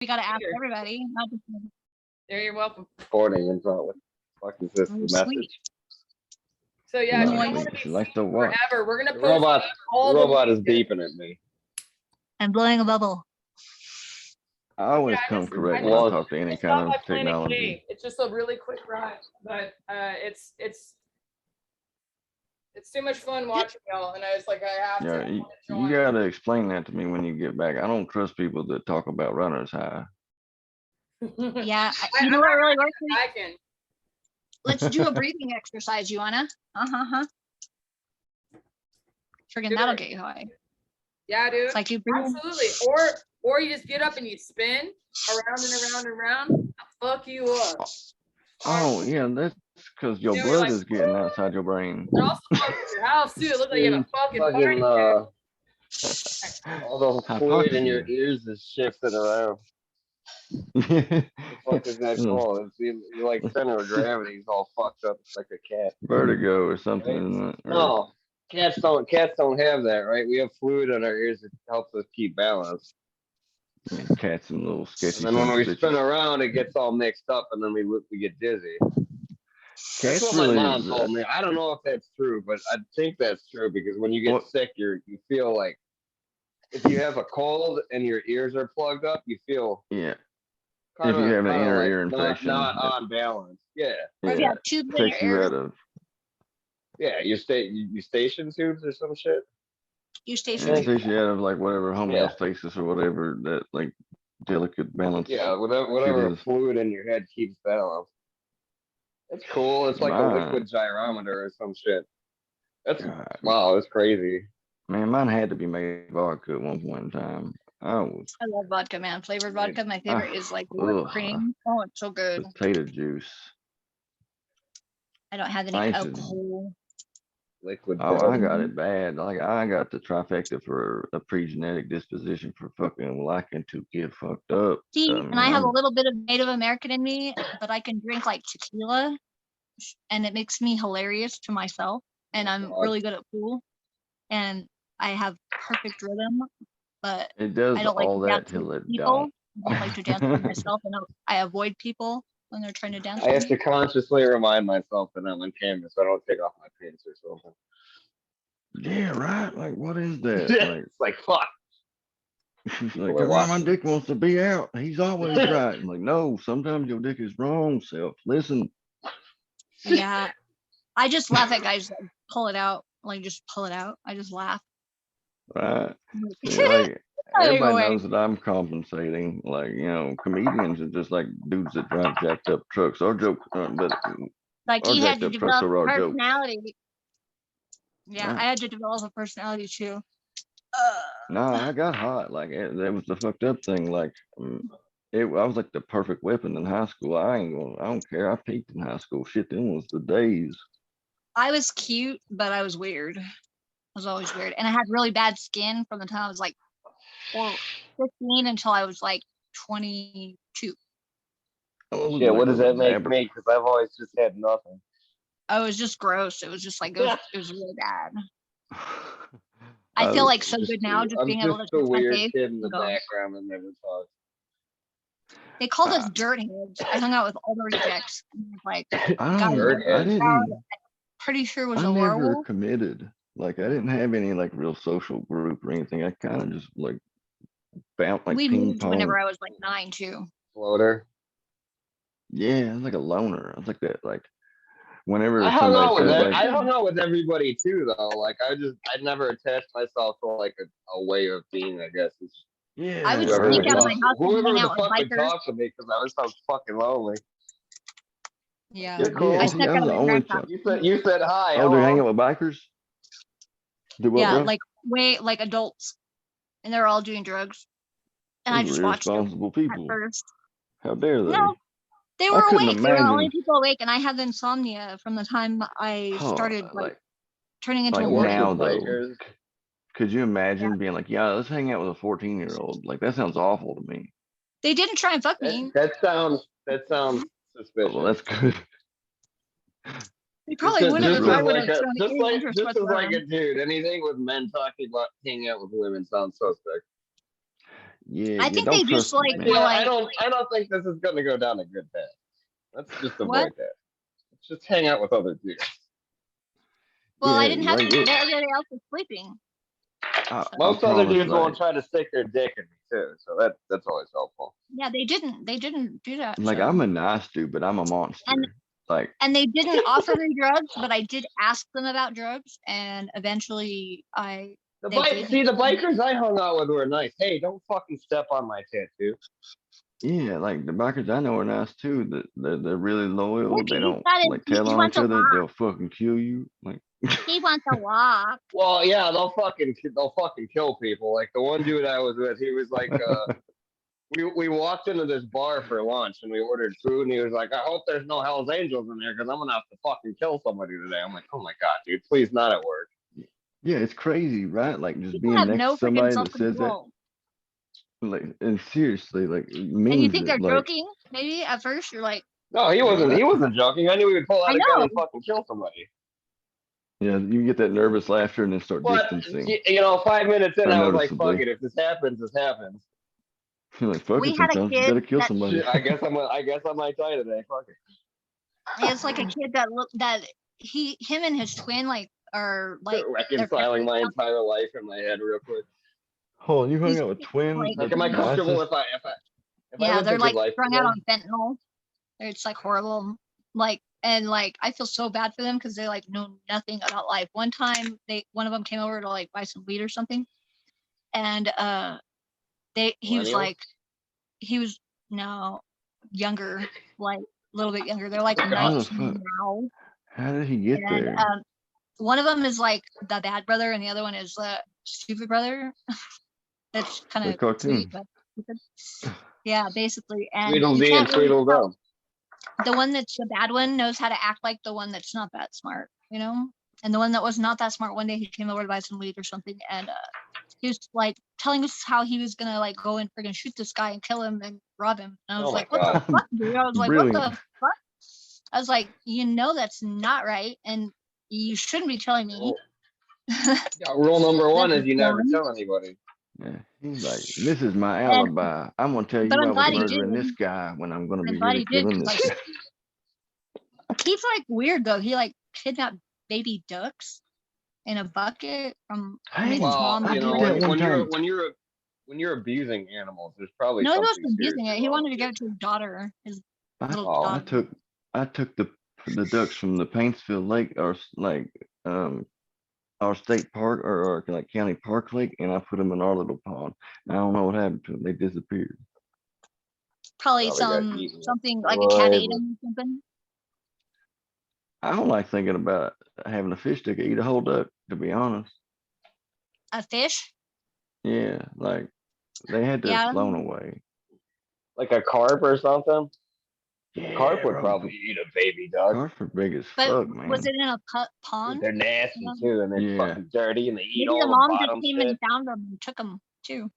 We gotta ask Here. everybody, not just me. There, you're welcome. Recording and so what the fuck is this Oh, message? sweet. So yeah, if you don't Nice. want to be She likes seen to watch. forever, we're gonna The post robot, all the the robot is weekends. beeping at me. I'm blowing a bubble. I always Yeah, come it's- correct I when I just- talk to any It's kind not of by Planet technology. K. It's just a really quick ride, but it's too much fun watching y'all, and I was like, I have Yeah, to. I you, wanna join. you gotta explain that to me when you get back. I don't trust people that talk about runners high. Yeah, I'm you know what not really works for me? I can. Let's do a breathing exercise, you wanna? Friggin' Do that'll it. get you high. Yeah, dude. It's like you breathe. Absolutely. Or you just get up and you spin around and around and around. I'll fuck you up. Oh yeah, that's because your Yeah, we're blood like, is getting outside your brain. It also fucks with your house too. It looks like you have a fucking party. Fucking, all the fluid in your Hypocrisy. ears is shifting around. The fuck is that called? It's you're like center of gravity's all fucked up. It's like a cat. Vertigo or something, Right? isn't it? Or- No, cats don't have that, right? We have fluid in our ears that helps us keep balance. yeah, cats and little sketchy. And then when son we of spin bitches. around, it gets all mixed up, and then we get dizzy. That's Cats what really. my mom told me. I don't know if that's true, but I think that's true because when you get What- sick, you feel like if you have a cold and your ears are plugged up, you feel Yeah, kind If you of have an inner like ear infection, not it- on balance. Yeah, Or if you yeah, have tubes in your takes you ears, out of. yeah. You station tubes or some shit. you Yeah, station it tubes. takes you out of like whatever homeostasis or whatever that like delicate balance. Yeah, whatever Shit is. fluid in your head keeps balance. It's cool. It's like a Mine- liquid gyrometer or some shit. That's God, wow. That's crazy. man, mine had to be made vodka at one point in time. I was I love vodka, man. Flavored vodka. My favorite is like ugh. whipped cream. Oh, it's so good. Potato juice. I don't have any I used to- alcohol. Liquid. Oh, I got Mhm. it bad. Like I got the trifecta for a pre-genetic disposition for fucking liking to get fucked up. See, mean, and I have a I'm- little bit of Native American in me, but I can drink like tequila, and it makes me hilarious to myself. And I'm God. really good at pool, and I have perfect rhythm, but It does I don't like all to that dance till with it people. don't. I don't like to dance with myself, and I avoid people when they're trying to dance I with have me. to consciously remind myself that I'm on camera so I don't take off my pants or something. Yeah, right. Like, what is that? Like, It's like fuck. she's People like, are come on, my watching. dick wants to be out. He's always right. I'm like, no, sometimes your dick is wrong, self. Listen. Yeah, I just laugh at guys that pull it out, like just pull it out. I just laugh. Right. I'm See, like, Like, everybody away. knows that I'm compensating. Like, you know, comedians are just like dudes that drive jacked up trucks. Our joke, but Like Or he had jacked to up trucks develop are a our jokes. personality. Yeah, Right. I had to develop a personality too. Nah, I got hot. Like, that was the fucked up thing. Like, I was like the perfect weapon in high school. I don't care. I peaked in high school. Shit, then was the days. I was cute, but I was weird. I was always weird, and I had really bad skin from the time I was like 15 until I was like 22. I was Yeah, like what does a that make dabber. me? Because I've always just had nothing. I was just gross. It was just like it was really bad. I I feel was like so Just good now, just I'm being able to just the touch my weird face. kid in the and go. background that never talks. They called us dirt heads. I hung out with all the rejects. And it was like, I God, don't. I didn't. pretty sure was I a never werewolf. committed. Like, I didn't have any like real social group or anything. I kind of just like bounced like We ping moved pong. whenever I was like 9 too. Floater. Yeah, I was like a loner. I was like that. Like, whenever I hung somebody out with said that. like, I hung out with everybody too, though. Like I never attached myself to like a way of being. I guess it's yeah, I would whoever sneak would out of talk, my house and whoever hang the out with fuck would bikers. talk to me because I was so fucking lonely. Yeah. You're cool. I Yeah, snuck I out was of the my only parents' house. child. You said hi. Oh, do you hang hello. out with bikers? Do what, Yeah, bro? like like adults, and they're all doing drugs, and I Those just are watched them irresponsible at people. first. How dare they? No, they I were couldn't awake. They were the only imagine. people awake, and I had insomnia from the time I Oh, started like like turning into like a Work woman. now with though. bikers. Could you Yeah, imagine being like, yeah, let's hang out with a 14-year-old? Like, that sounds awful to me. they didn't try and fuck me. That sounds suspicious. Well, that's good. They probably would have if I would have shown any interest just as like whatsoever. a dude. Anything with men talking about hanging out with women sounds suspect. Yeah, I yeah, think don't they just trust it, like man. were Yeah, like, I don't think this is gonna go down a good path. Let's just what? avoid that. Let's just hang out with other dudes. Well, I Yeah, didn't have like to. it, Everybody else was sleeping. I Most other promise, dudes won't like, try to stick their dick in me too, so that's always helpful. Yeah, they didn't. They didn't do that. like So. I'm a nice dude, but I'm a monster. Like, And they didn't offer me drugs, but I did ask them about drugs, and eventually The they gave me the some. bikers I hung out with were nice. Hey, don't fucking step on my tattoo. yeah, like the bikers I know are nice too. That they're really loyal. Look, They he's don't got his, like tell he on wants each a other. walk. They'll fucking kill you. Like, He wants a walk. Well, yeah, they'll fucking kill people. Like the one dude I was with, he was like, we walked into this bar for lunch and we ordered food and he was like, I hope there's no Hell's Angels in there because I'm gonna have to fucking kill somebody today. I'm like, oh my god, dude, please not at work. yeah, it's crazy, right? Like just People being have next no to freaking somebody self that says that. control. Like, and seriously, like it And you means think it. they're Like, joking? Maybe at first you're like, No, he wasn't joking. I knew he would pull I out a gun know. and fucking kill somebody. yeah, you get that nervous laughter and then start But distancing. you know, 5 minutes in, Or I was like, fuck noticeably, it. If this happens, this happens. you're like, fuck We it. had a Sometimes you kid gotta kill that somebody. Shit, I guess I might die today. Fuck it. it's like a kid that him and his twin are like they're Reconciling my entire life in my head real quick. Hold on, you hung He's out with twins? like- Like, That's am I comfortable nicest. if I yeah, lived a they're good like life strung for out them? on fentanyl. It's like horrible. Like and like I feel so bad for them because they like know nothing about life. One time one of them came over to like buy some weed or something, and he was Millennials? like he was no younger, like a little bit younger. They're like How the 19 fuck? now, How did he get and there? one of them is like the bad brother, and the other one is the stupid brother. That's kind The of cartoon. sweet, but stupid. Yeah, basically, and Tweedledee you and can't really tell. Tweedledum. The one that's the bad one knows how to act like the one that's not that smart, you know? And the one that was not that smart, one day he came over to buy some weed or something, and he was like telling us how he was gonna like go and freaking shoot this guy and kill him and rob him. And I was Oh my like, what the God. fuck, dude? I was like, Brilliant. what the fuck? I was like, you know that's not right, and you shouldn't be telling me. Yeah, rule number one That's is you never dumb. tell anybody. Yeah, he's like, this is my And alibi. I'm gonna tell but you I'm I was glad he murdering did. this guy when I'm gonna I'm be glad really he did killing because this like guy. he's like weird though. He like kidnapped baby ducks in a bucket from made his Hey, Well, mom I you do know, did it. that one time. when you're abusing animals, there's probably No, he something wasn't abusing it. seriously He wrong wanted to with give you. it to his daughter, his little Oh, I daughter. took the ducks from the Paintsville Lake or like our state park or like county park lake, and I put them in our little pond. I don't know what happened to them. They disappeared. Probably Probably got eaten. something like a cat ate Forever. him or something. I don't like thinking about having a fish that could eat a whole duck, to be honest. A fish? Yeah, like they had to Yeah. have flown away. Like a carp or something? Yeah, Carp would bro. probably eat a baby duck. Carps are big as But fuck, man. was it in a pond? They're nasty Yeah. too, and they're Yeah. fucking dirty, and they eat Maybe all the the mom just bottom came shit. and found them and took them too.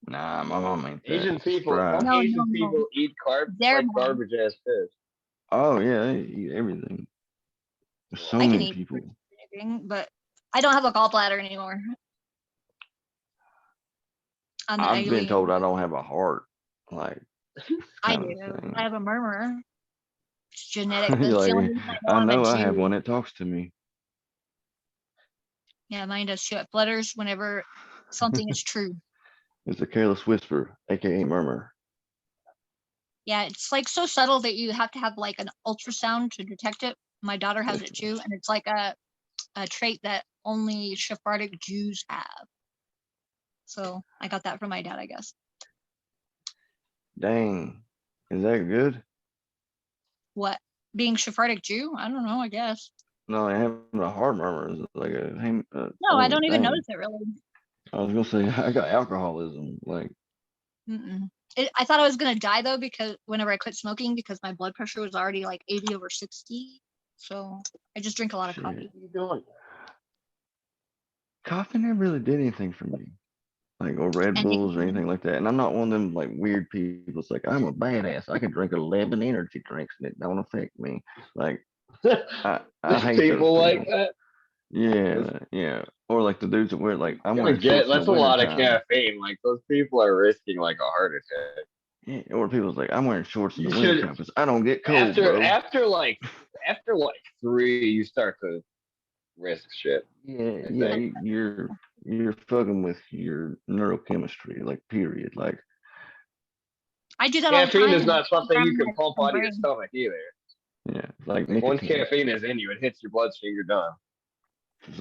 Nah, my mom ain't that. Asian people, fried. some No, Asian no, no. people eat carp Their like mom. garbage ass fish. Oh yeah, they eat everything. There's so I can many eat people. anything, but I don't have a gallbladder anymore. I'm an I've been alien. told I don't have a heart. Like I kind do. of thing. I have a murmur. It's genetic. That's You're the only like, reason I know I I'm a know I have Jew. one that talks to me. Yeah, mine does too. It flutters whenever something is true. It's a careless whisper, aka murmur. Yeah, it's like so subtle that you have to have like an ultrasound to detect it. My daughter has it too, and it's like a trait that only Sephardic Jews have. So I got that from my dad, I guess. Dang, is that good? What? Being Sephardic Jew? I don't know, I guess. No, having a heart murmur is like a. No, I don't even dang. notice it really. I was gonna say I got alcoholism. Like, Mm-mm. I thought I was gonna die though because whenever I quit smoking because my blood pressure was already like 80/60. So I just drink a lot of shit. coffee. What are you doing? Coffee never really did anything for me. Like, or Red And Bulls or anything like that. And I'm not one of them like weird people. It's like I'm a badass. I can drink 11 energy drinks and it don't affect me. Like, I hate People those like people. that. Yeah, yeah. Or like the dudes that wear like I'm Gonna wearing get shorts in that's the a winter lot of time. caffeine. Like those people are risking like a heart attack. Yeah, or people's like I'm wearing shorts in You the winter should time because I don't get cold, after bro. after like 3, you start to risk shit. Yeah, I yeah, think. you're fucking with your neurochemistry, like period. Like I do that all the Caffeine time. is not something you Program can my pump fucking out of your brain. stomach either. yeah, like Like once nicotine, caffeine is in you, it hits your bloodstream, you're done.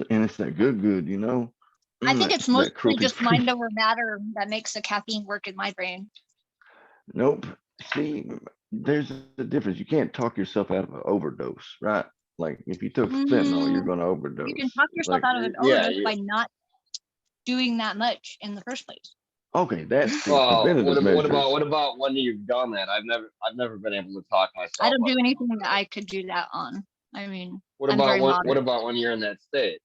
and it's that good, you know. I think it's That mostly cruelty just free. mind over matter that makes the caffeine work in my brain. Nope. See, there's a difference. You can't talk yourself out of an overdose, right? Like if you took fentanyl, you're Mm, gonna you can overdose. talk yourself Like out of an Yeah, overdose by not doing that much in the first place. okay, that's the well, preventative measures. what about when you've done that? I've never been able to talk I myself don't out do of anything an that I overdose. could do that on. I mean, What I'm about very what moderate. about when you're in that state?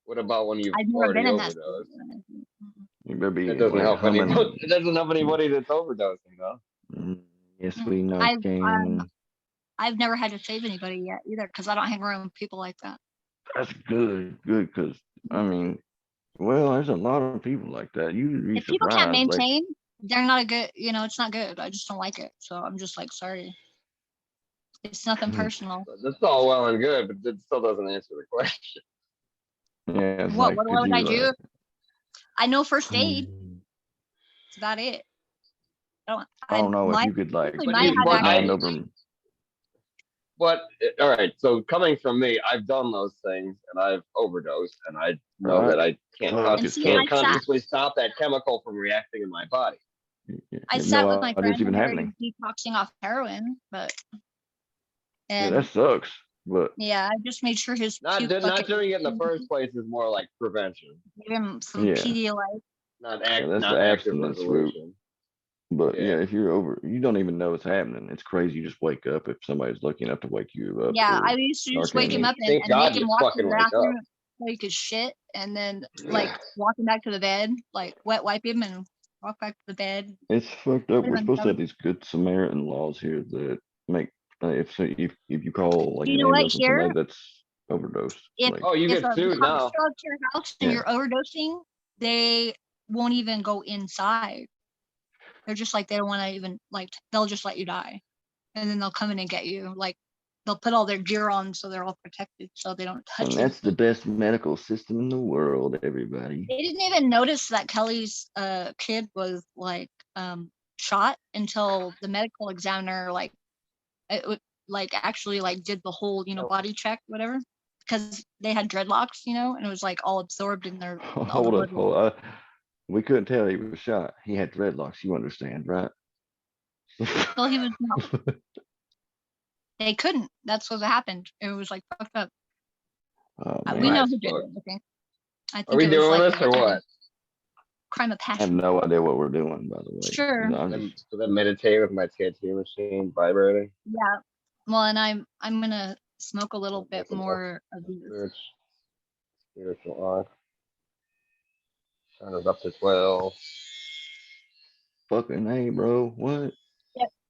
What about when you've I've never been already in that overdosed? state. You better be That doesn't like help anybody. humming. It doesn't help anybody that's overdosing, though. Yes, Mm, we know, King. I've never had to save anybody yet either because I don't hang around with people like that. That's good, because I mean, well, there's a lot of people like that. You'd be If people can't surprised. Like, maintain, they're not a good, it's not good. I just don't like it. So I'm just like, sorry. It's nothing personal. That's all well and good, but that still doesn't answer the question. yeah, it's What like, could would I you? do? I know first aid. Hmm, That's about it. I don't know if My you could like Usually But mine you, had but mind actually. over. but all right. So coming from me, I've done those things and I've overdosed, and I know Right? that I can't Fuck, And it see, I can't sucks. sat consciously stop that chemical from reacting in my body. You I have sat no with my idea it's friend even and they were happening. detoxing off heroin, but Yeah, that and sucks. But yeah, I just made sure his puke Not bucket doing it in the was first place is more like prevention, gave him some yeah, Pedialyte. that's the not active abstinence route. resolution. But yeah, Yeah. if you're over, you don't even know it's happening. It's crazy. You just wake up if somebody's lucky enough to wake you up. Yeah, I Or used to just wake him Narcan. up Thank and make God him you walk to fucking the wake up. bathroom so he could shit, and then like walk him back to the bed, like wet wipe him and walk back to the bed. It's fucked up. Put him We're in supposed to cover. have these good Samaritan laws here that make if you call like You an know what? ambulance on Here, somebody that's overdosed, if like Oh, you if get a sued cop now. shows up to your house and yeah, you're overdosing, they won't even go inside. They're just like they don't want to even like they'll just let you die, and then they'll come in and get you. Like they'll put all their gear on so they're all protected so they don't touch and you. that's the best medical system in the world. Everybody. They didn't even notice that Kelly's kid was like shot until the medical examiner like actually like did the whole body check whatever because they had dreadlocks and it was like all absorbed in their all the Hold up, blood. hold up. We couldn't tell he was shot. He had dreadlocks. You understand, right? Well, he was no, they couldn't. That's what happened. It was like fucked up. Oh We man, know Nice who did fuck. it. I Are think we it was doing like this or what? crime of I have passion. no idea what we're doing. By the way, Sure. I'm Then just meditate with my tattoo machine vibrating. Yeah. Well, and I'm gonna smoke a little bit That's enough. more of these. Spiritual art. Turn it up to 12. fucking hey, bro. What?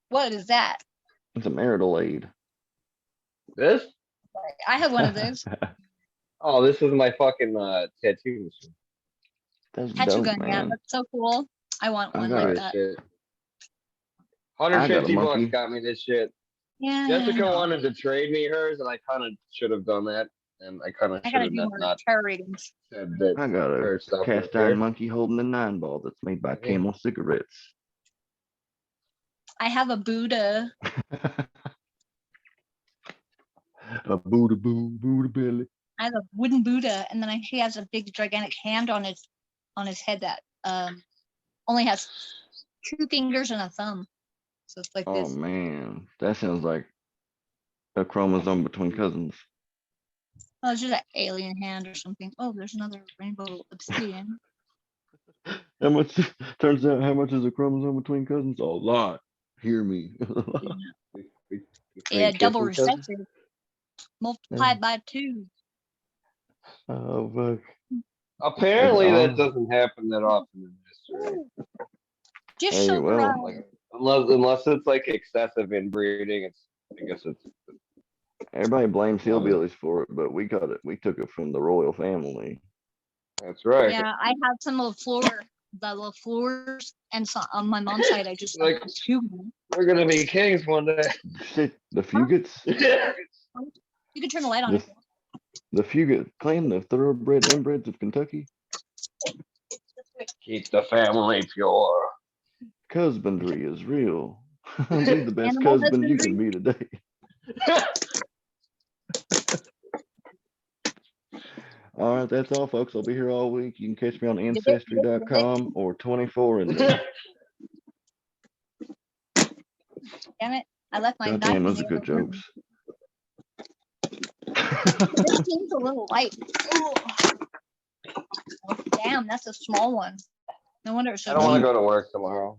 What is that? It's a marital aid. This? I have one of those. Oh, this is my fucking tattoo machine. That's Tattoo dope, gun, yeah, man. that's so cool. I want I one got like it. that. Shit. I got a 150 bucks monkey. got me this shit. Yeah. Jessica wanted to trade me hers, and I kind of should have done that. And I kind of I should gotta have do more not terror ratings. said that I got a her stuff was cast iron here. monkey holding a 9-ball that's made by Mhm. Camel cigarettes. I have a Buddha. A Buddha belly. I have a wooden Buddha, and then he has a big gigantic hand on his head that only has 2 fingers and a thumb. So it's like Oh this. man, that sounds like a chromosome between cousins. Oh, it's just an alien hand or something. Oh, there's another rainbow obsidian. How much? Turns out, how much is a chromosome between cousins? A lot. Hear me. Yeah, double Kissing cousins? recessive. Multiplied by 2. Oh fuck. Apparently, That's that doesn't happen that often in history. Just Hey, show the well, ride. Unless it's like excessive inbreeding, I guess it's Everybody blames hillbillies for it, but we got it. We took it from the royal family. That's right. Yeah, I have some the LaFleurs, and so on my mom's side, I just Like- two. We're gonna be kings one day. Shit, the Fugits, You can turn the light on. the, the Fugit clan, the thoroughbred inbreds of Kentucky. Keep the family pure. Husbandry is real. Be the best Animal husband you can be today. All right, that's all, folks. I'll be here all week. You can catch me on ancestry.com or 24 and Damn it! I left my knife. goddamn, in those the are good other room. jokes. This seems a little light. Ooh. Oh, damn, that's a small one. No wonder it's I so don't want to cheap. go to work tomorrow.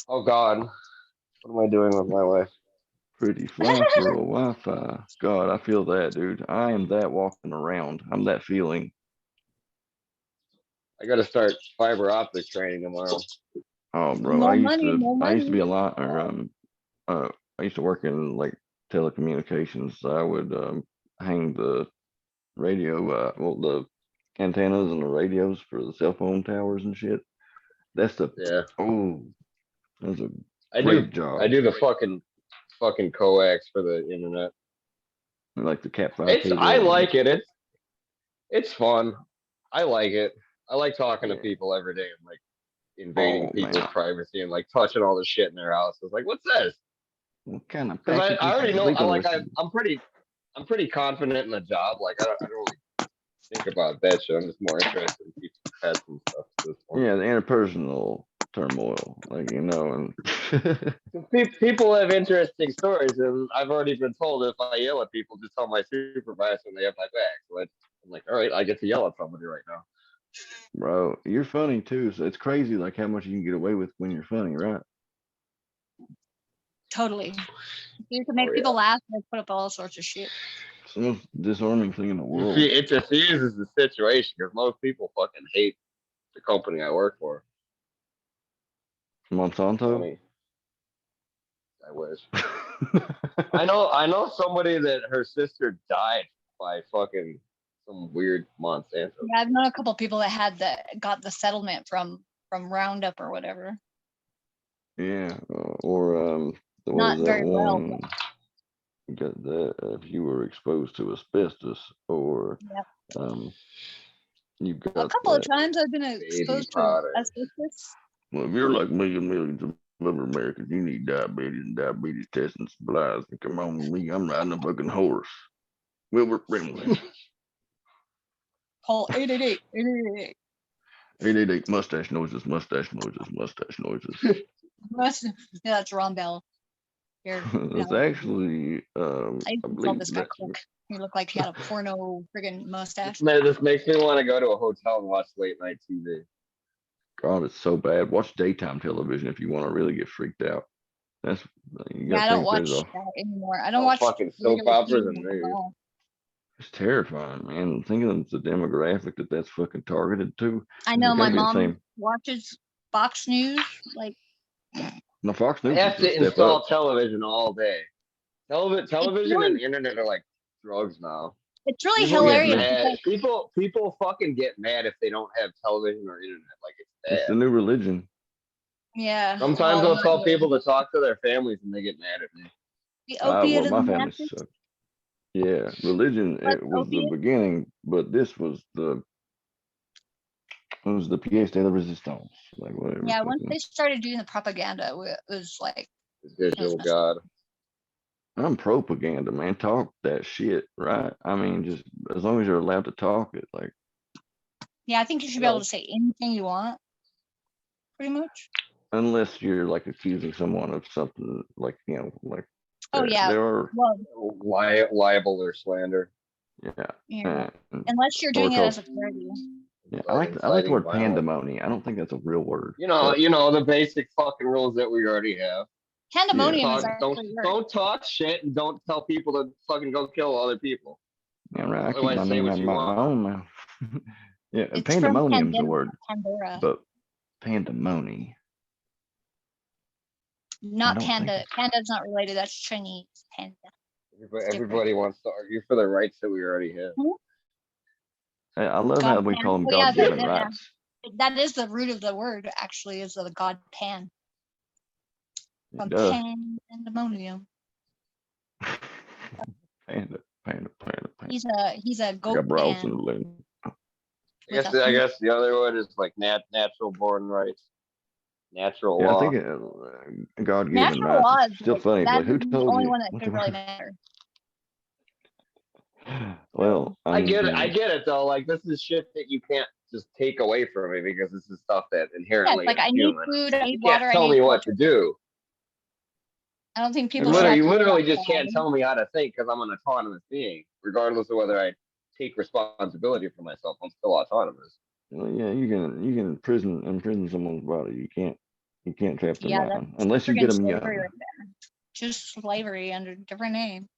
Oh God, what am I doing with my life? Pretty fly for a Wi-Fi. God, I feel that, dude. I am that walking around. I'm that feeling. I got to start fiber optic training tomorrow. Oh, bro, More I used money, to, more I used to be money. a lot, or I used to work in like telecommunications. So I would hang the radio, well, the antennas and the radios for the cell phone towers and shit. That's the Yeah, oh, that's a I great do. job. I do the fucking coax for the internet. Like the Cat 5 It's cable. I like it. It's fun. I like it. I like talking to Yeah. people every day and like invading Oh, people's man. privacy and like touching all the shit in their house. It's like, what's this? What kind of Because package I already is know. we gonna Like receive? I'm pretty confident in the job. Like I don't really think about that shit. I'm just more interested in people's pets and stuff. At this point. Yeah, the interpersonal turmoil, like and People have interesting stories, and I've already been told if I yell at people, just tell my supervisor and they have my back. So I'm like, all right, I get to yell at somebody right now. bro, you're funny too. So it's crazy, like how much you can get away with when you're funny, right? Totally. You can make Oh, people laugh and put up all sorts of shit. It's the most disarming thing in the world. It diffuses the situation because most people fucking hate the company I work for. I Monsanto. mean, I wish. I know somebody that her sister died by fucking some weird Monsanto. Yeah, I've known a couple people that got the settlement from Roundup or whatever. Yeah, or there Not was that very well, one. Got that if you were exposed to asbestos, or you got A couple of that. times I've been Baby exposed to powder. asbestos. Well, if you're like me and millions of other Americans, you need diabetes and diabetes testing supplies. And come on with me, I'm riding a fucking horse. Wilbert Brimley. Call 888 888. 888 mustache noises, mustache noises, mustache noises. Yeah, that's Ron Bell. Here, It's actually, I used I to tell believe this guy that's Cook. He looked like he had a porno friggin' mustache. This makes me want to go to a hotel and watch late night TV. God, it's so bad. Watch daytime television if you want to really get freaked out. That's you Yeah, I gotta don't think watch there's that anymore. I don't Oh, watch fucking soap regular operas TV and at movies. all. it's terrifying, man. Thinking of the demographic that's fucking targeted to. I know You my gotta get the mom same- watches Fox News. Like, No, Fox I News have is to a step install up. television all day. Television really- and internet are like drugs now. it's really People get hilarious. mad. Because People fucking get mad if they don't have television or internet. Like it's It's the bad. new religion. yeah. Sometimes well, I'll tell people to talk to their families and they get mad at me. the Well, opiate of my the family masses. sucked. Yeah, religion. What, It was the opiate? beginning, but this was the. It was the pièce de la résistance, like whatever. Yeah, once fucking- they started doing the propaganda, it was like, It's visual messed God. I'm propaganda, man. Talk that shit, right? I mean, just as long as you're allowed to talk it, like yeah, I think you should be able to say anything you want, pretty much. unless you're like accusing someone of something, like like. Oh, yeah. There are, Well, Liable or slander. yeah. yeah. and- Unless you're or doing it called- as a parody. yeah, I like the word Inciting violence. pandemony. I don't think that's a real word. You know, but the basic fucking rules that we already have. Pandemonium is Talk- actually a word. don't talk shit and don't tell people to fucking go kill other people. yeah, right. I keep Otherwise, my say name what out of you my want. own mouth. Yeah, It's from pandemonium's a pandemic, word, Pandora. but pandemony. Not don't think panda. it's- Panda's not related. That's Chinese. Panda. different. Everybody wants to argue for the rights that we already have. I love how we call them Oh, yeah, God-given yeah. rights. That is the root of the word, actually, is the god Pan. From Duh. pandemonium. Panda. He's a I goat got bras in pan. the balloon. I guess the other one is like natural born rights, natural Yeah, I law. think God-given Natural rights laws, is still funny. that's Like, who the told only you? one that What should the- really matter. Well, I get it. I mean, get it though. Like this is shit that you can't just take away from me because this is stuff that Yeah, inherently it's like is I need human. food, I You need can't water, I tell need me what shelter. to do. I don't think You people should literally, have you to live literally just outside. can't tell me how to think because I'm an autonomous being, regardless of whether I take responsibility for myself. I'm still autonomous. well, yeah, you can imprison someone's body. You can't trap their Yeah, mind unless you get friggin' them slavery young. right there. Just slavery under a different name.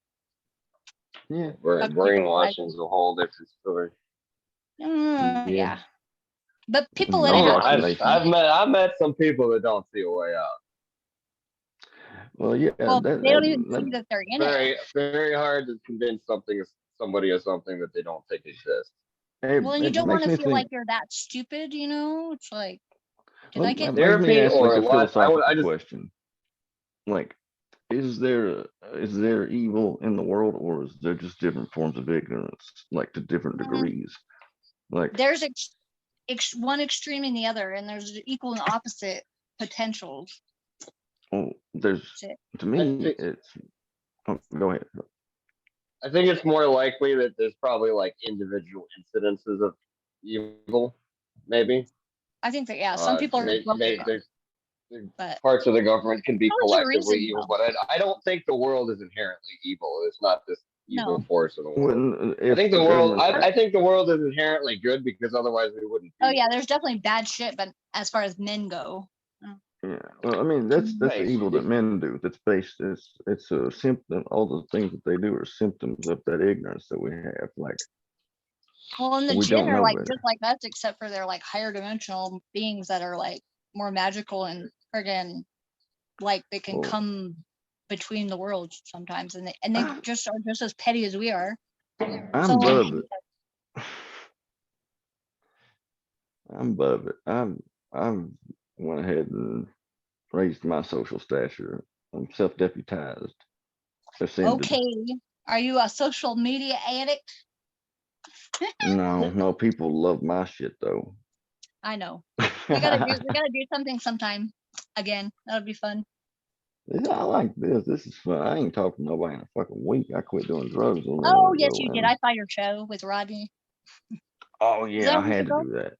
Yeah, Fuck people, Brainwashing is a whole different story. Yeah. Yeah. But people No, let it No, happen. I've met some people that don't see a way out. well, yeah, Well, that, they don't even that, see that they're in it. Very hard to convince somebody of something that they don't think exists. Well, and you it don't want makes to me feel like think. you're that stupid, you know? It's like, did Well, I get that makes me Therapy ask like or a what? philosophical I just question. Like, is there evil in the world, or is there just different forms of ignorance, like to different degrees? Like, there's one extreme in the other, and there's equal and opposite potentials. well, there's That's it. to me, think- it's. Oh, go ahead. I think it's more likely that there's probably like individual incidences of evil, maybe. I think that, yeah, some people are There's but parts of the government can be There's a collectively reason, evil, though. but I don't think the world is inherently evil. It's not this evil No. force in the world. When, I if think the world. government- I think the world is inherently good because otherwise we wouldn't. oh yeah, there's definitely bad shit, but as far as men go, Yeah, well, I mean, that's the Nice. evil that men do. That's based. It's a symptom. All the things that they do are symptoms of that ignorance that we have. Like, well, and the We jinn don't are know like better. just like us, except for they're like higher dimensional beings that are like more magical and friggin' like they can Well- come between the worlds sometimes, and they just are just as petty as we are. I'm So, above it. I'm above it. I've went ahead and raised my social stature. I'm self-deputized. Ascended. okay, are you a social media addict? No, people love my shit though. I know. We gotta do something sometime again. That'll be fun. I like this. This is fun. I ain't talked to nobody in a fucking week. I quit doing drugs. a minute Oh yes, ago, you did. and- I saw your show with Rodney. Oh that yeah, a I week had to ago? do that.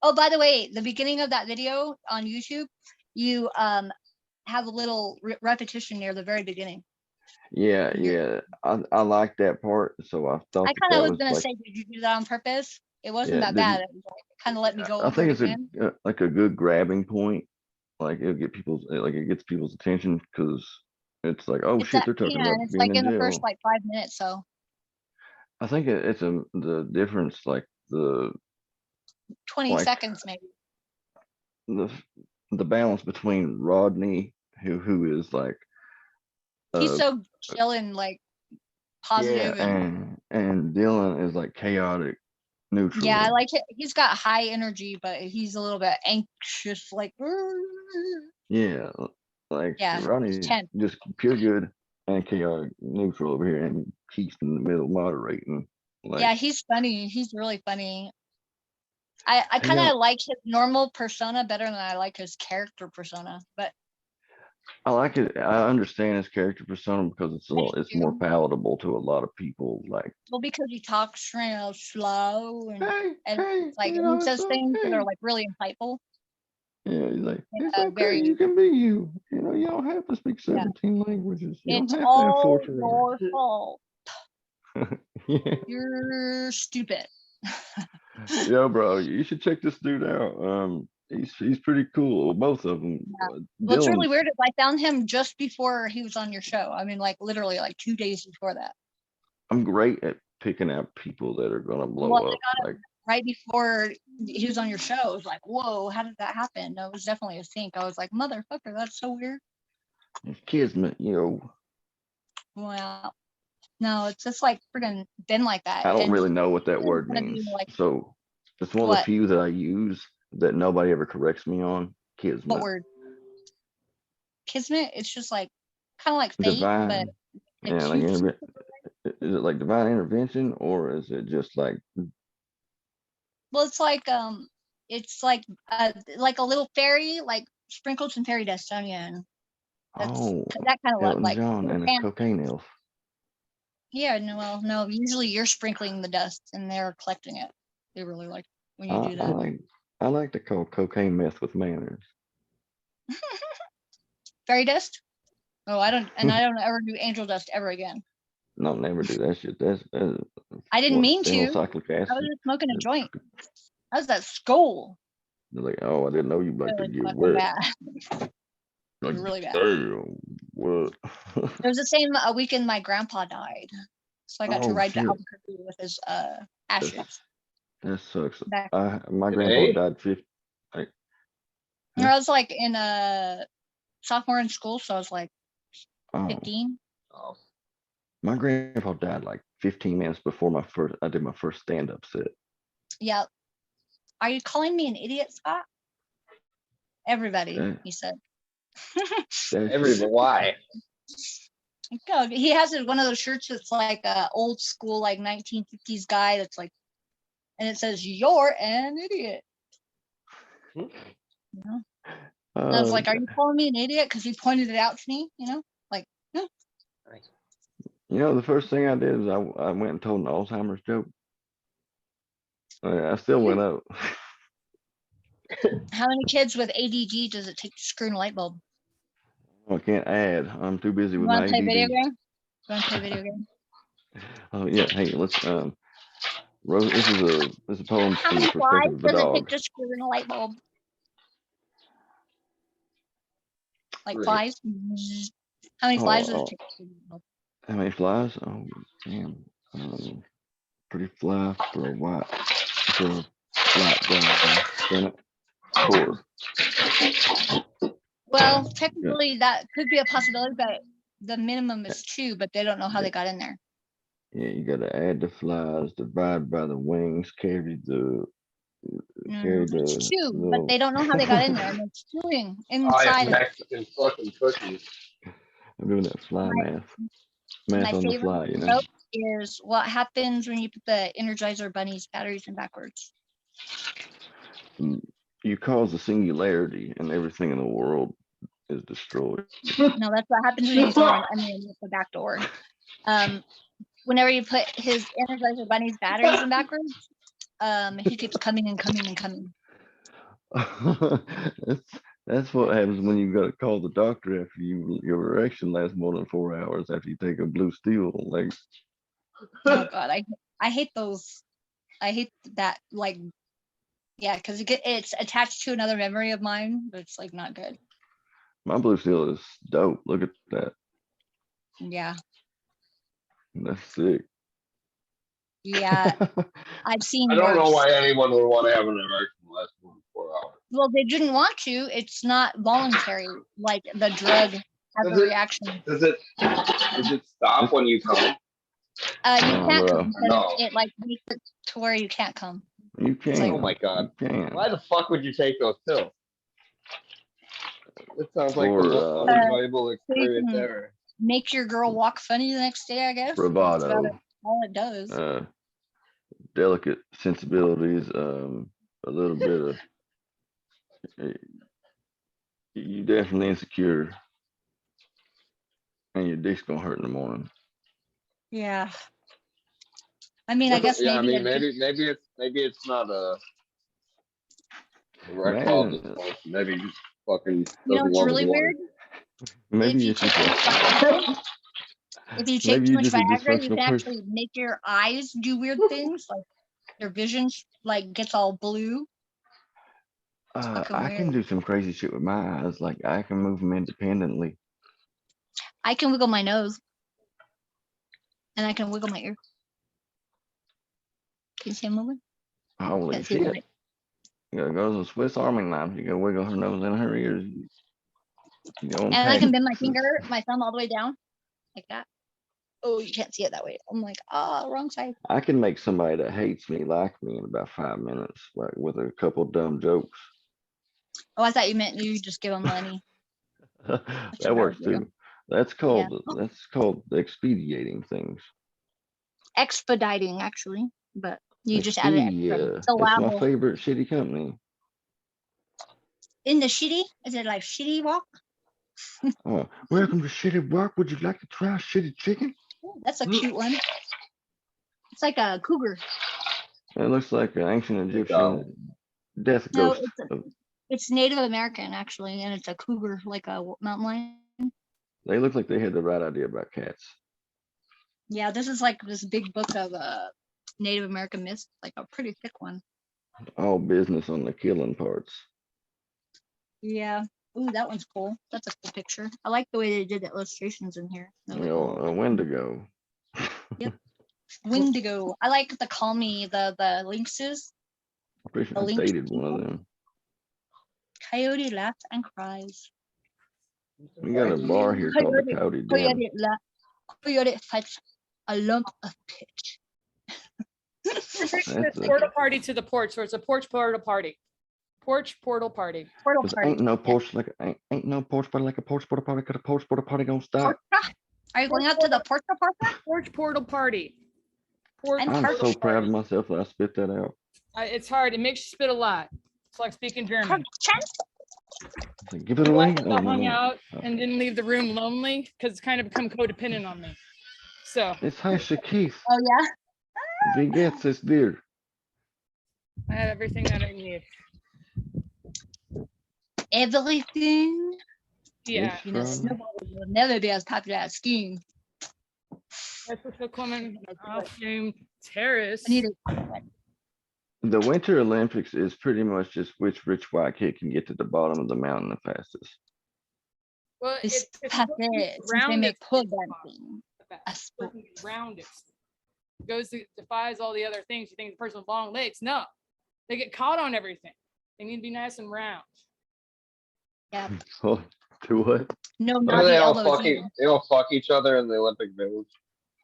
Oh, by the way, the beginning of that video on YouTube, you have a little repetition near the very beginning. Yeah, You're- yeah. I like that part. So I thought I that kind of that was gonna like, say, did you do that on purpose? It wasn't Yeah, that did you- bad. It was like, kind of let me go I over think it it's again. like a good grabbing point. Like it gets people's attention because it's like, oh It's shit, that, they're talking yeah, about and it's being like in in the first jail. like 5 minutes. So I think it's the difference, like 20 Like- seconds maybe. the the balance between Rodney, who is like, He's uh, so chill and like yeah, positive and and Dylan is like chaotic, neutral. yeah, I like it. He's got high energy, but he's a little bit anxious, like Yeah, like Yeah, Ronnie's tense. just pure good and chaotic neutral over here, and Keith's in the middle moderating. Like, yeah, he's funny. He's really funny. I I kind of know- like his normal persona better than I like his character persona, but I like it. I understand his character persona because it's more too. palatable to a lot of people. Like, well, because he talks real slow and hey, and hey, like you know, he says it's things that okay. are like really insightful. Yeah, he's like, it's okay. very- You can be you. You know, you don't have to speak Yeah. 17 languages. You It's don't have to have all 4 Ferraris. your fault. Yeah. You're stupid. Yo, bro, you should check this dude out. He's pretty cool. Both of them. What's really weird is I found him just before he was on your show. I mean, like literally like 2 days before that. I'm great at picking out people that are gonna blow Well, I up. Like, Right before he was on your show, it was like, whoa, how did that happen? No, it was definitely a sync. I was like, motherfucker, that's so weird. it's kismet, yo. Well, No, it's just like friggin' been like that. I don't and really know what that it's word gonna be means. like So it's one of the what? few that I use that nobody ever corrects me on. What Kismet. word? Kismet? It's just like kind of like fate, but Divine. a Yeah, like cute. is it like divine intervention or is it just like Well, it's like a little fairy, like sprinkle some fairy dust on you, and that's oh that kind of look Elton like John and a fan- cocaine elf? Yeah, no, well, no. Usually you're sprinkling the dust and they're collecting it. They really like when you do I that. like to call cocaine meth with manners. Fairy dust? Oh, I don't ever do angel dust ever again. No, never do that shit. That's I didn't what, mean to. phenylcyclic I was acid. just smoking a It's joint. I was at school. like, oh, I didn't know you like to Really get fucking wet. bad. Like, Really bad. damn, what? It was the same weekend my grandpa died. So I got to Oh, ride to shit. Albuquerque with his ashes. That sucks. Back. My Today? grandpa died 50. I was like in sophomore in school, so I was like Oh, 15. Oh, my grandpa died like 15 minutes before I did my first stand-up set. Yeah. Are you calling me an idiot, Scott? Everybody, Yeah. he said. That everybody, shit- why? God, he has one of those shirts that's like a old school, like 1950s guy that's like, and it says, "You're an idiot." You know? And I was like, "Are you calling me an idiot?" Because he pointed it out to me, you know? Like, you know, the first thing I did is I went and told an Alzheimer's joke. I still went up. how many kids with ADD does it take to screw in a light bulb? I can't add. I'm too busy You with want my to play video ADD. game? You want to play video game? Oh yeah, hey, let's Rose, this is a poem How from many the flies perspective of a does it take dog. to screw in a light bulb? Like Three. flies? How many flies does Oh, it take to screw in a light bulb? how many flies? Oh damn. Pretty fly for a flat brown Four. Well, technically that could be a possibility, but the minimum is 2, but they don't know how they got in there. Yeah, you gotta add the flies, divide by the wings, carry the It's 2, but little- they don't know how they got in there, and it's chewing I inside have of Mexican fucking cookies. I'm doing that fly My- math. my Math on the favorite fly, you know. joke is what happens when you put the Energizer Bunny's batteries in backwards. You cause a singularity and everything in the world is destroyed. No, that's what happens when you throw an onion at the back door. Whenever you put his Energizer Bunny's batteries in backwards, he keeps coming and coming and coming. That's what happens when you gotta call the doctor after your erection lasts more than 4 hours after you take a blue steel. Like, Oh God, I hate those. I hate that. Like, yeah, because it's attached to another memory of mine, but it's like not good. my blue steel is dope. Look at that. Yeah, That's sick. yeah. I've seen. I don't know worse. why anyone would want to have an erection less than 4 hours. Well, they didn't want to. It's not voluntary. Like the drug has Does a it? reaction. Does it stop when you come? You Oh, can't bro. come, but No. it like makes it to where you can't come. You can. Oh my God. You can. Why the fuck would you take those pills? It sounds like the For, most unenjoyable experience can- ever. Make your girl walk funny the next day, I guess. That's about Bravado. all it does. Delicate sensibilities, a little bit of you definitely insecure and your dick's gonna hurt in the morning. Yeah. I mean, I guess Yeah, I maybe. mean, maybe it's not a erectile Man. dysfunction. Maybe you just fucking. You know doesn't what's want really to weird? Maybe you it's just take a, If you take maybe too you're much just a Viagra, you dysfunctional can person. actually make your eyes do weird things, like your vision like gets all blue. fucking I can weird. do some crazy shit with my eyes. Like I can move them independently. I can wiggle my nose, and I can wiggle my ear. Can you see I'm moving? Holy Can't see the shit. light. You gotta go to the Swiss Army knife. You gotta wiggle her nose and her ears. You go And I can bend my Texas. finger, my thumb all the way down, like that. oh, you can't see it that way. I'm like, ah, wrong side. I can make somebody that hates me like me in about 5 minutes, like with a couple dumb jokes. Oh, I thought you meant you just give them money. what That works I would do. too. That's called expediting things. Expediting, actually, but you just added extra. Expedia. It's a It's my label. favorite shitty company. In the shitty? Is it like shitty walk? Oh, welcome to Shitty Walk. Would you like to try shitty chicken? Ooh, that's a cute one. It's like a cougar. It looks like an ancient Good dog. Egyptian death No, ghost. it's Native American actually, and it's a cougar, like a mountain lion. They look like they had the right idea about cats. Yeah, this is like this big book of Native American myths, like a pretty thick one. All business on the killing parts. Yeah. Ooh, that one's cool. That's a cool picture. I like the way they did the illustrations in here. They're You like know, all a Wendigo. Wendigo. I like the call me the lynxes. Pretty sure The I lynx dated one of people. them. Coyote laughs and cries. We got a bar here called the Coyote Den. Coyote fights a lump of pitch. This That's portal party to the porch, so it's a porch portal party. Porch portal party. Portal 'Cause party. ain't no Yeah. porch like ain't no porch party like a porch porta party. 'Cause a porch porta party don't stop. Porta? Are you going out to the porta porta? Porch portal party. Porch I'm I'm portal so proud of party. myself that I spit that out. It's hard. It makes you spit a lot. It's like speaking German. I said, give it I'm away. glad I hung out and didn't leave the room lonely because it's kind of become codependent on me. So It's Heisha Keith. Oh yeah. Wie geht's es dir? I have everything that I need. Everything. Yeah. It's You know, from- snowboarding will never be as popular as skiing. That's what's so common. Off-game terrace. I need it. The Winter Olympics is pretty much just which rich white kid can get to the bottom of the mountain the fastest. Well, It's it's pathetic since they make roundest pole is dancing. the best. a sport. Roundest. Defies all the other things. You think the person with long legs. No. They get caught on everything. They need to be nice and round. Yeah. Oh, do what? No What do naughty they all elbows. fucking either. they all fuck each other in the Olympic Village.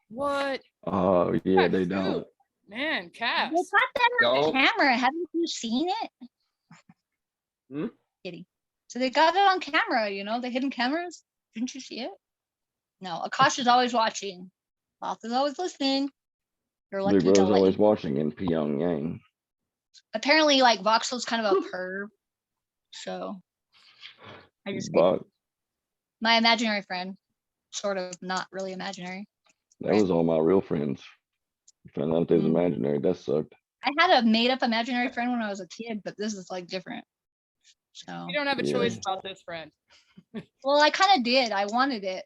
What? Oh yeah, Cat they food. don't. Man, They calves. got that on Don't. camera. Haven't you seen it? Hmm? Kidding. So they got it on camera, you know, the hidden cameras. Didn't you see it? No, Akash is always watching. Loth is always listening. You're lucky Big to Bro's let always you. watching in Pyongyang. Apparently, like Voxel's kind of a perv. So I just But my imaginary friend, sort of not really imaginary. that was all my real friends. Found out they was Mm. imaginary. That sucked. I had a made up imaginary friend when I was a kid, but this is like different. So You don't have a Yeah. choice about this, friend. well, I kind of did. I wanted it.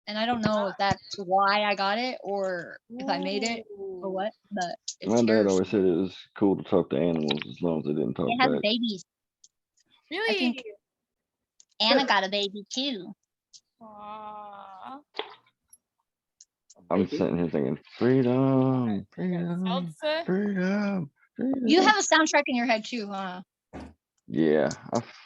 And I don't know if that's why I got it or if I made it or what, but it's My dad yours. always said it was cool to talk to animals as long as they didn't talk It has back. babies. Really? think- Anna got a baby too. Aw. I'm sitting here thinking, freedom, freedom, Elsa? freedom, freedom. You have a soundtrack in your head too, huh? Yeah,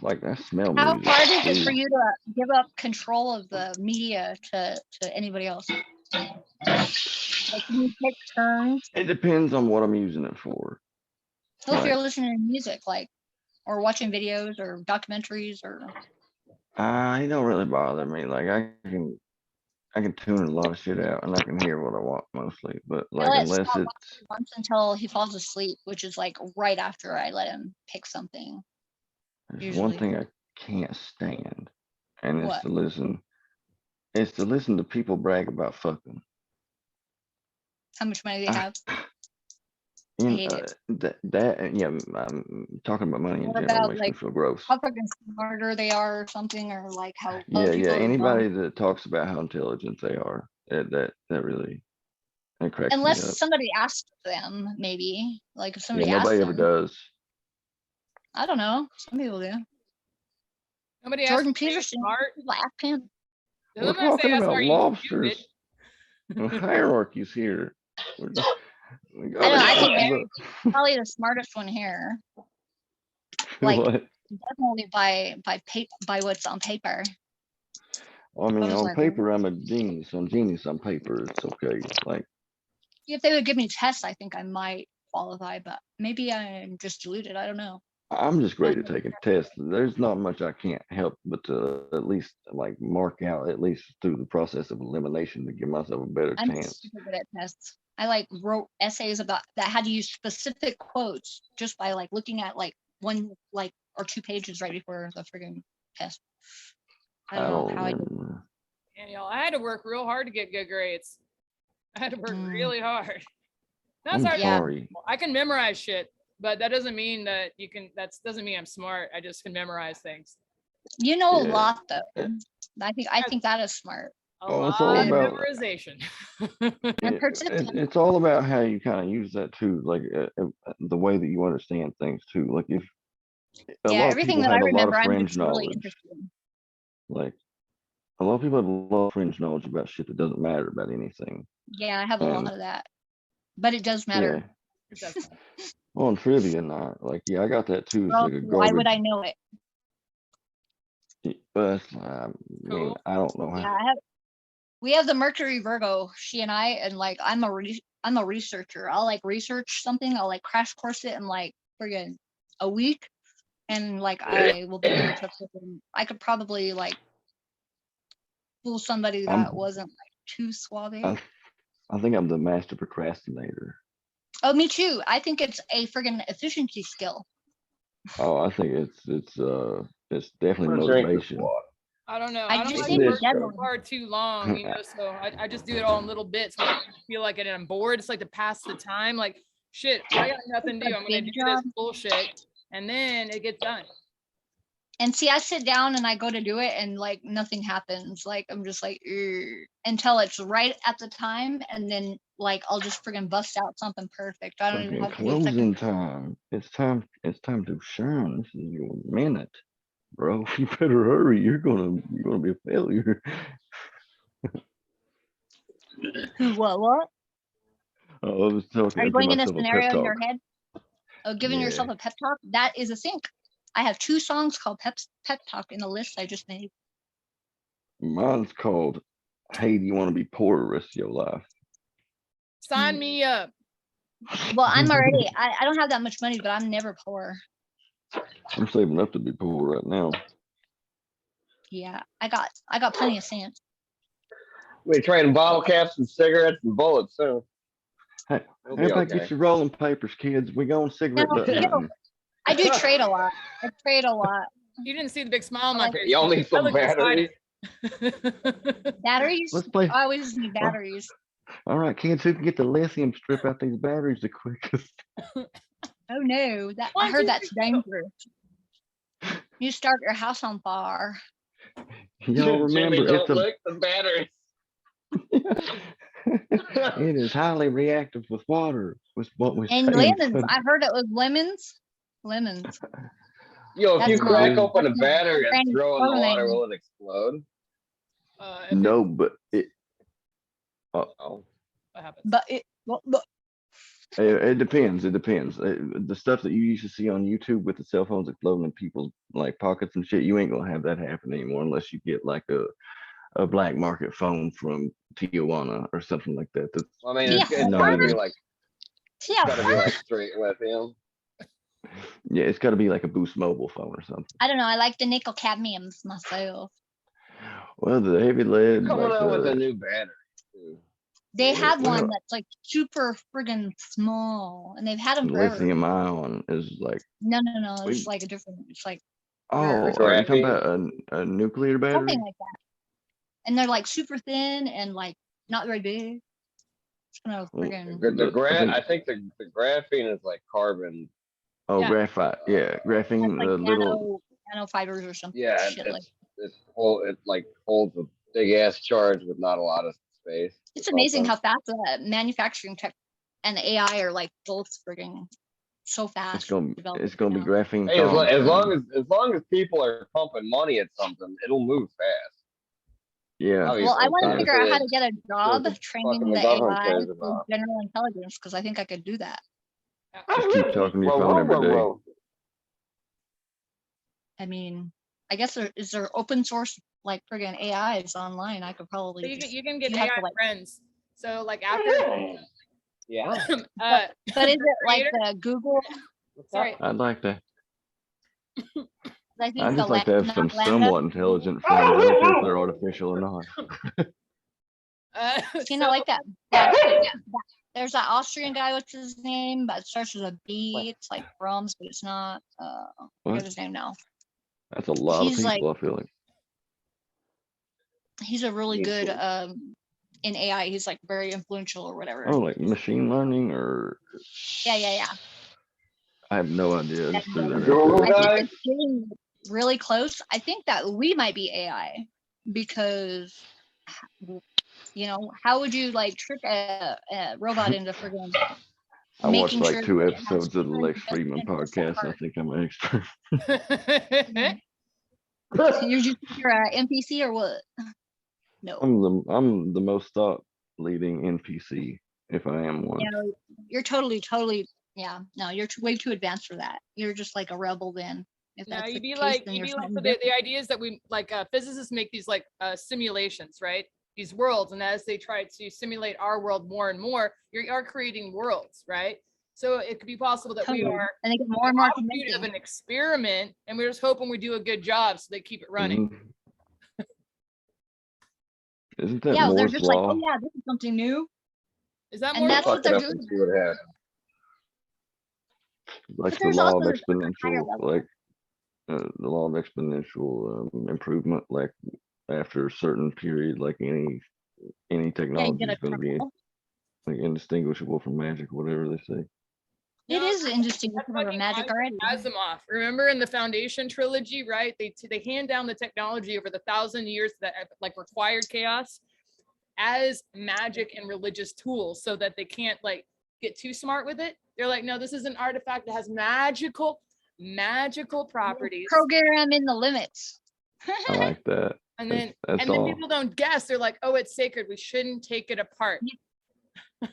like I smell How music. hard is it for too. you to give up control of the media to anybody else? Like, can you take turns? It depends on what I'm using it for. Well, if Right. you're listening to music, like, or watching videos or documentaries or It don't really bother me. Like I can tune a lot of shit out and I can hear what I want mostly. But like let unless Scott it's once until he falls asleep, which is like right after I let him pick something. there's one usually. thing I can't stand, and it's What? to listen. It's to listen to people brag about fucking. How much money they I- have. You hate know, it. yeah, I'm talking about money in What general about, makes me like, feel gross. How fucking smarter they are or something, or like how Yeah, people yeah. are dumb. Anybody that talks about how intelligent they are, that really that cracks me Unless up. somebody asks them, maybe. Like if Yeah, somebody asks nobody ever them. does. I don't know. Some people do. Nobody asked Jordan me to be Peterson. smart. People ask him. They're We're gonna say, talking "That's about why you lobsters. stupid." The hierarchy's here. We I don't know. I gotta think talk Eric's probably the smartest one here. about- like- what? Definitely by what's on paper. I mean, was on like, paper, I'm a genius. I'm genius on paper. It's okay. Like, if they would give me tests, I think I might qualify, but maybe I'm just deluded. I don't know. I'm just great at Um, taking tests. There's not much I can't help but to at least like mark out at least through the process of elimination to give myself a better I'm chance. super good at tests. I like wrote essays about that had to use specific quotes just by like looking at like one like or 2 pages right before the friggin' test. I don't know how I did. remember. And y'all, I had to work real hard to get good grades. I had to work Mm. really hard. That's I'm hard. Yeah. sorry. I can memorize shit, but that doesn't mean that you can. That doesn't mean I'm smart. I just can memorize things. You know a Yeah. lot though. Yeah. I think that is smart. A Oh, lot it's all of about- memorization. And persistent. It's all about how you kind of use that too, like the way that you understand things too. Like if a Yeah, lot of everything people that I have a lot remember, of I'm fringe just really knowledge. interested in. Like a lot of people have a lot of fringe knowledge about shit that doesn't matter about anything. Yeah, I have a lot And- of that. But it does matter. It does matter. Well, in trivia, not like yeah, I got that too. It's Well, like a why would I garbage. know it? But I mean, Cool. I don't know Yeah, how. we have the Mercury Virgo, she and I, and like I'm a researcher. I'll like research something, I'll like crash course it in like friggin' a week. And like I will be able to I could probably like fool somebody that I'm- wasn't like too suave. I think I'm the master procrastinator. Oh, me too. I think it's a friggin' efficiency skill. Oh, I think it's definitely I'm gonna drink this motivation. water. I don't know. I I don't just like need to a work deadline. too hard too long, you know. So I just do it all in little bits when I feel like it and I'm bored. It's like to pass the time. Like shit, I got nothing to do. A I'm gonna big do job. this bullshit, and then it gets done. And see, I sit down and I go to do it and like nothing happens. Like I'm just like "Ugh," until it's right at the time, and then like I'll just friggin' bust out something perfect. I don't even Fucking have to do a second. closing time. It's time to shine. This is your minute, bro. You better hurry. You're gonna be a failure. What? Oh, I was talking. Are I you give going in a myself a pep scenario in your talk. head? Oh, giving yourself Yeah. a pep talk? That is a sync. I have 2 songs called pep talk in the list I just made. Mine's called "Hey, do you want to be poor the rest of your life?" Sign me up. Well, I'm already, I don't have that much money, but I'm never poor. I'm saving up to be poor right now. Yeah, I got plenty of cents. We trading bottle caps and cigarettes and bullets soon. Hey, It'll be everybody okay. get your rolling papers, kids. We going cigarette No, butt you know, hunting. I do trade a lot. I trade a lot. You didn't see the big smile on my Like- face. Y'all need I some look batteries. excited. Batteries? Let's play. I always need batteries. All right, kids, who can get the lithium strip out these batteries the quickest? Oh no, I One, heard two, that's three, go. dangerous. You start your house on fire. Y'all Jimmy, remember, don't it's a, lick the batteries. it is highly reactive with water. Was what we And saying. lemons. I heard it was lemons. Lemons. Yo, if That's you crack my- open a that's my battery and Granny's throw it in the water, clothing. will it explode? If it- No, but it Oh, what happens? But it depends. It depends. The stuff that you used to see on YouTube with the cell phones exploding in people's like pockets and shit, you ain't gonna have that happen anymore unless you get like a black market phone from Tijuana or something like that. That's I mean, Yeah, it's no, gotta it be is. like yeah, straight lithium. yeah, it's got to be like a Boost Mobile phone or something. I don't know. I like the nickel cadmiums myself. Well, the heavy lead, Coming like out with a the, new battery. Too. They Yeah, have one well- that's like super friggin' small, and they've had them forever. lithium ion is like, No, it's Wait. like a different. It's like oh, Rare. are you talking Graphene. about a nuclear battery? something like that. And they're like super thin and like not very big. It's kind of Well, friggin' I think the graphene is like carbon. Oh, Yeah. graphite. Yeah, graphene. like Little. nano fibers or something. Yeah, shit like. it like holds a big ass charge with not a lot of space. It's amazing how fast the manufacturing tech and the AI are like both friggin' so fast. It's gonna developing be now. graphene. Hey, as compound. long as people are pumping money at something, it'll move fast. Yeah. Well, I Obviously, want to not figure out how to if get a job the training fucking the government AI cares for about. general intelligence because I think I could do that. Just keep talking to your phone every day. I mean, I guess is there open source like friggin' AIs online. I could So probably you just, can get you have AI to, like- friends. So like after Yeah. but is it like creator- the Google? sorry, I'd like to. I think I'd the just like to have not some Lambda. somewhat intelligent friends. I don't care if they're artificial or not. Seen so- it like that. There's that Austrian guy. What's his name? But it starts with a B. It's like Brahms, but it's not. I What? forget his name now. That's a lot of He's like- people, I feel like. He's a really Me good too. in AI. He's like very influential or whatever. Oh, like machine learning or Yeah. I have no idea. I just threw that Google out there. I guy? think it's getting really close. I think that we might be AI because, you know, how would you like trick a robot into friggin' I watched making like sure 2 that it has episodes of the certain Lex Friedman investment podcast. And I part? think I'm an expert. You're just your NPC or what? No, I'm the most thought leading NPC if I am one. you know, you're totally. Yeah, no, you're way too advanced for that. You're just like a rebel then. If No, that's the you'd be case, like, then you'd you're be like, something so the different. idea is that we like physicists make these like simulations, right? These worlds, and as they try to simulate our world more and more, you are creating worlds, right? So it could be possible that we Totally. are And they get more and more offshoot of convincing. an experiment, and we're just hoping we do a good job, so they keep it running. Mhm. Isn't that Yeah, they're Moore's just like, law? oh yeah, this is something new. Is that And more? that's what Fuck it they're up doing. and see what happens. Like But the there's law of also there's like a higher exponential, level. like the law of exponential improvement. Like after a certain period, like any Yeah, you technology get is a going to be triple. like indistinguishable from magic, whatever they say. It No, is interesting That's for fucking magic already. Asimov. Remember in the Foundation trilogy, right? They hand down the technology over the 1,000 years that like required chaos as magic and religious tools, so that they can't like get too smart with it. They're like, no, this is an artifact that has magical properties. Program in the limits. I like that. And then That's and then all. people don't guess. They're like, oh, it's sacred. We shouldn't take it apart. What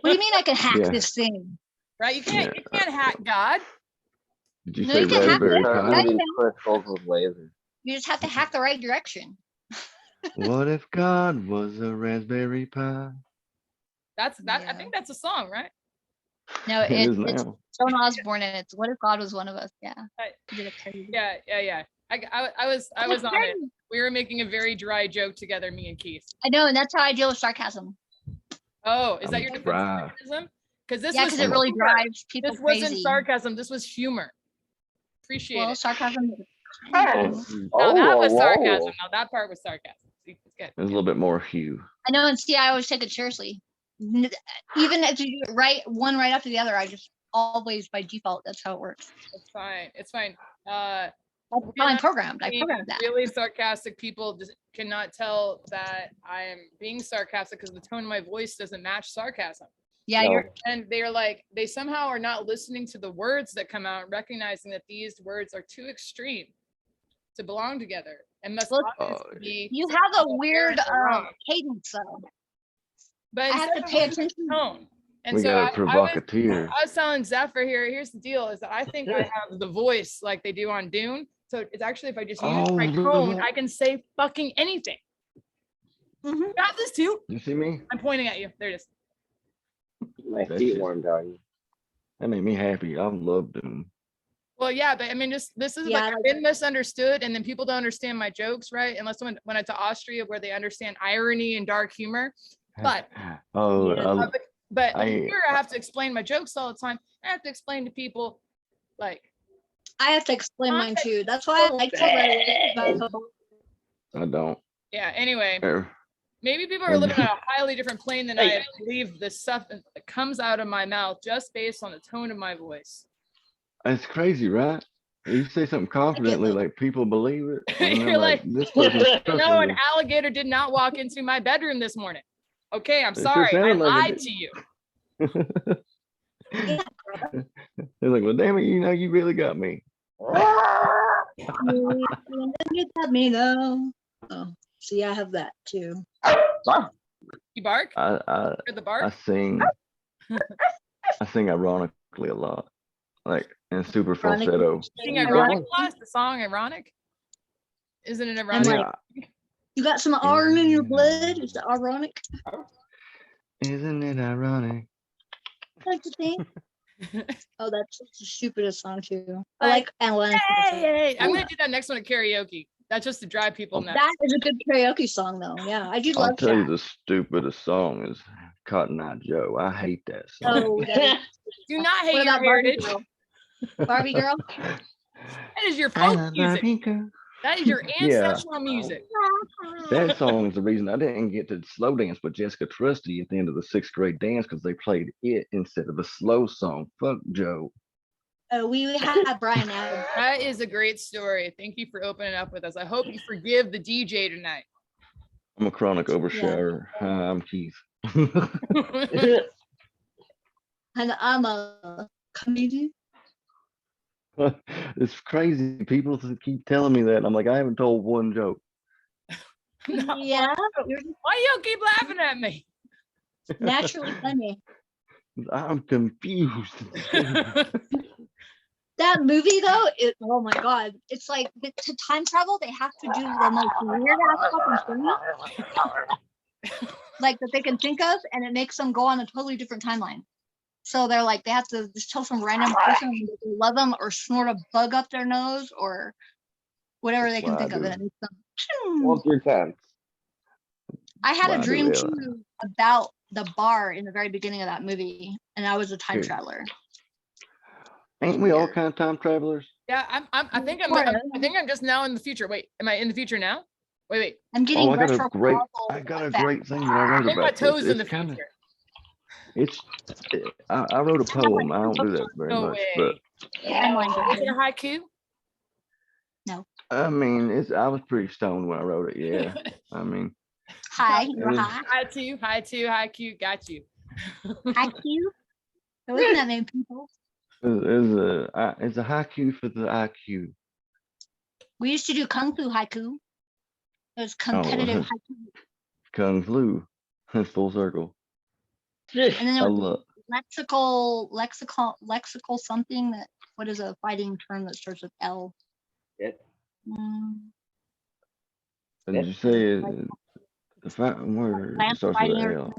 do you mean I can hack Yeah. this thing? Right? You can't Yeah. hack God. Did you No, say you can hack Raspberry it. Start Pi? That's moving him. crystals with lasers. You just have to hack the right direction. What if God was a Raspberry Pi? That's that. I Yeah. think that's a song, right? No, It is it's now. Joan Osborne and it's What If God Was One of Us? Yeah. Right. He did a parody. Yeah. I was on it. We were making a very dry joke together, me and Keith. I know, and that's how I deal with sarcasm. Oh, is that I'm your defense dry. of sarcasm? Because this Yeah, was because it really humor. drives people This crazy. wasn't sarcasm. This was humor. Appreciate Well, it. sarcasm. Now that was Oh, sarcasm. whoa. Now that part was sarcasm. See, it's good. There's a little bit more hue. I know, and see, I always take it seriously. Even if you do it right, one right after the other, I just always by default. That's how it works. It's fine. It's fine. That's how I'm programmed. I Being programmed that. Really sarcastic people just cannot tell that I am being sarcastic because the tone of my voice doesn't match sarcasm. Yeah, No. you're. And they're like, they somehow are not listening to the words that come out, recognizing that these words are too extreme to belong together and must Look, obviously be. You have a weird wrong. cadence, though. But I have to instead of pay listening attention. to tone. And We so got a I was, provocateur. I was telling Zephyr here's the deal is that I think I have the voice like they do on Dune. So it's actually if I just use my Oh, tone, look. I can say fucking anything. Mhm. Got this too. You see me? I'm pointing at you. There it is. My That feet shit- warmed out. That made me happy. I love Doom. Well, yeah, but I mean, just this is Yeah, like I I've been misunderstood, and then people don't understand my jokes, right? Unless when I to Austria, where they understand irony and dark humor. But Oh, Yeah. I, but I- here I have to explain my jokes all the time. I have to explain to people, like, I have to explain mine too. That's why I like to write. I don't. yeah. Anyway, Er, maybe people are living on a highly different plane than I believe the stuff that comes out of my mouth just based on the tone of my voice. It's crazy, right? You say something confidently, like people believe it. And You're they're like, this person's No, trusting an me. alligator did not walk into my bedroom this morning. Okay, I'm It sure sorry. I sounded like it lied did. to you. They're like, well, damn it, you really got me. You got me though. Oh, see, I have that too. You bark? I Hear the I bark? sing I sing ironically a lot, like in super Ironically. falsetto. Sing Yeah. ironic class, the song ironic? Isn't it I'm ironic? like, you got some iron in your blood? Is that ironic? Isn't it ironic? Don't you think? Oh, that's the stupidest song too. I Like, like Alan. Hey, I'm gonna do that next one at karaoke. That's just to drive people nuts. That is a good karaoke song though. Yeah, I do I'll love tell you that. the stupidest song is Cotton Eye Joe. I hate that song. Oh, that Do not is, hate what your about Barbie heritage. Girl? Barbie Girl? That is your I folk love music. Barbie girl. That is your Yeah. ancestral music. That song is the reason I didn't get to slow dance with Jessica Trusty at the end of the 6th grade dance because they played it instead of a slow song. Fuck Joe. We have Brian Adams. That is a great story. Thank you for opening up with us. I hope you forgive the DJ tonight. I'm a chronic oversharer. Hi, I'm Keith. And I'm a comedian. It's crazy. People keep telling me that. I'm like, I haven't told one joke. Yeah, you're Why you keep laughing at me? naturally funny. I'm confused. That movie though, oh my god, it's like to time travel, they have to do the most weird ass fucking thing, like that they can think of, and it makes them go on a totally different timeline. So they're like, they have to just tell some random person that they love them, or snort a bug up their nose, or whatever they can Wow, think of, dude. and it makes them. 1 through 10. I had Wow, a dude, dream yeah. too about the bar in the very beginning of that movie, and I was a time Okay. traveler. Ain't we all Weird. kind of time travelers? Yeah, I think Sort of. I think I'm just now in the future. Wait, am I in the future now? Wait. I'm getting Oh, I got a retro. great, puzzles I got a like that. great thing that I I wrote think my about toes this. in the It's kind of, future. it's, I wrote a poem. I don't do that very No much, way. but Timeline Is it a jumping. haiku? I mean, I was pretty stoned when I wrote it. Yeah, I mean, Hi, it you're was- high. Haiku, got you. IQ. They're looking at me, people. it's a haiku for the IQ. We used to do kung fu haiku. It was competitive haiku, Kung Flu. It's full circle. and then I there was love. lexical something that. What is a fighting term that starts with L? It. Did you say the fighting word Lance starts fighting with an or L?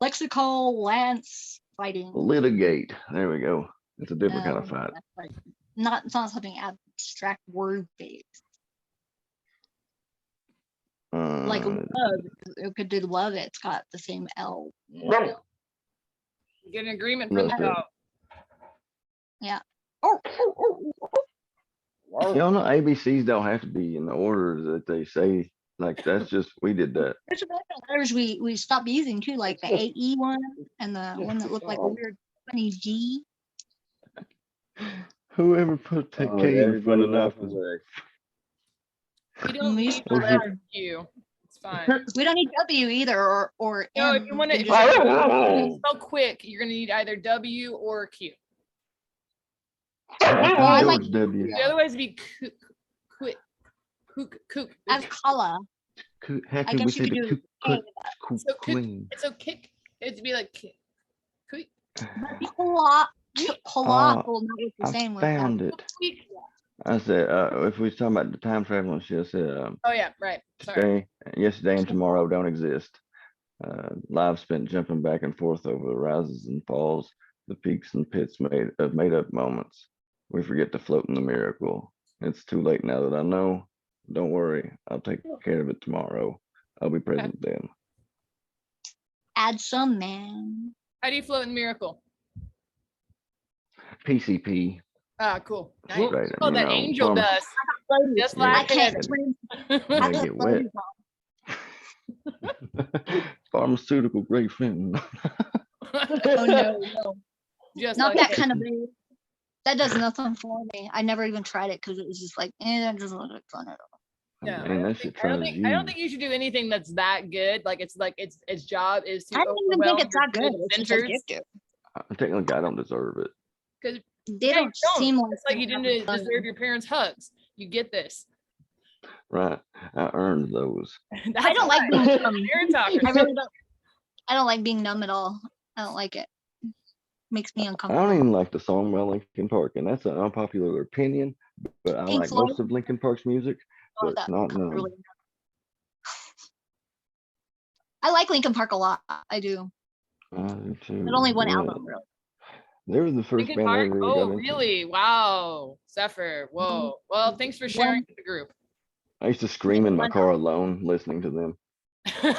lexical lance fighting. Litigate. There we go. It's a different kind of No, fight. that's like it's not something abstract word based. Like Uh, love, it could do love. It's got the same L. Get an agreement from the Love dog. Oh, y'all know ABCs don't have to be in the order that they say. Like that's just we did that. there's a bunch of letters we stopped using too, like the AE one and the one that looked like a weird funny G. Whoever put that K in front of that was You don't We need used the to letter Q. It's fine. We don't need W either, or No, M. if you want to, can if just- you spell quick, you're gonna need either W or Q. I like- George W. The other way is to be quick, kook. as color. How I can we guess say you could the do cook K, So queen? It's a kick. It'd be like kick. Quick, but colossal, not what you're I saying with found that. it. quick. I said, if we was talking about the time traveling shit, I said, Oh yeah, right. Sorry. yesterday and tomorrow don't exist. Lives spent jumping back and forth over the rises and falls, the peaks and pits made up moments. We forget to float in the miracle. It's too late now that I know. Don't worry, I'll take care of it tomorrow. I'll be present then. Add some, man. How do you float in miracle? PCP. Ah, cool. Nice. Right, Oh, you that know, angel pharma- does. Just Yeah. I like can't it. swim. They That's get a wet. floaty Pharmaceutical grade fentanyl. Oh no. Just Not like that kind of blue. That does nothing for me. I never even tried it because it was just like, that doesn't look fun at all. Yeah, Man, that shit I don't tries think I don't think you should do anything that's that good. Like its job is to I don't even overwhelm think it's your that good. It's just centers. addictive. Technically, I don't deserve it. Because They don't seem like it's like you they have didn't fun. deserve your parents' hugs. You get this. Right. I earned those. That's I don't like why. being numb. Parent talkers. I really don't. I don't like being numb at all. I don't like it. Makes me I don't uncomfortable. even like the song by Linkin Park, and that's an unpopular opinion, but I Pink like Floyd? most of Linkin Park's music. but that not comes none. really- I like Linkin Park a lot. I do. I do too. But only one Yeah. album, really. They were the first Linkin band I Park? ever really Oh, got into. really? Wow. Zephyr. Whoa. Well, thanks for sharing One- with the group. I used to scream in my one car alone listening to them.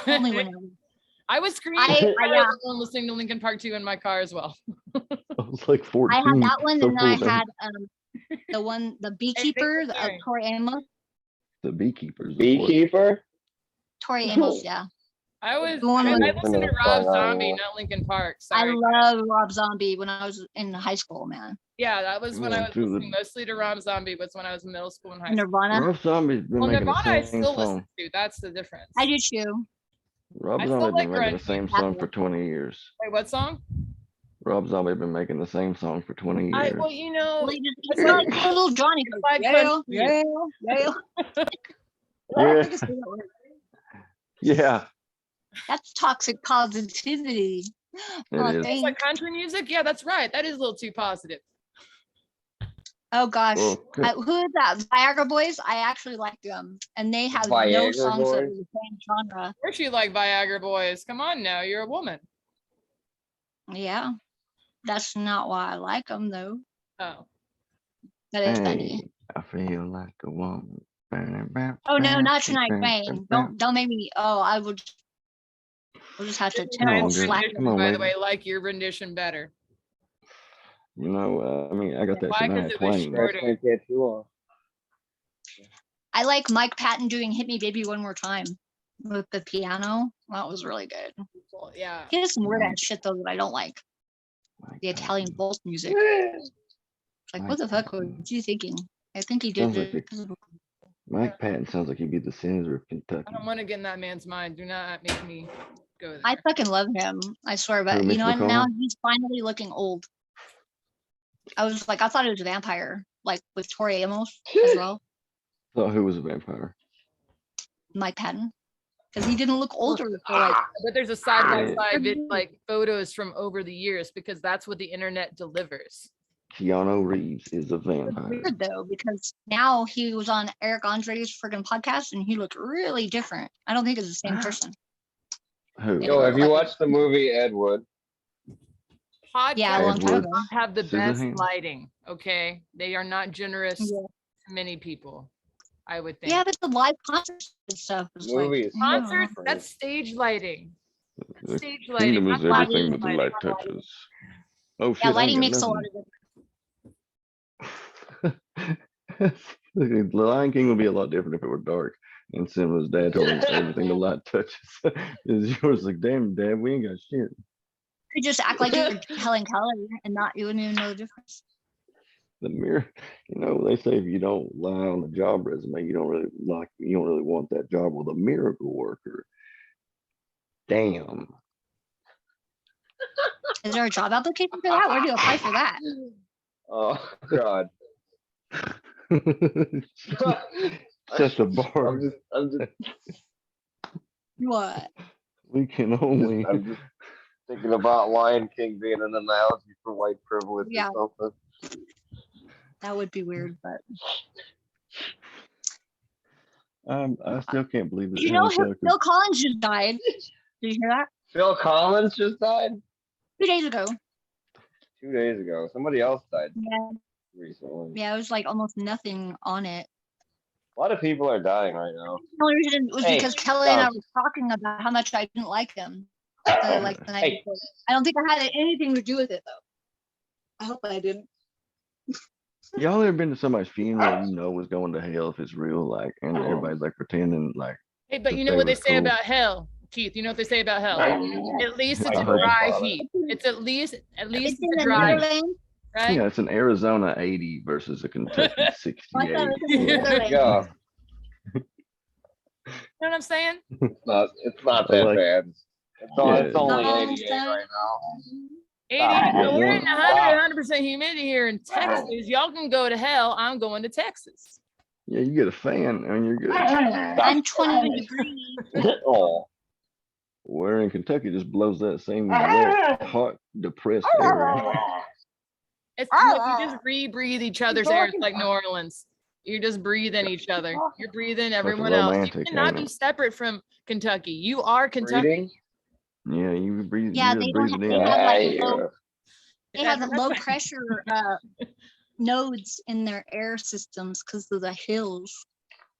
Only one album. I was screaming I- I yeah. was alone listening to Linkin Park 2 in my car as well. I was like 14. I had that one, so and then I full of had the one, the Beekeeper, for of sharing. Tori Amos. the beekeepers. of course. Beekeeper? Tori Amos, yeah. I was The one I, with- I listened to Listening to Rob song I Zombie, want. not Linkin Park. I Sorry. love Rob Zombie when I was in high school, man. Yeah, that was when I Yeah, was too, the- listening mostly to Rob Zombie, was when I was in middle school and high school. Nirvana. Rob Zombie's been Well, making Nirvana I the same still song. listen to. That's the difference. I do too. Rob I still Zombie's like been making the grunge same music. song for 20 years. Wait, what song? Rob Zombie been making the same song for 20 I years. well, you know, Well, he's it's like like- little Johnny. it's like Yeah, country yeah, yeah. Yeah. Yeah, That's toxic positivity. Oh, it is. it's thank- like country music. Yeah, that's right. That is a little too positive. oh gosh. Well, Who is that? Viagra Boys? I actually like them. And they have no Viagra songs that are Boys? the same genre. Of course you like Viagra Boys. Come on now, you're a woman. Yeah. That's not why I like them though. Oh. That is funny. hey, I feel like a woman. Oh no, not tonight, Fame. Don't make me. Oh, I would. We'll just have to Come on, temple dude. slap. Rendition, Come on, by the lady. way, like your rendition better. You know, I mean, I got that Why? 'Cause Shania it was Twain. short. That's gonna get you off. I like Mike Patton doing "Hit Me, Baby, One More Time" with the piano. That was really good. Well, yeah. He has some weird ass shit though that I don't like. Like, The Italian folk music. It's like, what the fuck was you thinking? I think he did Sounds like it. because of- Mike Patton sounds like he'd be the senator of Kentucky. I don't want to get in that man's mind. Do not make me go there. I fucking love him. I swear, but Who, you Mitch know what? Now McConnell? he's finally looking old. I was like, I thought it was a vampire, like with Tori Amos as well, Thought who was a vampire? Mike Patton, because he didn't look older for like. But there's a side by Yeah. side like photos from over the years because that's what the internet delivers. Keanu Reeves is a vampire. Weird though, because now he was on Eric Andre's friggin' podcast and he looked really different. I don't think it's the same person. Who? Yo, have you watched the movie Ed Wood? Podcasts Yeah, a long time Edward ago. have the best Scissorhands? lighting. Okay, they are not generous Yeah. to many people. I would think. Yeah, but the live concerts and stuff is like Movie is so Concerts, different. that's stage lighting. The Stage lighting. kingdom is not live everything that the lighting. light touches. Oh shit! yeah, I lighting ain't makes a got lot of difference. nothing. The Lion King would be a lot different if it were dark. And Simba's dad told him everything the light touches is yours. Like, damn, Dad, we ain't got shit. You just act like you're Helen Keller and not you wouldn't even know the difference. The mirror, you know, they say if you don't lie on the job resume, you don't really want that job with a miracle worker. Damn. Is there a job application for that? Where do you apply for that? Oh God. Just a bar. I'm just What? We can only. I'm just thinking about Lion King being an analogy for white privilege Yeah. or something. That would be weird, but I still can't believe that. you know, Helen Keller could- Phil Collins just died. Did you hear that? Phil Collins just died 2 days ago. 2 days ago. Somebody else died Yeah, recently. yeah, it was like almost nothing on it. A lot of people are dying right now. The only reason was Hey, because Kelly and I stop. were talking about how much I didn't like him. Like the night Hey. before. I don't think I had anything to do with it though. I hope I didn't. Y'all ever been to somebody's funeral you know was going to hell if it's real, like, and everybody's like pretending like. Hey, but If you know they what they was say cool. about hell, Keith? You know what they say about hell? At least it's I a heard dry about it. heat. It's at least It's it's in a the dry, Netherlands. right? Yeah, it's an Arizona 80 versus a Kentucky I thought 68. it was in the Yeah. Netherlands. Yeah, You know what I'm saying? it's not I that like- bad. It's Yeah. only No, 88 son. right now. 80, Ah, we're in yeah. 100% humidity here in Texas. Y'all can go to hell. I'm going to Texas. Yeah, you get a fan and you're good. I'm 20 degrees. Oh, Where in Kentucky just blows that same wet, hot, depressed air. It's like you just rebreathe each other's air. It's like New Orleans. You're just breathing each other. You're breathing everyone a else. You romantic, cannot ain't be it? separate from Kentucky. You are Kentucky. Breeding? Yeah, you breathe, Yeah, you they just don't breathe have, it they in. have like Yeah. low, they Yeah, have that's low right. pressure nodes in their air systems because of the hills.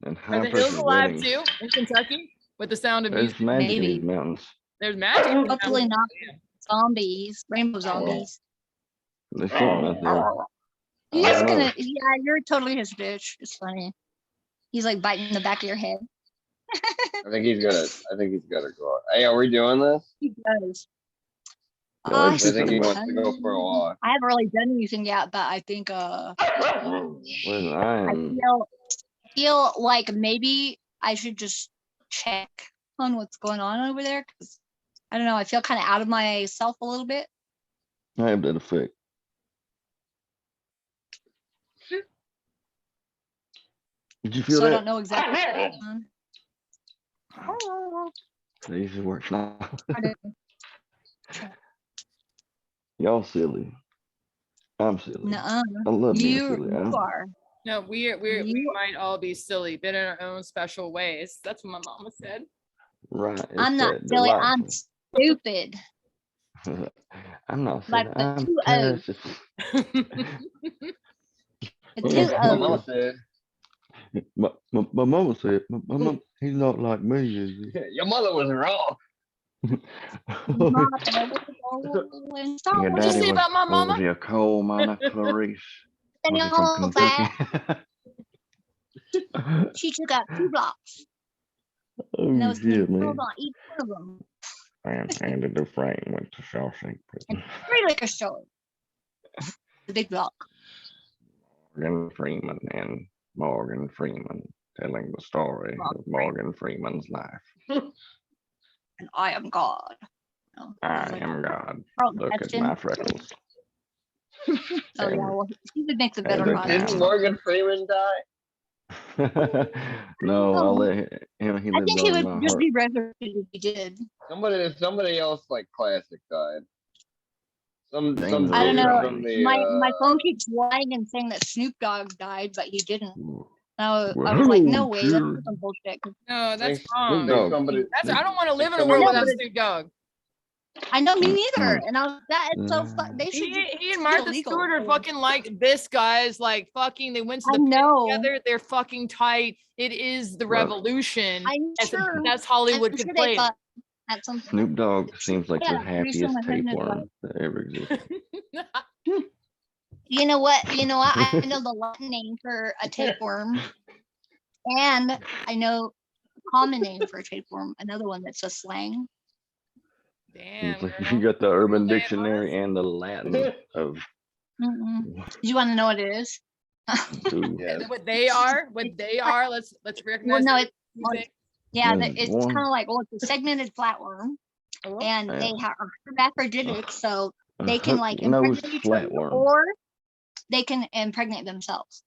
And Are high the hills pressure alive weddings. too in Kentucky with the sound of There's music? magic in Maybe. these mountains. There's magic. in the Hopefully mountains. not zombies, rainbow zombies. There's something out there. He's I don't know. gonna, yeah, you're totally his bitch. It's funny. He's like biting the back of your head. I think he's gonna go. Hey, are we doing this? He does. Yeah, Oh, let's I do think he something wants to go for a walk. I haven't really done anything yet, but I think Listen, I I am. feel like maybe I should just check on what's going on over there because I don't know. I feel kind of out of myself a little bit. I have that effect. Did you feel So I that? don't know exactly what's going on. These works now. I don't- Y'all silly. I'm silly. Nuh-uh. I love being You silly. are. No, we You- might all be silly, but in our own special ways. That's what my mama said. Right. it's I'm not that silly. I'm delightful. stupid. I'm not Like silly. the I'm two O's. precious. The Well, two my My O's. mama said, My mama said, my mom, he's not like me, is your mother was wrong. he? And Star Your What'd you Wars. say daddy was, about my what mama? was he, a coal miner, Clarice? Then Was he all from that, Kentucky? she took out 2 blocks. Oh And there was shit, killed man. on each one of them. And Andy Dufresne went to Shawshank And Prison. 3 liquor stores. The big block. Morgan Freeman and Morgan Freeman telling the story of Morgan Freeman's life. And I am God. No, it was I like am God. Charlton Look at Heston. my freckles. Oh yeah, well, he would make the better Every product. Didn't time. Morgan Freeman die? No, I'll know. let him. He I lives think he on in would my just heart. be resurrected if he did. Somebody else like classic died. Some James I don't dude know. from the My phone keeps lying and saying that Snoop Dogg died, but he didn't. Ooh. I Well, was like, no hello, way, that's children. some bullshit. 'Cause No, that's Thanks. wrong. Dog. somebody. I don't want to live in a Someone world else- without Snoop Dogg. I know me Mm, neither, mm. and I was that is so Nah. they should He just and be Martha illegal. Stewart are fucking like this, guys. Like fucking, they went to I the pit know. together. They're fucking tight. It is the Right. revolution. I'm sure. That's Hollywood I'm could sure play they it. thought at some point. Snoop Dogg seems like Yeah, the pretty soon happiest my husband is tapeworm that ever existed. You know what? You know what? I know the Latin name for a tapeworm, and I know the common name for a tapeworm. Another one that's a slang. Damn, It's like girl. you got the Urban Laying Dictionary and the Latin of Mm-mm. You want to know what it is? two. Yeah. What they are, let's recognize. no, that it's- you think- Yeah, There's it's one- kind of like it's a segmented flatworm, Oh, and they Yeah. are hermaphroditic, so A they can like hook-nosed impregnate each other, flatworm. or they can impregnate themselves.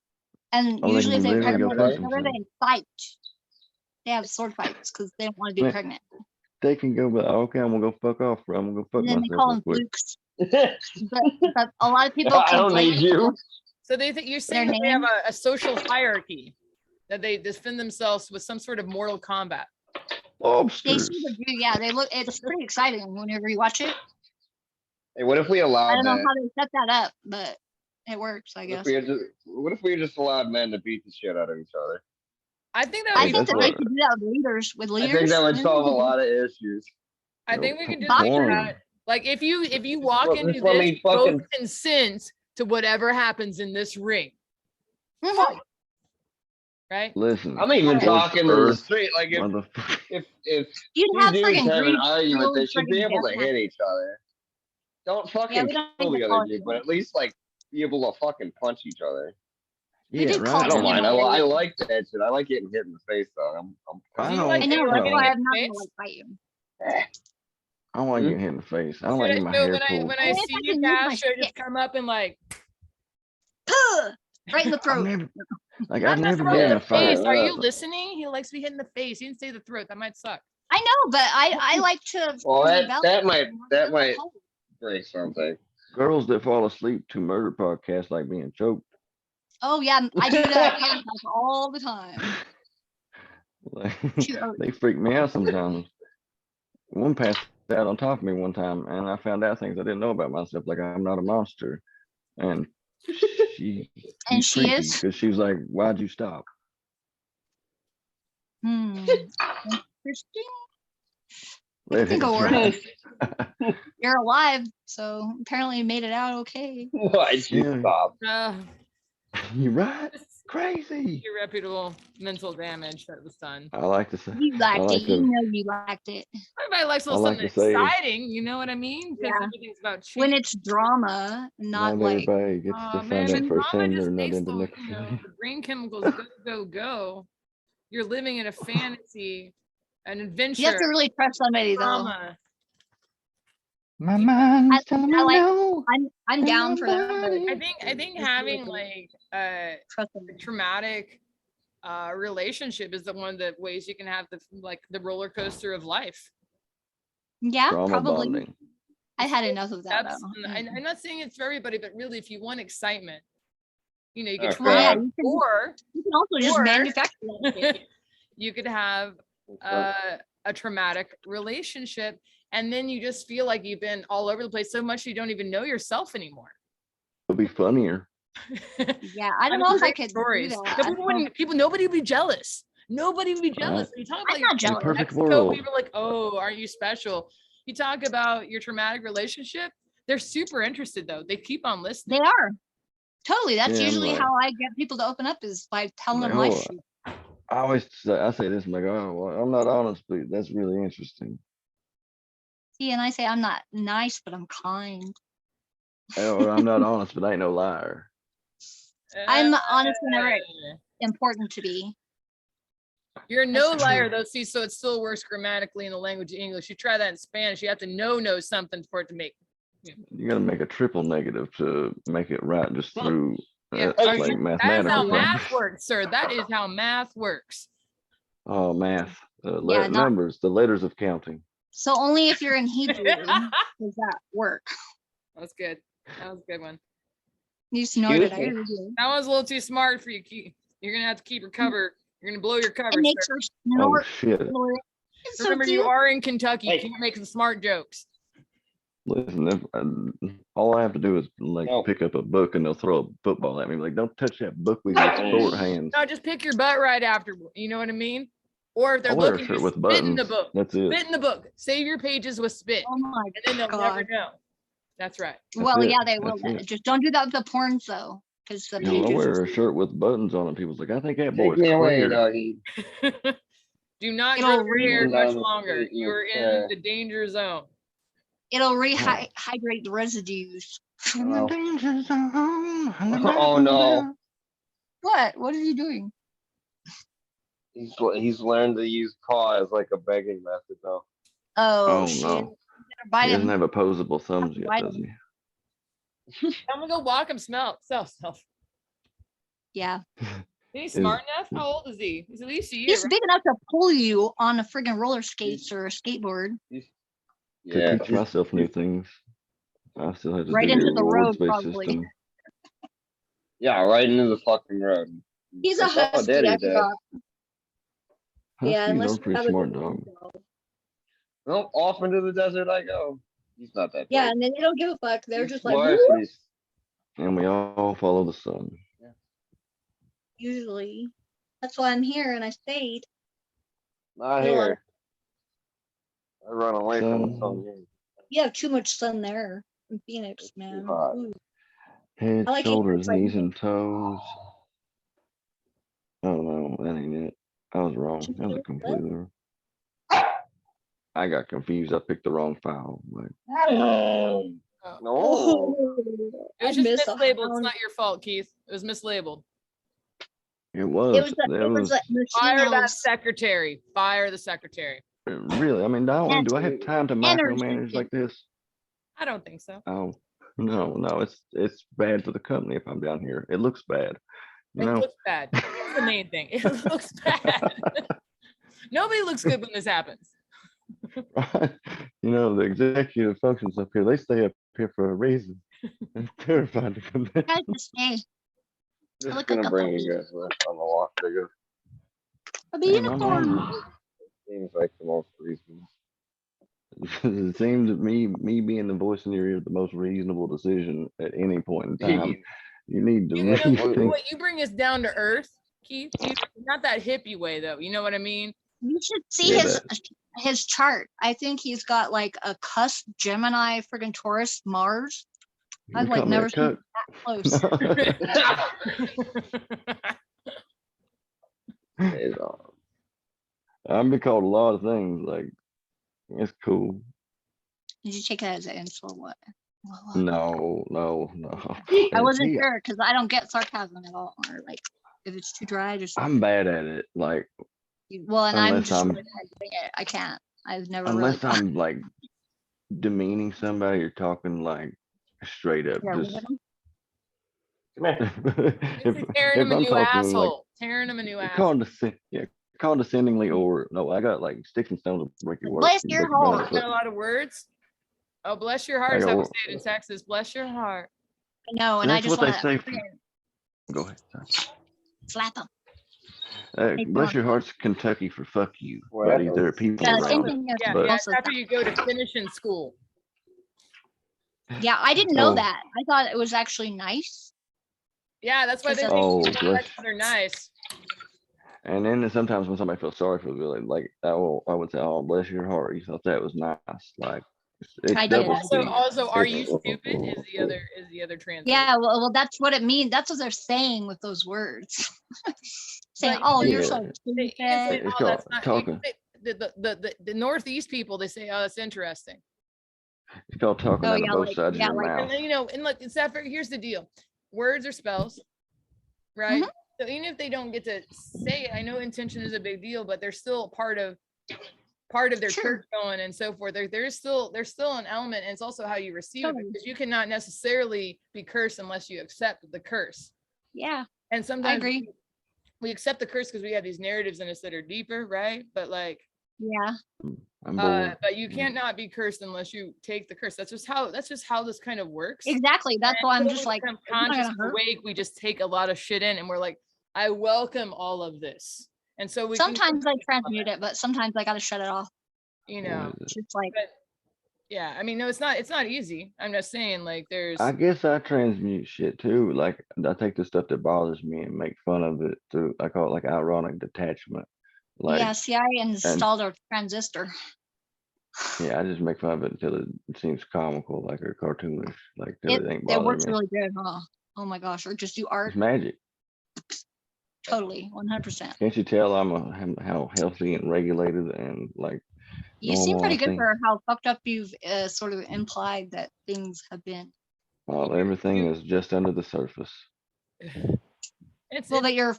And Oh, they usually, can if they literally go impregnate fuck each other, they fight. They have sword fights because they don't want to be Yeah. pregnant. They can go, but okay, I'm gonna go fuck off, bro. I'm gonna go fuck And then they call myself them real quick. flukes. But a lot of people I don't complain. need you. So they think you're saying that they have a social hierarchy, that they defend themselves with some sort of mortal combat. They Lobsters. seem to do, yeah. They look. It's pretty exciting whenever you watch it. Hey, what if we I allowed don't know that? how they set that up, but it works, I guess. What if we just allowed men to beat the shit out of each other? I think that I would be think that's that they what- could do that with leaders. With I leaders, think that would you solve a know, lot of issues. I think we can just Boxing. figure out, like, if you walk Well, into just let this, me both fucking- consent to whatever happens in this ring, Mhm. right? Listen. I'm even Okay. talking to the Earth, street. Like motherfucker. if You'd two have dudes friggin' have an Greek argument, skills, they should be friggin' able to deathmatch. hit each other. Don't Yeah, fucking we don't kill need the to call other it dude, but at least like be able to fucking punch each other. We Yeah, did call I right. it don't you mind. know, I like that shit. I like getting hit in the face though. I Do you don't. like I know, getting that's hit why in I'm the not gonna face? like fight you. I don't like Hmm? getting hit in the face. I don't like getting my So hair when pulled. I Well, if see I you, can use my Cash, I just stick. come up and like, Puh! Right in the I've throat. never, like, not I've never necessarily been in the a fight. face. Are you Yeah. listening? He likes to be hit in the face. He didn't say the throat. That might suck. I know, but I like to. Well, rebel. that might break something. Girls that fall asleep to murder podcasts like being choked. Oh yeah, I do that at Kelly's house all the time. Like, She- oh, they freak me out sometimes. One passed out on top of me one time, and I found out things I didn't know about myself, like I'm not a monster. And she And she's she freaky is? because she was like, "Why'd you stop?" Interesting. Let think it it'll work. dry. You're alive, so apparently you made it out okay. Why'd you Yeah. stop? You right? Just Crazy. irreputable mental damage that was done. I like to say. You I liked like it. You to. know you liked it. Everybody likes a I little like something to say- exciting, you know what I mean? Because Yeah. everything's about When cheating. it's drama, not Not like everybody gets Oh to man, find out when drama firsthand just they're not makes into the, you know, necrophilia. the brain chemicals go. You're living in a fantasy, an adventure, you have to really trust somebody though. drama. My mind's I- telling me I like- no. I'm down for that. But Nobody- I think Just having really like a trust somebody. traumatic relationship is the one of the ways you can have the roller coaster of life. Yeah, Trauma probably. bonding. I had enough of that That's, though. I'm not saying it's for everybody, but really, if you want excitement, you know, you could Okay. Well, yeah, try, you you can also just or- manufacture that shit. you could have a traumatic relationship, and then you just feel like you've been all over the place so much you don't even know yourself anymore. It'll be funnier. Yeah, I don't know if I could stories. do No, that. I people don't know. wouldn't, nobody would be jealous. Nobody would be jealous. Right. When you talk I'm about not your jealous. Perfect Mexico, world. people are like, oh, aren't you special? You talk about your traumatic relationship, they're super interested though. They keep on listening. They are. Totally. That's Yeah, I'm usually like- how I get people to open up is by telling Like, them my oh, shit. I always say, I say this, I'm like, oh, well, I'm not honest, but that's really interesting. See, and I say I'm not nice, but I'm kind. Or I'm not honest, but I ain't no liar. I'm honest whenever it's Uh, important to be. You're no That's liar true. though. See, so it still works grammatically in the language of English. You try that in Spanish, you have to know something for it to make. You gotta make a triple negative to make it right just through Yeah, like That is mathematical how math properties. works, sir. That is how math works. Oh, math, Yeah, not- numbers, the letters of counting. So only if you're in Hebrew does that work. That was good. That was a good one. You snorted. I Excuse me? heard you. That one's a little too smart for you. You're gonna have to keep your cover. You're gonna blow your cover. It makes sir. her Oh snort. shit! It's so Remember, you cute. are in Kentucky. You Hey. can't make some smart jokes. Listen, all I have to do is like No. pick up a book and they'll throw a football at me. Like, don't touch that book with your sport hands. No, just pick your butt right after. You know what I mean? Or if they're I wear a looking, shirt just with spit in buttons. the book. That's it. Spit in the book. Save your pages with spit, Oh my and then they'll never god. know. That's right. That's Well, it. yeah, they will. That's it. Just don't do that with the porns though, because the You know, I pages. wear a shirt with buttons on it. People's like, I think that Take boy's me away, queer. doggy. Do not It'll grow your read hair them much down the longer. street in You're a in chair. the danger zone. It'll rehydrate the residues. In the Oh. danger zone, on the Oh, back no. of the- What? What are you doing? He's learned to use paw as like a begging method though. Oh, Oh shit. no, Better bite he doesn't him. have opposable thumbs yet, bite does him. he? I'm gonna go walk him. Self. Yeah. He's smart enough. How old is he? He's at least a year. He's right? big enough to pull you on a friggin' roller skates or a skateboard. To Yeah. teach myself new things, I still have to Right do into your the road, rewards-based probably. system. Yeah, right into the fucking road. He's a That's all husky. Daddy I did. forgot. Yeah, Huskies unless are you pretty have a smart good dog. dog. Well, off into the desert I go. He's not that Yeah, big. and then they don't give a fuck. They're He's just like, smart, "Whoop," but he's And we all follow the sun. usually. That's why I'm here and I stayed. not You know what? here. I run away from the Sun. sun here. You have too much sun there in Phoenix, It's too man. hot. Ooh. Head, I like shoulders, Apex, knees, like- and toes. Oh no, that ain't it. I was wrong. That was a completely wrong. I got confused. I picked the wrong file. Like, No. It was I just miss a mislabeled. It's hound. not your fault, Keith. It was mislabeled. it was. It was the, that it was was the Fire that Latinos. secretary. Fire the secretary. really. I mean, not only do I have time to micromanage Energy. like this. I don't think so. Oh no, it's bad for the company if I'm down here. It looks bad. You It know, looks bad. That's the main thing. It looks bad. Nobody looks good when this happens. you know, the executive functions up here, they stay up here for a reason. I'm terrified to come down. Guys, just stay. Just look gonna like a bring puppy. you guys this on the walk digger. A Hey, my unicorn. mom, Seems like the most reasonable. it seems that me being the voice in your ear is the most reasonable decision at any point in time. You need to You know rethink. what? You bring us down to earth, Keith. Not that hippie way though. You know what I mean? You should see Yeah, his chart. I think he's got like a cusp Gemini friggin' Taurus Mars. You I've like call me a never seen cuck? that close. Is, I've been called a lot of things. Like it's cool. Did you take that as an insult? What? No. I wasn't See, sure because I don't get sarcasm at all. Or like if it's too dry, just I'm bad at it. Like well, and I'm unless just I'm- really bad at doing it. I can't. I've never unless really. I'm like demeaning somebody, you're talking like straight up. Yeah, Just come here. Basically tearing him a I'm new talking like asshole. Tearing him a new asshole. condescendingly, or no, I got like sticks and stones to break your work. Bless your heart. You got a lot of words. Oh, bless your heart I is got how we wo- say it in Texas. Bless your heart. No, and I That's just what they want say. to Go ahead. Sorry. slap him. Hey, Bless Tom. your heart's Kentucky for fuck you. What But happened? there are people Yeah, same around it. thing as Yeah, But- yeah. also It's after you go to finish in school. Yeah, I didn't know Oh. that. I thought it was actually nice. Yeah, that's why they Because think Oh, people bless. Texas are nice. And then sometimes when somebody feels sorry for the like I would say, "Oh, bless your heart." You thought that was nice. Like it's I did. double Also, speak. also, are you It's- stupid? Is the other translation. Yeah, well, that's what it means. That's what they're saying with those words. Saying, But "Oh, you you're Yeah. so You can say, stupid." It's oh, that's called not. talking. The Northeast people, they say, oh, that's interesting. It's called talking Oh, out yeah, of both like- sides yeah, of your like- mouth. And then, you know, and look, it's that. Here's the deal: words are spells, right? Mm-hmm. So even if they don't get to say it, I know intention is a big deal, but they're still part of their Sure. church going and so forth. There's still an element, and it's also how you receive it, Totally. because you cannot necessarily be cursed unless you accept the curse. Yeah, And I sometimes agree. we accept the curse because we have these narratives in us that are deeper, right? But like, Yeah, I'm bored. but you can't not be cursed unless you take the curse. That's just how this kind of works. exactly. That's why I'm Until just we like, become it's not conscious gonna and hurt. awake, we just take a lot of shit in, and we're like, I welcome all of this. And so we can- Sometimes I transmute it, but sometimes I gotta shut it off. you know, It's just like, but yeah, I mean, no, it's not easy. I'm just saying, like, there's I guess I transmute shit too. Like I take the stuff that bothers me and make fun of it through. I call it like ironic detachment. Like yeah. See, I installed a transistor. yeah, I just make fun of it until it seems comical, like or cartoonish, like till it ain't It bothering works me. really good, huh? Oh my gosh! Or just do art. It's magic. Totally, 100%. Can't you tell how healthy and regulated and like You seem normal pretty I good think? for how fucked up you've sort of implied that things have been. Well, everything is just under the surface. it's Well, that you're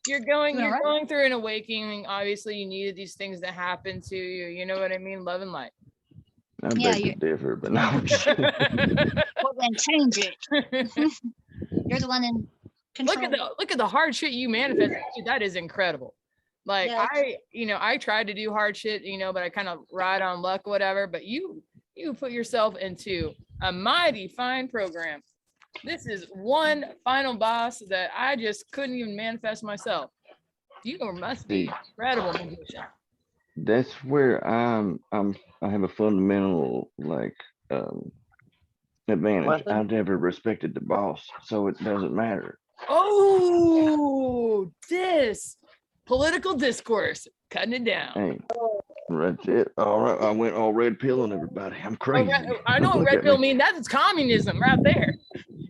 you're doing all right. going through an awakening. Obviously, you needed these things to happen to you. You know what I mean? Love and light. I Yeah, beg you- to differ, but no. I'm just kidding. well, then change it. You're the one in control. look at the hard shit you manifest. Dude, that is incredible. Like Yeah. I tried to do hard shit, but I kind of ride on luck, whatever. But you put yourself into a mighty fine program. This is one final boss that I just couldn't even manifest myself. You must be See. incredible magician. That's where I have a fundamental like advantage. What? I've never respected the boss, so it doesn't matter. Oh, this political discourse, cutting it down. Hey, that's it. All right, I went all red pill on everybody. I'm Oh, crazy. I know what Look red at pill me. mean. That's communism right there.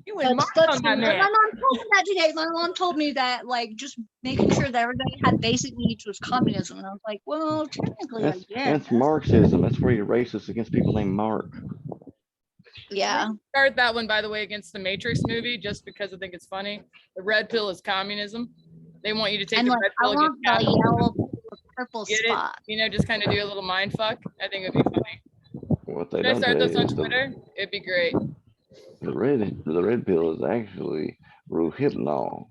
You went mark on that my man. mom told me that today. My mom told me that like just making sure that everybody had basic needs was communism. And I was like, well, technically, I That's guess. Marxism. That's where you're racist against people named Mark. Yeah. Start that one, by the way, against the Matrix movie, just because I think it's funny. The red pill is communism. They want you to take And the like, red I pill want against the capitalism. yellow purple Get it? spot. Just kind of do a little mind fuck. I think it'd be funny. What they Should I don't start tell this you on is Twitter? It'd be great. the red pill is actually Rohypnol.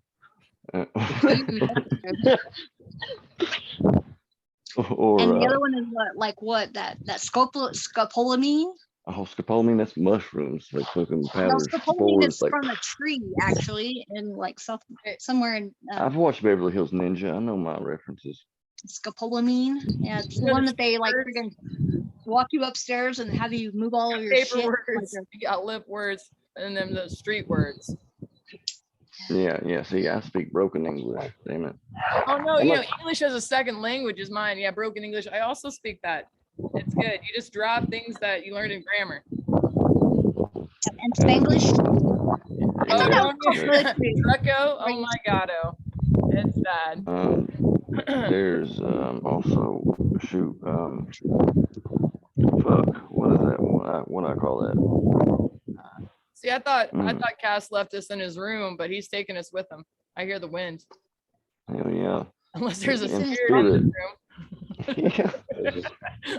Or And the other one is what, like what, that scopolamine? Oh, scopolamine, that's mushrooms. Like fucking No, powder scopolamine is spores. Like from a tree, actually, in like somewhere in I've watched Beverly Hills Ninja. I know my references. scopolamine. Yeah, it's the know the one that they like words? friggin' walk you upstairs and have you move all of your Paper shit. Like words, you got lip words, and then the street words. Yeah, yeah. See, I speak broken English. Damn it. Oh no, I'm you know, like- English as a second language is mine. Yeah, broken English. I also speak that. It's good. You just drop things that you learned in grammar. and Spanglish. I thought that was called Yeah. poetry. Greco, oh my god, it's sad. There's also shoot fuck, what is that one? What do I call that? See, I thought Mm. Cass left us in his room, but he's taking us with him. I hear the wind. Hell yeah. Unless there's a In spirit in this spirit. room. Yeah. There's just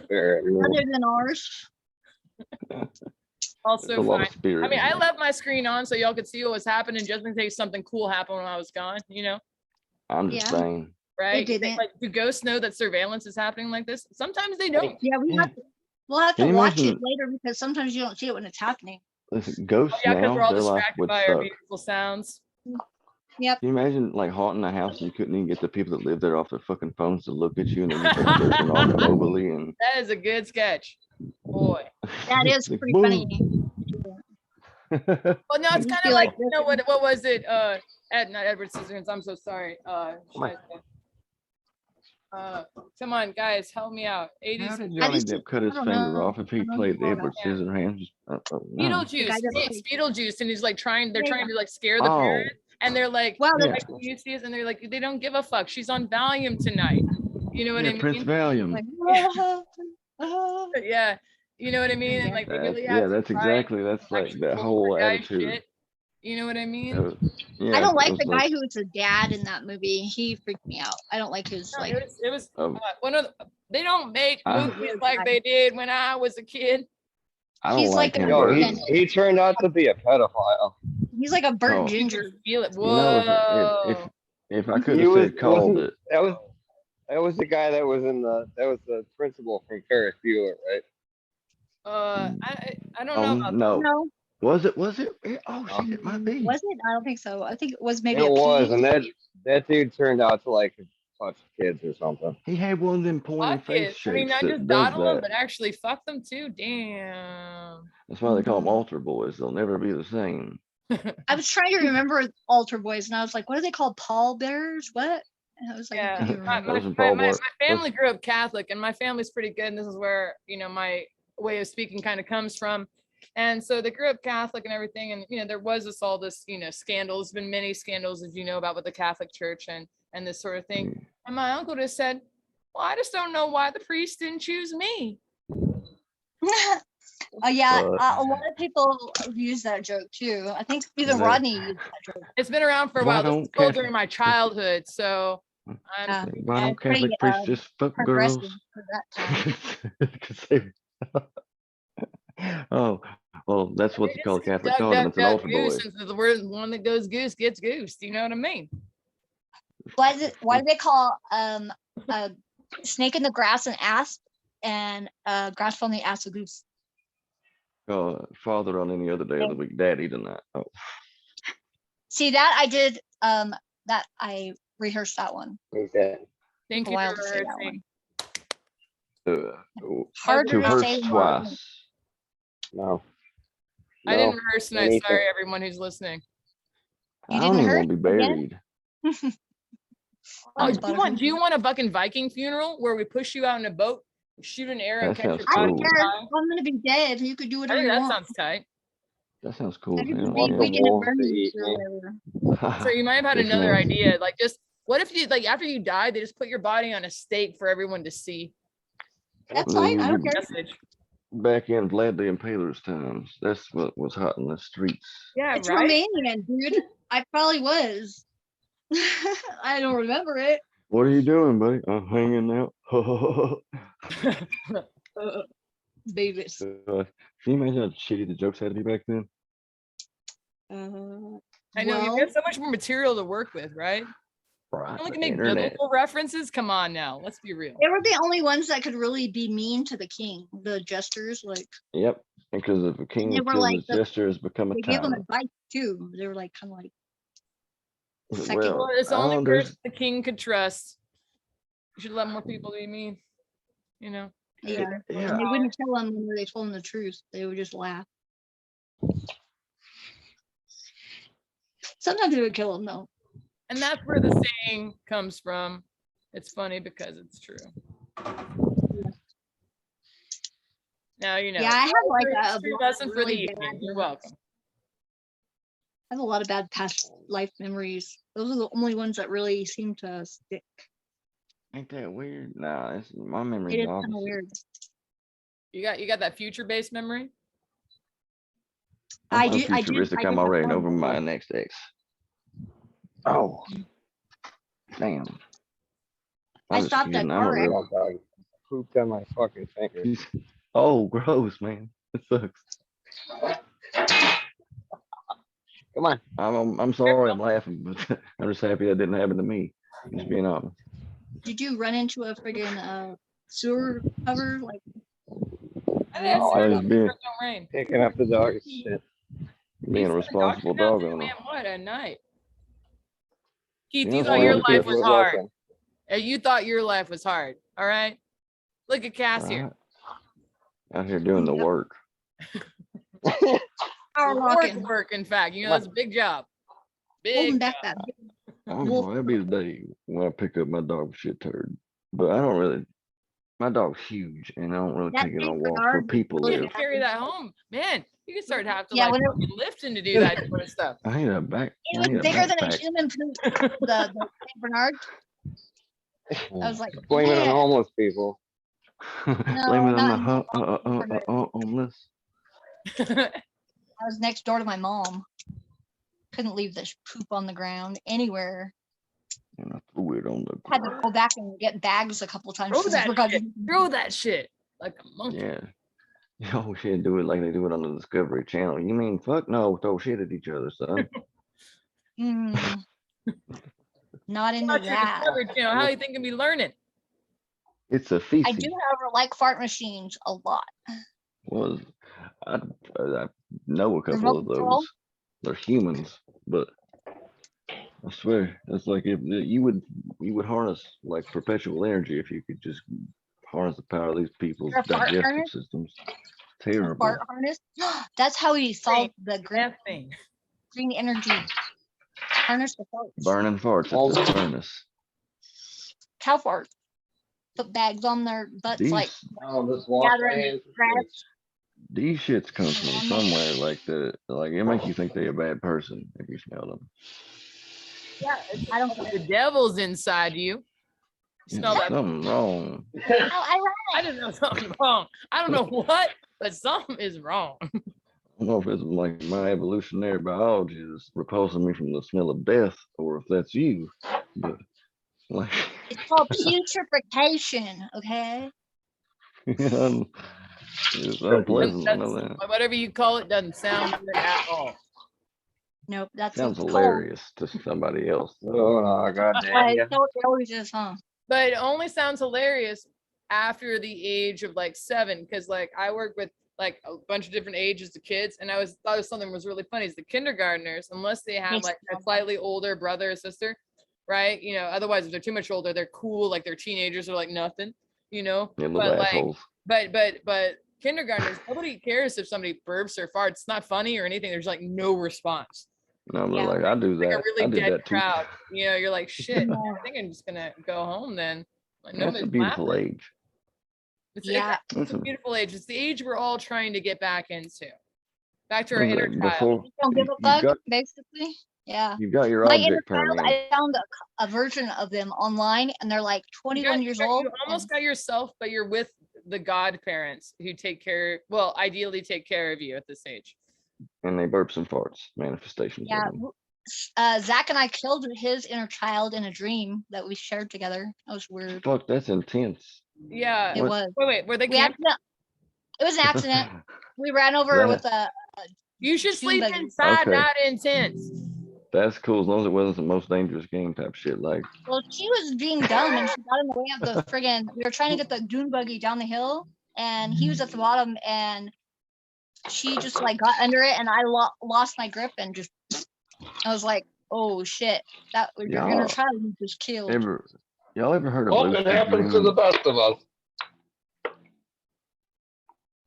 spirit, you know. Other than ours. Also There's a lot fine. of spirit. I mean, in I there. left my screen on so y'all could see what was happening just in case something cool happened when I was gone, you know? I'm just Yeah. saying. Right? didn't. Like, do ghosts know that surveillance is happening like this? Sometimes they don't. Yeah, Yeah. we'll have Can to you watch it imagine- later because sometimes you don't see it when it's happening. Listen, ghosts Oh, yeah, because we're now, all their life distracted would by our suck. beautiful sounds. Yep. Can you imagine like haunting a house and you couldn't even get the people that live there off their fucking phones to look at you and then you start jerking off mobily and That is a good sketch. Boy. That is like, pretty boom. funny. Well, no, it's You kind feel of like, like you know, what was it? Not Edward Scissorhands. I'm so sorry. my- Come on, guys, help me out. How 80s. did I Johnny just- Depp cut his I don't finger know. off if he I don't played know. Edward Yeah. Scissorhands? No. Beetlejuice. guy that It's Beetlejuice, and he's like trying. They're Yeah, trying to like scare the Oh. parents, and they're like, Wow, Yeah. like you see us, and they're like, they don't give a fuck. She's on Valium tonight. You know what Yeah, I Prince mean? Valium. like, oh. Yeah. You know what I mean? And like they really have to That's try exactly, that's and like actually that pull whole the guy's attitude. shit. You know what I mean? Yeah, I don't it like was the guy who was the dad in that movie. He freaked me out. I don't like his No, like. it was Um, one of the, they don't make I- movies like they did when I was a kid. I don't He's like like him. a Yo, but virgin. he turned out to be a pedophile. He's like a burnt Oh. You ginger. can feel it. You know, Whoa. if I could He have was said called wasn't- it, that was the guy that was the principal from Ferris Bueller, right? I don't know about no, No, was it? Oh Oh. shit, it might be. was it? I don't think so. I think it was maybe It a was, P. and that dude turned out to like touch kids or something. He had one of them pointy fuck face it. I shapes mean, not that just does dawdle them, that. but actually fuck them too. Damn. That's why they call them altar boys. They'll never be the same. I was trying to remember altar boys, and I was like, what are they called? Pallbearers? What? And I was like, I Yeah. couldn't even My, remember. Those are Paul my Blart. family grew up Catholic, and my family's pretty good. And this is where, you know, my way of speaking kind of comes from. And so they grew up Catholic and everything. And, you know, there was all this, you know, scandal. There's been many scandals, as you know, about with the Catholic Church and this sort of thing. And my uncle just said, well, I just don't know why the priest didn't choose me. Yeah, But- a lot of people use that joke too. I think even Yeah. Rodney used that joke. It's been around for a Why while. This don't was told Catholic- during my childhood. So Yeah. Why Yeah, don't pretty, Catholic priests just fuck girls? Progressive for that time. 'Cause they- oh, well, that's what they call a Catholic Duck, condom. duck, It's an duck, altar boy. goose, and the word one that goes goose gets goose. You know what I mean? Why do they call a snake in the grass an asp and grass from the ass a goose? Father on any other day of the week, daddy tonight. Oh, See that I did that I rehearsed that one. Okay. Thank A you while for to say that rehearsing. Harder to to her say than what- twice. No. I didn't rehearse tonight. anything. Sorry, everyone who's listening. You I don't didn't even hurt want to be again? buried. Oh, That's do you want a fucking Viking funeral where we push you out in a boat, shoot an arrow, and That catch your sounds I body? don't cool. and care. die? I'm gonna be dead. You could do I whatever think you that want. sounds tight. That sounds cool. I could yeah, just want be the vegan and wolves to burn eat or me. whatever. So you might have had Yes, another ma'am. idea. Like, just what if you like after you die, they just put your body on a stake for everyone to see? That's Well, fine. I don't you- care. Message. Back in Vlad the Impaler's times, that's what was hot in the streets. Yeah, It's right. Romanian, dude. I probably was. I don't remember it. What are you doing, buddy? I'm hanging out. Babies. Can you imagine how shitty the jokes had to be back then? I know Well, you have so much more material to work with, right? Right. You only the can make internet. biblical references. Come on now, let's be real. they were the only ones that could really be mean to the king. The jesters, like Yep. Because if a king they has were killed like his the- jester, has become a They gave them tyrant. advice too. They were like kind of like second. Well, Well, it's the only oh, there's person the king could trust. You should let more people be mean. You know. Yeah. yeah. And they wouldn't tell them when they told them the truth. They would just laugh. Sometimes they would kill them though. And that's where the saying comes from. It's funny because it's true. Now you know. Yeah, I have like True- a true lot of lesson for the really evening. bad You're memories. welcome. I have a lot of bad past life memories. Those are the only ones that really seem to stick. Ain't that weird? Nah, it's my It memory's is the kind of opposite. weird. You got that future based memory? I I'm so do- I do- futuristic. I do I'm have already one. over my next ex. Oh, damn. I I'm just stopped that kidding. I'm a car wreck. real. Oh, God. Pooped on my fucking finger. Oh, gross, man. It sucks. Come on. I'm sorry. I'm laughing, but I'm just happy that didn't happen to me. Just being honest. Did you run into a friggin' sewer cover? Like, I think Oh, it's I true. was being- Don't rain. Picking up the dog shit. Being a You said the dog responsible shit out dog there? owner. Man, what a night. Keith, Yeah, you that's thought why your I'm life kidding. was hard. You thought your life was hard. All right. Look at Cass here. Alright. Out here doing the Yep. work. power walking, Work, in fact. You know, Come that's a big job. holding Big back job. that. Oh, Wolf boy, that'd be the day when I pick up my dog shit turd. But I don't really. My dog's huge, and I don't really That take it on Saint walks where Bernard people really You live. can carry that home. Man, you can start to have to Yeah, like when it- fucking lifting to do that sort of stuff. I need a back. It I was need a bigger than a backpack. human poop. The Saint Bernard. I was like, Blame it on yeah. homeless people. Blame it No, on the not homeless. I was next door to my mom. Couldn't leave this poop on the ground anywhere. And I threw it on the Had to ground. go back and get bags a couple times. Throw 'cause that because- shit. Throw that shit like a monkey. Yeah. Oh shit, do it like they do it on the Discovery Channel. You mean fuck no, throw shit at each other, son. Mm, not into Watch your that. Discovery Channel. How you think of me learning? It's a I feces. do, however, like fart machines a lot. Was I know a couple Remote of control? those. They're humans, but I swear it's like if you would harness like perpetual energy if you could just harness the power of these people's Or a fart digestive harness? systems. A Terrible. fart harness. That's how he solved the That thing. green energy. Harness the farts. Burning farts at the Also- furnace. Cow farts. Put bags on their butts These like Oh, this wash my gathering hands. grass. these shits come from somewhere like it makes you think they're a bad person if you smell them. Yeah, I don't the devil's inside you. Yeah, Smell that. something wrong. I don't know something wrong. I don't know what, but something is wrong. I don't know if it's like my evolutionary biology is repulsing me from the smell of death, or if that's you. But like, It's called putrefaction, okay? it's unpleasant. I know that. Whatever you call it doesn't sound good at all. Nope, that's Sounds what it's called. hilarious to somebody else. Oh, no, God That's damn why you. it's so always is, huh? But it only sounds hilarious after the age of like 7, because like I work with like a bunch of different ages of kids, and I thought something was really funny is the kindergartners, unless they have Makes like a sense. slightly older brother or sister, right? You know, otherwise if they're too much older, they're cool, like they're teenagers, they're like nothing, you know. Yeah, little But like, assholes. but kindergartners, nobody cares if somebody burps or farts. It's not funny or anything. There's like no response. No, but Yeah. like I do Like a that. I really did dead that too. crowd. You know, you're like, shit. Yeah. I think I'm just gonna go home then. Like, That's a nobody's beautiful laughing. age. Yeah. It's a beautiful age. It's the age we're all trying to get back into. Back to our What is inner it, child. before Don't give a you've fuck, got basically. Yeah. you've got your My inner object child, permanent. I found a version of them online, and they're like You 21 years old. You almost got yourself, but you're with the godparents who take care, well, ideally take care of you at this age. And they burps and farts, manifestations. Yeah. Of them. Zach and I killed his inner child in a dream that we shared together. That was weird. Fuck, that's intense. Yeah. It What? was. Wait, were they We camp? accident- It was an accident. We ran over That- with a. You should Two sleep buggies. inside, Okay. not in tents. That's cool as long as it wasn't the most dangerous game type shit. Like, Well, she was being dumb and she got in the way of the friggin'. We were trying to get the dune buggy down the hill, and he was at the bottom, and she just like got under it, and I lost my grip and just. I was like, oh shit, that your inner Y'all child you just killed. y'all ever heard of Well, it lucid happens to the dreaming? best of us.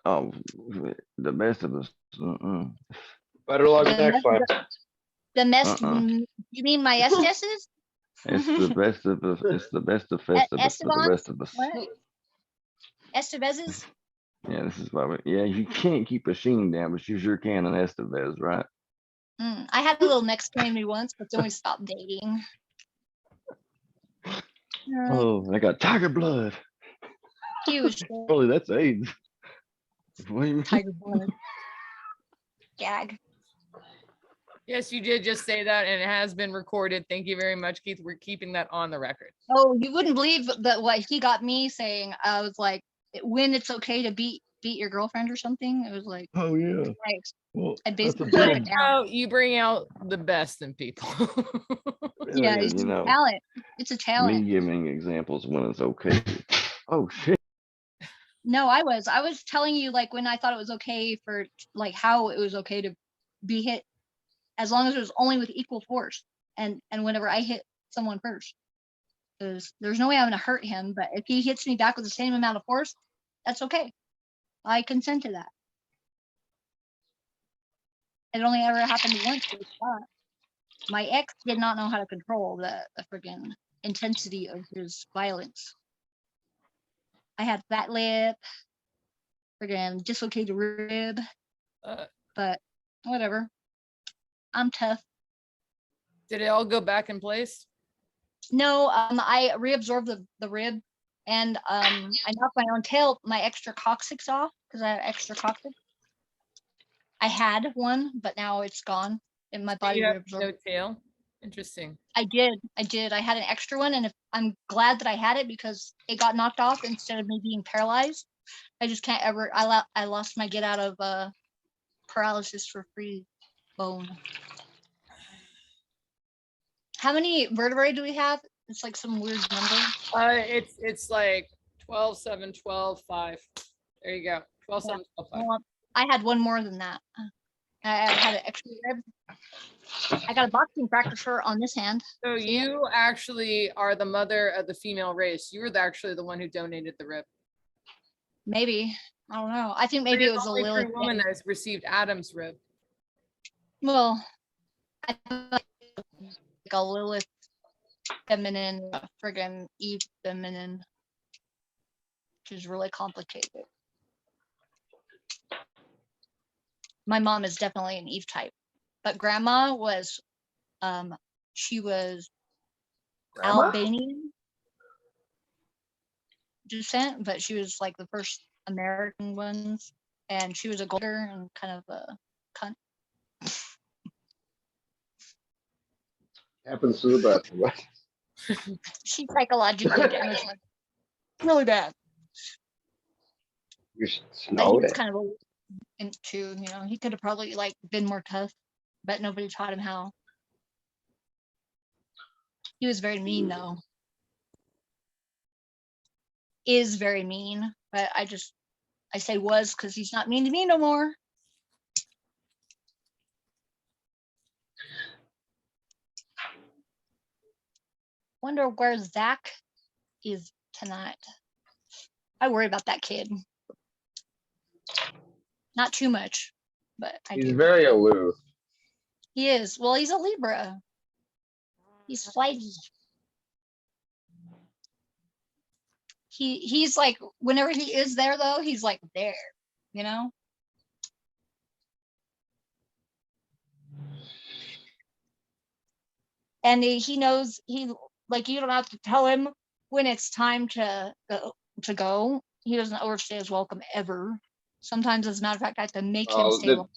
Oh, the best of us. Better luck The next mess- time. The mess. Uh-uh. You mean my SS's? It's the best of us. It's the best of Festivus for the Estebans? rest of us. What? Estevez's? Yeah, this is why. Yeah, you can't keep a Sheen down, but you sure can an Estevez, right? I had a little next to me once, but then we stopped dating. Oh, I got tiger blood. He was Holy, that's AIDS. What do you mean? tiger blood. Gag. Yes, you did just say that, and it has been recorded. Thank you very much, Keith. We're keeping that on the record. Oh, you wouldn't believe that what he got me saying. I was like, when it's okay to beat your girlfriend or something. It was like, Oh yeah. right. Well, I that's basically the broke thing. it down. You bring out the best in people. Yeah, it's you a know, talent. It's a me talent. giving examples when it's okay. Oh shit. No, I was telling you like when I thought it was okay for like how it was okay to be hit as long as it was only with equal force and whenever I hit someone first. Because there's no way I'm gonna hurt him, but if he hits me back with the same amount of force, that's okay. I consent to that. It only ever happened once with that. My ex did not know how to control the friggin' intensity of his violence. I had fat lip, friggin' dislocated rib, but whatever. I'm tough. Did it all go back in place? No, I reabsorbed the rib, and I knocked my own tail, my extra coccyx off because I had extra coccyx. I had one, but now it's gone, and my body You have reabsorbed. no tail. Interesting. I did. I had an extra one, and I'm glad that I had it because it got knocked off instead of me being paralyzed. I just can't ever. I lost my get out of paralysis for free bone. How many vertebrae do we have? It's like some weird number. It's like 12, 7, 12, 5. There you go. 12, 7, 12, 5. Well, I had one more than that. I had an extra rib. I got a boxing practicer on this hand. So See it? you actually are the mother of the female race. You were actually the one who donated the rib. Maybe. I don't know. I think maybe it was a only Lilith. true woman that has received Adam's rib. Well, I feel like a Lilith feminine, friggin' Eve feminine, which is really complicated. My mom is definitely an Eve type, but grandma was, she was Grandma? Albanian descent, but she was like the first American ones, and she was a golder and kind of a cunt. Happens to the best of us. She psychologically damaged her really bad. You But he snowed was it. kind of into, he could have probably like been more tough, but nobody taught him how. He was very mean though. Is very mean, but I say was because he's not mean to me no more. Wonder where Zach is tonight. I worry about that kid. Not too much, but I He's do. very aloof. He is. Well, he's a Libra. He's flighty. He's like, whenever he is there though, he's like there, you know? And he knows you don't have to tell him when it's time to go. He doesn't overstay his welcome ever. Sometimes, as a matter of fact, I have to make him Oh, stay long.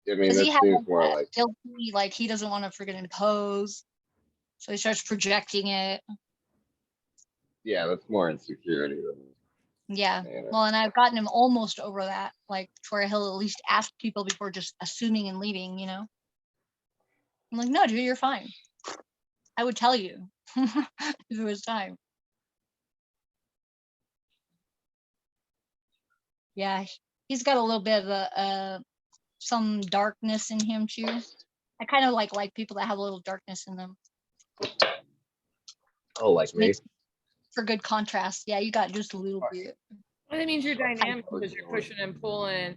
I mean, Because that he has seems more like, guilty, like he doesn't want to freaking impose. So he starts projecting it. yeah, that's more insecurity than. Yeah. Man, Well, and I've gotten him almost over that, like to where he'll at least ask people before just assuming and leaving, I'm like, no, dude, you're fine. I would tell you if it was time. Yeah. He's got a little bit of some darkness in him too. I kind of like people that have a little darkness in them. Oh, like me. Makes for good contrast. Yeah, you got just a little bit. Well, that means you're dynamic because you're pushing and pulling.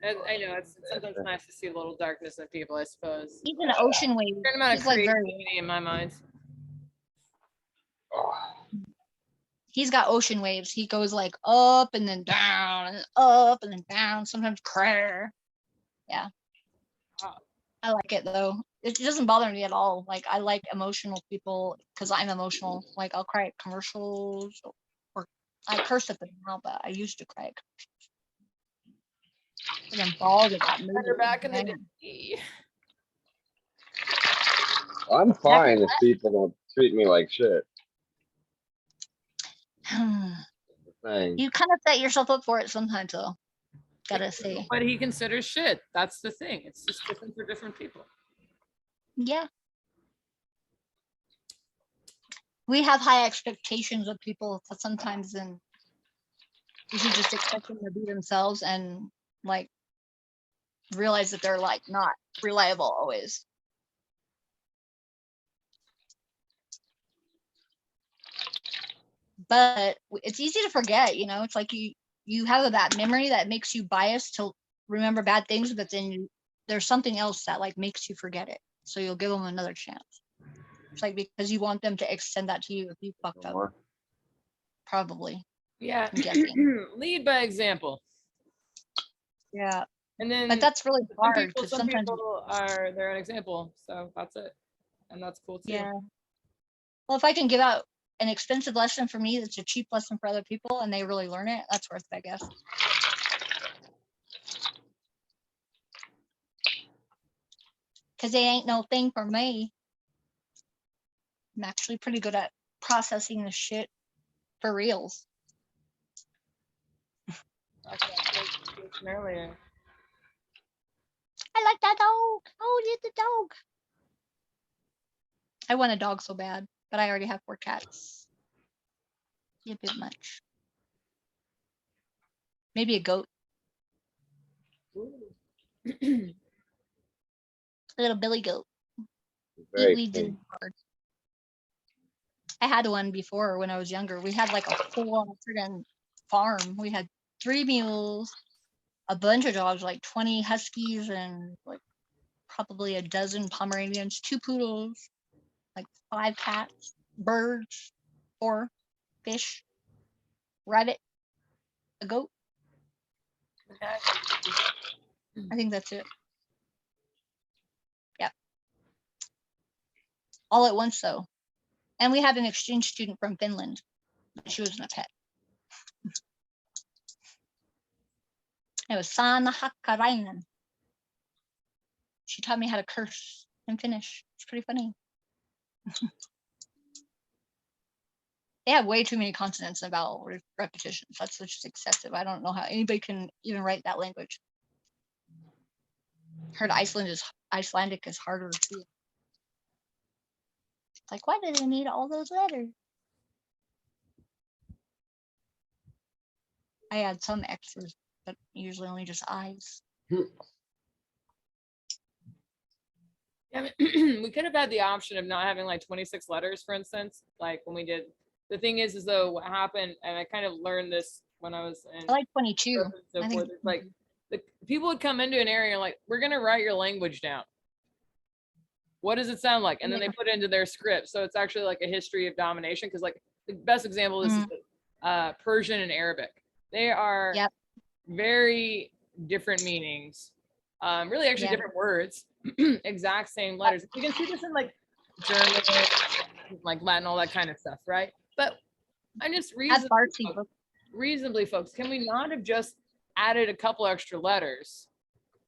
I know it's sometimes nice to see a little darkness in people, I suppose. He's an ocean wave. Certain amount of He's like very. creativity in my mind. He's got ocean waves. He goes like up and then down and up and then down. Sometimes crash. Yeah. Wow. I like it though. It doesn't bother me at all. Like I like emotional people because I'm emotional. Like I'll cry at commercials or I curse at them now, but I used to cry at commercials. And I'm bald at that movie. Better back in the Man. day. I'm fine if people don't treat me like shit. Thing. You kind of set yourself up for it sometimes though. Gotta say. But he considers shit. That's the thing. It's just different for different people. Yeah. We have high expectations of people, but sometimes then you should just expect them to be themselves and like realize that they're like not reliable always. But it's easy to forget, you know, it's like you have that memory that makes you biased to remember bad things, but then there's something else that like makes you forget it. So you'll give them another chance. It's like because you want them to extend that to you if you fucked up. Probably. Yeah. I'm guessing. Lead by example. Yeah. And then But that's really some hard people, because some sometimes people are their own example. So that's it. And that's cool too. yeah. Well, if I can give out an expensive lesson for me that's a cheap lesson for other people and they really learn it, that's worth it, I guess. Because they ain't no thing for me. I'm actually pretty good at processing the shit for reals. That's what I said earlier. I like that dog. Oh, you the dog. I want a dog so bad, but I already have 4 cats. Be a bit much. Maybe a goat. A little billy goat. Very Eat weeds and hard. I had one before when I was younger. We had like a full freaking farm. We had 3 mules, a bunch of dogs, like 20 huskies and like probably a dozen Pomeranians, 2 poodles, like 5 cats, birds, 4 fish, rabbit, a goat. I think that's it. Yeah. All at once though. And we had an exchange student from Finland. She wasn't a pet. It was Sanna Hakkarainen. She taught me how to curse in Finnish. It's pretty funny. They have way too many consonants and vowel repetitions. That's just excessive. I don't know how anybody can even write that language. Heard Icelandic is harder too. It's like, why do they need all those letters? I add some X's, but usually only just I's. Yeah, we could have had the option of not having like 26 letters, for instance, like when we did. The thing is though, what happened, and I kind of learned this when I was in I like 22. so I forth, think it's like the people would come into an area and like, we're gonna write your language down. What does it sound like? And then they put it into their script. So it's actually like a history of domination. Because like the best example is Persian and Arabic. They are very different meanings. Really actually different words, exact same letters. You can see this in like German, like Latin, all that kind of stuff, right? But I'm just reasonably, folks, can we not have just added a couple extra letters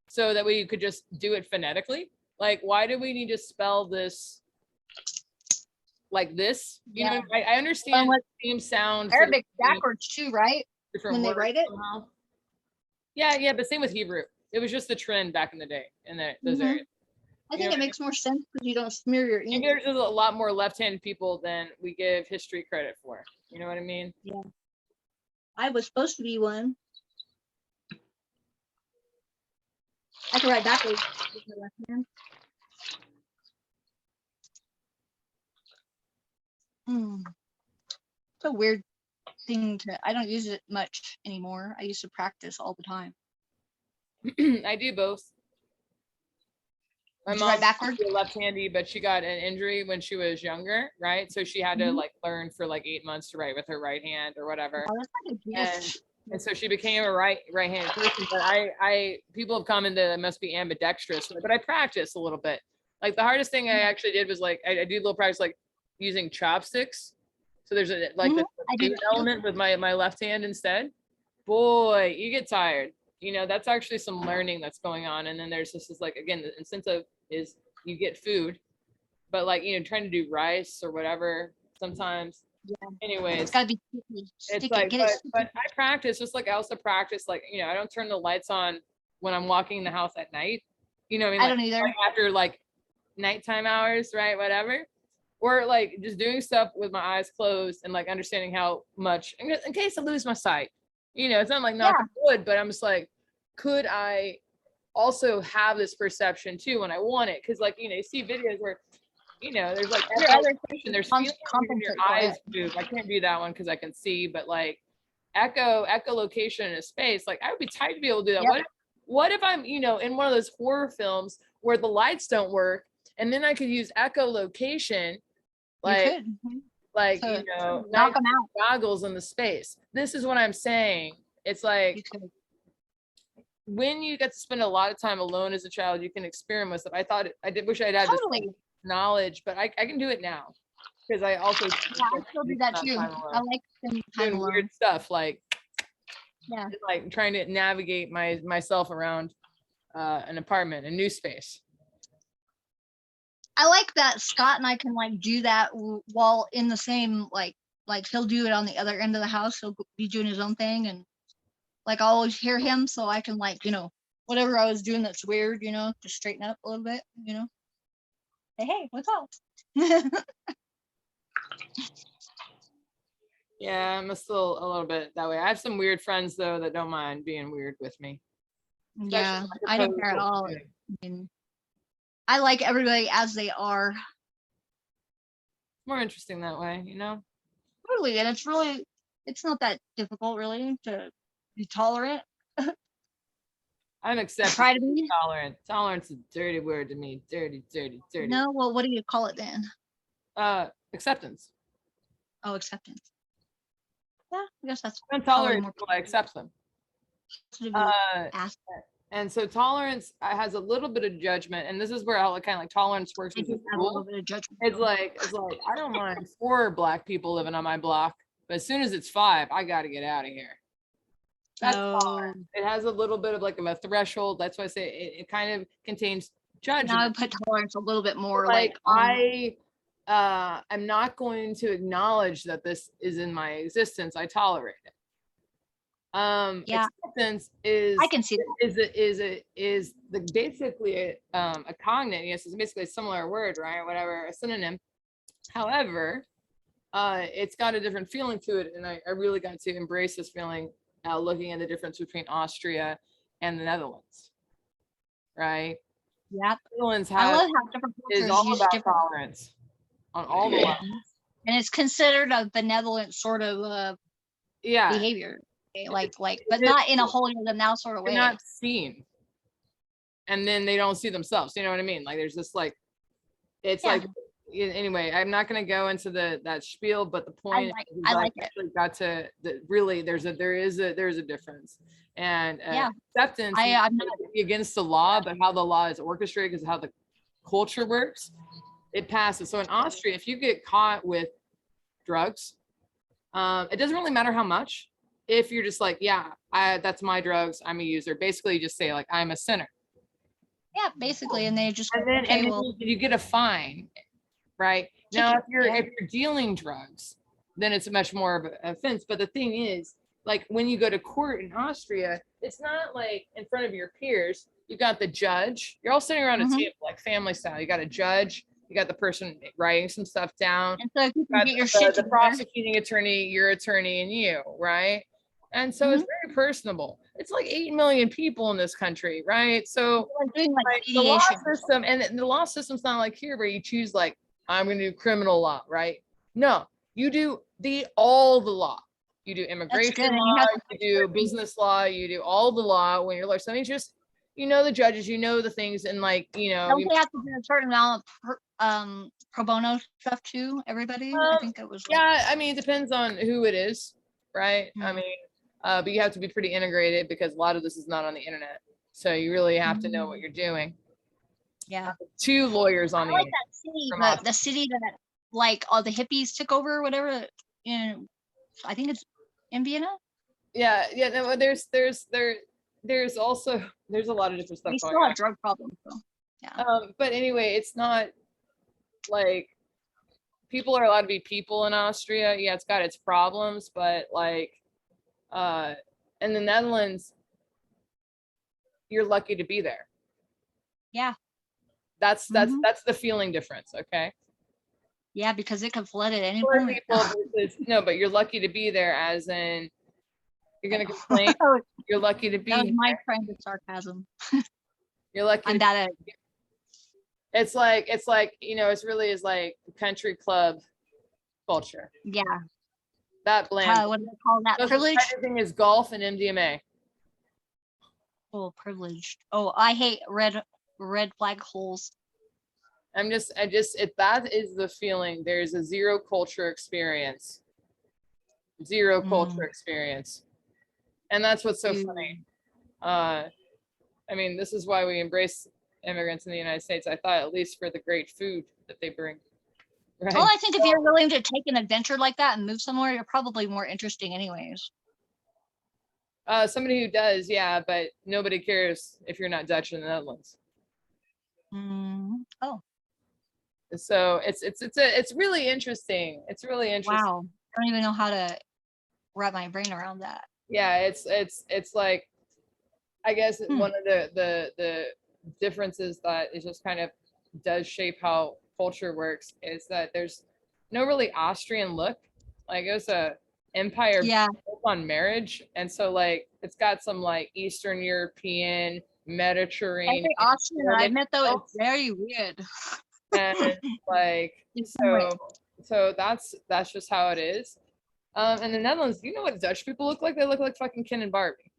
so that we could just do it phonetically? Like, why do we need to spell this like this? You know, I understand the same sound. Arabic backwards too, right? When they write it. Somehow. Yeah, but same with Hebrew. It was just the trend back in the day in those areas. I think it makes more sense because you don't smear your ink. There's a lot more left-handed people than we give history credit for. You know what I mean? Yeah. I was supposed to be one. I can write backwards with my left hand. It's a weird thing I don't use it much anymore. I used to practice all the time. I do both. My Did you write mom backwards? was left-handy, but she got an injury when she was younger, right? So she had to Mhm. like learn for like 8 months to write with her right hand or whatever. Oh, that's like a And, gift. and so she became a right-handed person. But I people have commented that I must be ambidextrous, but I practice a little bit. Like the hardest thing I actually did was like I do a little practice like using chopsticks. So there's a like the I do food too. element with my left hand instead. Boy, you get tired. You know, that's actually some learning that's going on. And then there's this is like again, the incentive is you get food, but like trying to do rice or whatever sometimes. Yeah. Anyways, It's gotta be sticky. it's Stick like, it. Get it. but I practice just like I also practice like I don't turn the lights on when I'm walking the house at night. You know what I mean? I Like, don't either. like after like nighttime hours, right? Whatever. Or like just doing stuff with my eyes closed and like understanding how much in case I lose my sight. It's not like knock on wood, but I'm just like, could I also have this perception too when I want it? Because like you see videos where there's like Your other there's cons- feelings when your compensate for eyes it. move. I can't do that one because I can see, but like echolocation in a space, like I would be tired to be able to do that. Yep. What if I'm in one of those horror films where the lights don't work and then I could use echolocation like You could. Mhm. like So, night knock them out. goggles in the space. This is what I'm saying. It's like You could. when you get to spend a lot of time alone as a child, you can experiment with stuff. I did wish I'd had this Totally. knowledge, but I can do it now because I also Yeah, I still do that too. I like spending time doing alone. weird stuff like Yeah. like trying to navigate myself around an apartment, a new space. I like that Scott and I can like do that while in the same like he'll do it on the other end of the house. He'll be doing his own thing, and like I always hear him, so I can like whatever I was doing that's weird, just straighten up a little bit, hey, what's up? Yeah, I'm still a little bit that way. I have some weird friends though that don't mind being weird with me. Yeah, Especially, like, I don't opposed care at to what all. we're doing. I mean, I like everybody as they are. More interesting that way, Totally, and it's not that difficult really to be tolerant. I'm accepting Try to be. tolerant. Tolerance is a dirty word to me. Dirty. No, well, what do you call it then? Acceptance. Oh, acceptance. Yeah, I guess that's I'm probably tolerant more people, I accept them. positive to ask. And so tolerance has a little bit of judgment, and this is where kind of like tolerance works I with do the have a little rule. bit of judgment. It's like I don't mind 4 Black people living on my block, but as soon as it's 5, I got to get out of here. That's tolerance. It has a little bit of like a threshold. That's why I say it kind of contains judgment. Now I put tolerance a little bit more like I'm not going to acknowledge that this is in my existence. I tolerate it. Yeah. Acceptance is I can see that. is basically a cognate. Yes, it's basically a similar word, right? Whatever, a synonym. However, it's got a different feeling to it, and I really got to embrace this feeling looking at the difference between Austria and the Netherlands, right? Yeah. Netherlands I love how different is cultures all use about different, tolerance on all the levels. and it's considered a benevolent sort of Yeah, behavior. Okay? But not in a holier than thou sort of they're way. not seen, and then they don't see themselves. You know what I mean? Like there's this like, it's Yeah. like anyway. I'm not going to go into that spiel, but the point is I like it. actually got to really there is a difference, and Yeah. acceptance. I'm not against the law, but how the law is orchestrated because how the culture works, it passes. So in Austria, if you get caught with drugs, it doesn't really matter how much. If you're just like, yeah, that's my drugs, I'm a user. Basically, you just say like, I'm a sinner. Yeah, basically, and they just And then, okay, well, you get a fine, right? Now, ticket, if you're dealing drugs, then it's much more of an offense. But the thing is, like when you go to court in Austria, it's not like in front of your peers. You got the judge. You're all sitting around a Mhm. table, like family style. You got a judge. You got the person writing some stuff down. and so if you You can got get your the shit together, prosecuting attorney, your attorney, and you, right? And so it's very personable. It's like 8 million people in this country, right? So Like doing like like the law mediation. system, and the law system's not like here where you choose like, I'm gonna do criminal law, right? No, you do all the law. You do immigration good, and you law, have you do business law, you do all the law when you're like, so I mean, just, you know, the judges, you know, the things, and like, you know, Don't they have to do a certain amount of pro bono stuff too, everybody? I think it was like, yeah, I mean, it depends on who it is, right? I Mhm. mean, but you have to be pretty integrated because a lot of this is not on the internet. So you really have to know what you're doing. yeah. 2 lawyers I on the like internet. that city, from the city that like all the hippies took over or whatever. In I think it's in Vienna. Yeah, yeah. No, there's also there's a lot of different stuff They going still on. have drug problems though. Yeah. But anyway, it's not like people are allowed to be people in Austria. Yeah, it's got its problems, but like in the Netherlands, you're lucky to be there. Yeah. That's Mhm. that's the feeling difference, okay? Yeah, because it could flood at any Poor moment. people versus, no, but you're lucky to be there, as in you're gonna complain. that You're lucky to was be. my kind of sarcasm. You're lucky. I'm To, bad at it. it's like you know, it's really is like country club culture. Yeah. That blend. What do they call that? Closest Privilege? kind of thing is golf and MDMA. Oh, privileged. Oh, I hate red flag holes. That is the feeling. There's a zero culture experience. Zero culture experience. And that's what's so funny. I mean, this is why we embrace immigrants in the United States. I thought, at least for the great food that they bring. Right? Well, I think if you're willing to take an adventure like that and move somewhere, you're probably more interesting anyways. Somebody who does, yeah, but nobody cares if you're not Dutch in the Netherlands. Oh, So it's really interesting. It's really interesting. wow. I don't even know how to wrap my brain around that. Yeah, it's like, I guess one of the differences that is just kind of does shape how culture works is that there's no really Austrian look. Like it was a empire Yeah. built on marriage, and so like it's got some like Eastern European, Mediterranean, Every Austrian I met though is very weird. and like so that's just how it is. In the Netherlands, you know what Dutch people look like? They look like fucking Ken and Barbie.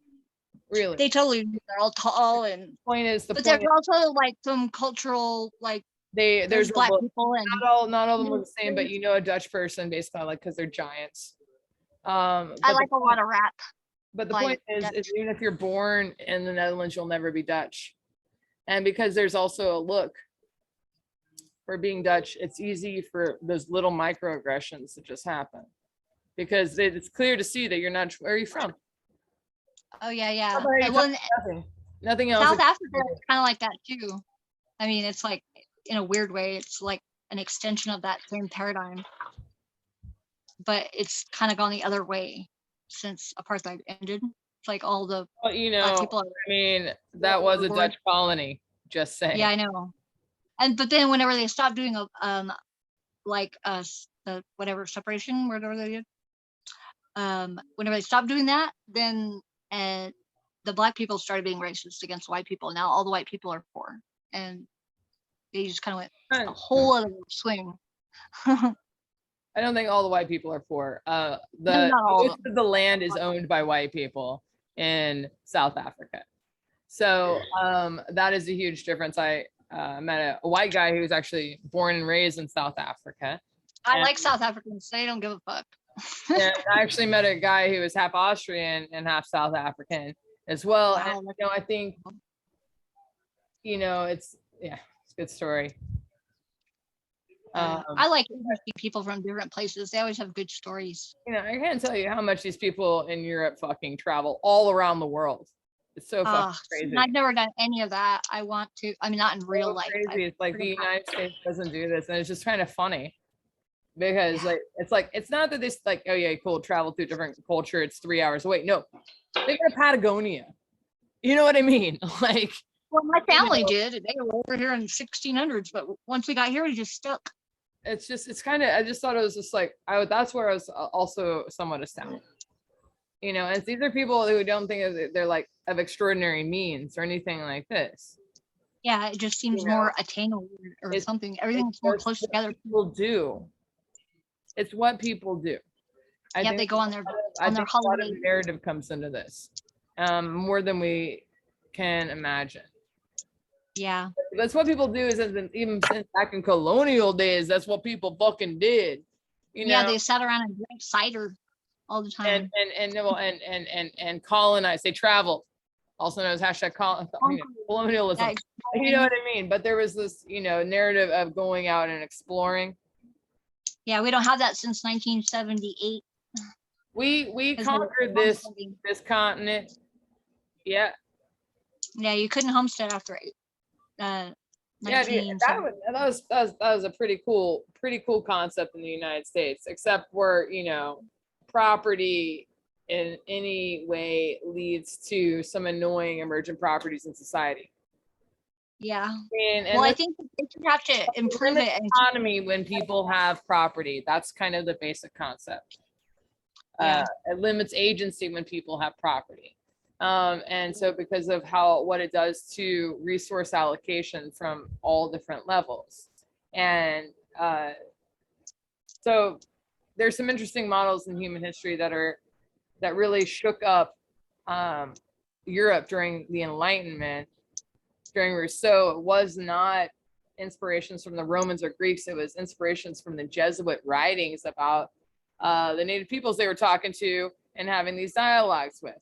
Really. They totally do. They're all tall and Point is, but there's also like some cultural like there's black people and not all of them look the same, but you know a Dutch person based on like because they're giants. I like a lot of rap. But the like point is even if you're born in the Netherlands, you'll never be Dutch. And because there's also a look for being Dutch, it's easy for those little microaggressions to just happen. Because it's clear to see that you're not, where are you from? Oh yeah, yeah. Nothing else. South Africa is kind of like that too. I mean, it's like in a weird way, it's like an extension of that same paradigm, but it's kind of gone the other way since apartheid ended. It's like all the well, you know, people. I mean, that was a Dutch colony. Just saying. Yeah, I know. But then whenever they stopped doing a the whatever separation, whatever they did, whenever they stopped doing that, then the black people started being racist against white people. Now all the white people are poor, and they just kind of went a whole other swing. I don't think all the white people are poor. Most of the land is owned by white people in South Africa. So that is a huge difference. I met a white guy who was actually born and raised in South Africa. I like South Africans. They don't give a fuck. And I actually met a guy who was half Austrian and half South African as well. Wow. And, you know, I think, you know, it's a good story. I like interesting people from different places. They always have good stories. You know, I can't tell you how much these people in Europe fucking travel all around the world. It's so fucking crazy. I've never done any of that. I want to. I mean, not in real life. Crazy. It's like the United States doesn't do this, and it's just kind of funny because like it's not that this like, oh yeah, cool, travel through different culture. It's 3 hours away. No, they go to Patagonia. You know what I mean? Like, well, my family did. They were over here in 1600s, but once we got here, we just stuck. It's kind of. I just thought it was just like that's where I was also somewhat astounded. You know, and these are people who don't think they're like of extraordinary means or anything like this. Yeah, it just seems You know, more attainable or it's- something. Everything's more just close what together. People do. It's what people do. I Yeah, think they go on their I on their think a lot of holiday. narrative comes into this, more than we can imagine. Yeah, That's what people do. Is even since back in colonial days, that's what people fucking did. You yeah, know, they sat around and drank cider all the time. and colonize. They traveled. Also known as hashtag colonialism. Yeah, You know what I mean? But there was this, you know, narrative of going out and exploring. yeah, we don't have that since 1978. We 'cause conquered they- this continent. Yeah. Yeah, you couldn't homestead after Yeah, dude, 1970. that was a pretty cool concept in the United States, except where, you know, property in any way leads to some annoying emergent properties in society. Yeah. And Well, I this think they should have to improve limits it. And economy when people have property. That's kind of the basic concept. Yeah. It limits agency when people have property. And so because of what it does to resource allocation from all different levels. And so there's some interesting models in human history that really shook up Europe during the Enlightenment, during Rousseau. It was not inspirations from the Romans or Greeks, it was inspirations from the Jesuit writings about the native peoples they were talking to and having these dialogues with.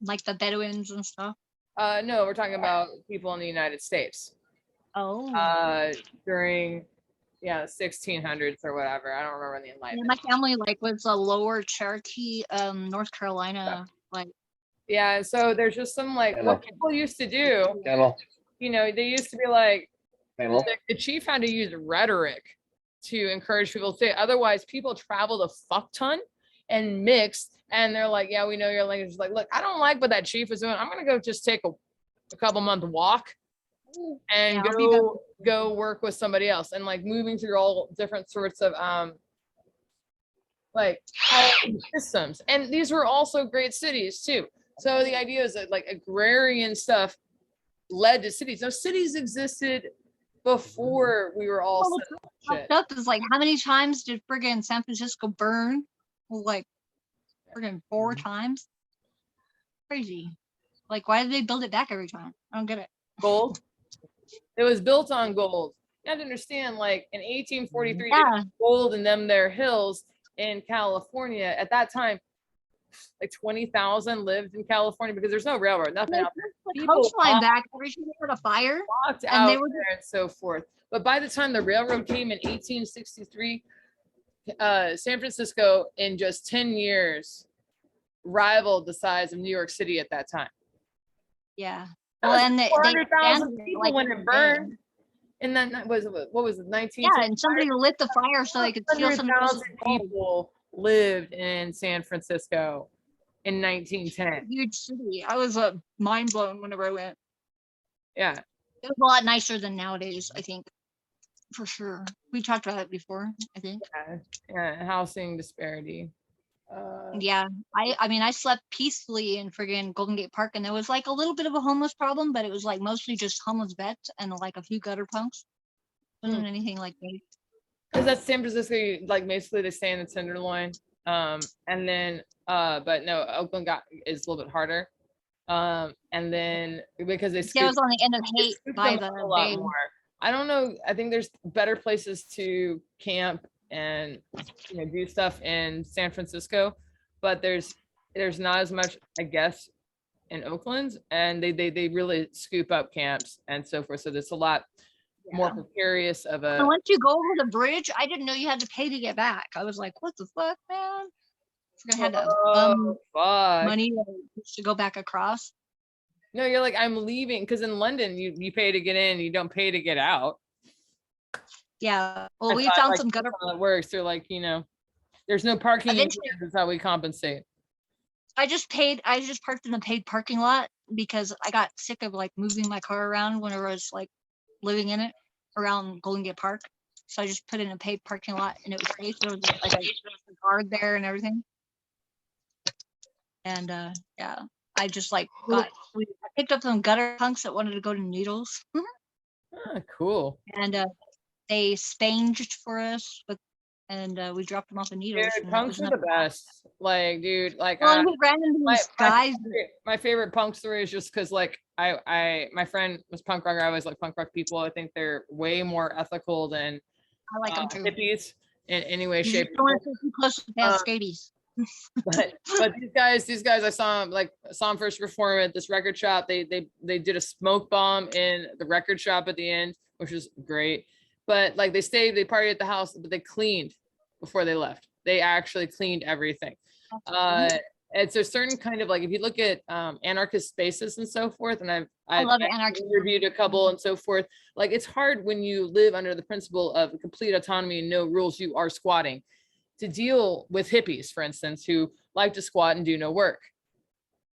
like the Bedouins and stuff. No, we're talking about people in the United States Oh. during, yeah, 1600s or whatever. I don't remember when the Yeah, Enlightenment. my family was a lower Cherokee, North Carolina. Like, Yeah, and so there's just some like Hello. what people used to do. Hello. You know, they used to be like Hello. the chief had to use rhetoric to encourage people to say. Otherwise, people traveled a fuck ton and mixed, and they're like, "Yeah, we know your language." Like, look, I don't like what that chief is doing. I'm gonna go just take a couple month walk and Yeah, I'll be back. go work with somebody else, and like moving through all different sorts of like systems. And these were also great cities too. So the idea is that like agrarian stuff led to cities. Those cities existed before we were all Well, set up what's shit. fucked up is like, how many times did friggin' San Francisco burn? Like, friggin' 4 times? Crazy. Like, why did they build it back every time? I don't get it. Gold. It was built on gold. You have to understand, like in 1843, Yeah. gold in them their hills in California. At that time, like 20,000 lived in California because there's no railroad, nothing They out there. pushed the People coastline walked- back every time they had a fire. Walked And out they were there and so forth. But by the time the railroad came in 1863, San Francisco in just 10 years rivaled the size of New York City at that time. Yeah. That Well, was and they 400,000 expanded it, people like, when it insane. burned. And then that was what was it, 19? Yeah, and somebody lit the fire so they could steal some 100,000 gold. people lived in San Francisco in 1910. Huge city. I was mind blown whenever I went. Yeah. It was a lot nicer than nowadays, I think, for sure. We talked about it before, I think. Yeah, housing disparity. Yeah, I mean, I slept peacefully in friggin' Golden Gate Park, and there was like a little bit of a homeless problem, but it was like mostly just homeless vets and like a few gutter punks. Wasn't anything like that. Because that's San Francisco, like basically they stay in the Tenderloin. And then, but no, Oakland is a little bit harder. And then because they Yeah, it was on the end of they Haight scoop by them the up a lot bay. more. I don't know. I think there's better places to camp and, you know, do stuff in San Francisco, but there's not as much, I guess, in Oakland, and they really scoop up camps and so forth. So there's a lot more Yeah. precarious of a. And once you go over the bridge, I didn't know you had to pay to get back. I was like, what the fuck, man? We're gonna have to Oh, fuck. money to go back across. No, you're like, I'm leaving, because in London you pay to get in, you don't pay to get out. Yeah. Well, That's we how, found like, some gutter. That's how it works. They're like, you know, there's no parking. Eventually- That's how we compensate. I just parked in a paid parking lot because I got sick of like moving my car around whenever I was like living in it around Golden Gate Park. So I just put in a paid parking lot and it was safe. There was like a guard there and everything. And yeah, I just like I picked up some gutter punks that wanted to go to Needles, Ah, cool. and they spanged for us, and we dropped them off in Needles. Dude, and it punks was are the best. Like, dude, like Well, and we ran into my, these guys. my favorite punk story is just because like my friend was punk rocker. I always like punk rock people. I think they're way more ethical than I like them too. hippies in any way, You shape, just don't or want to sit too close to the Um, scabies. but these guys I saw them first perform at this record shop. They did a smoke bomb in the record shop at the end, which was great. But like they partied at the house, but they cleaned before they left. They actually cleaned everything. It's a certain kind of like if you look at anarchist spaces and so forth, and I've love anarchy. interviewed a couple and so forth. Like it's hard when you live under the principle of complete autonomy and no rules. You are squatting. To deal with hippies, for instance, who like to squat and do no work,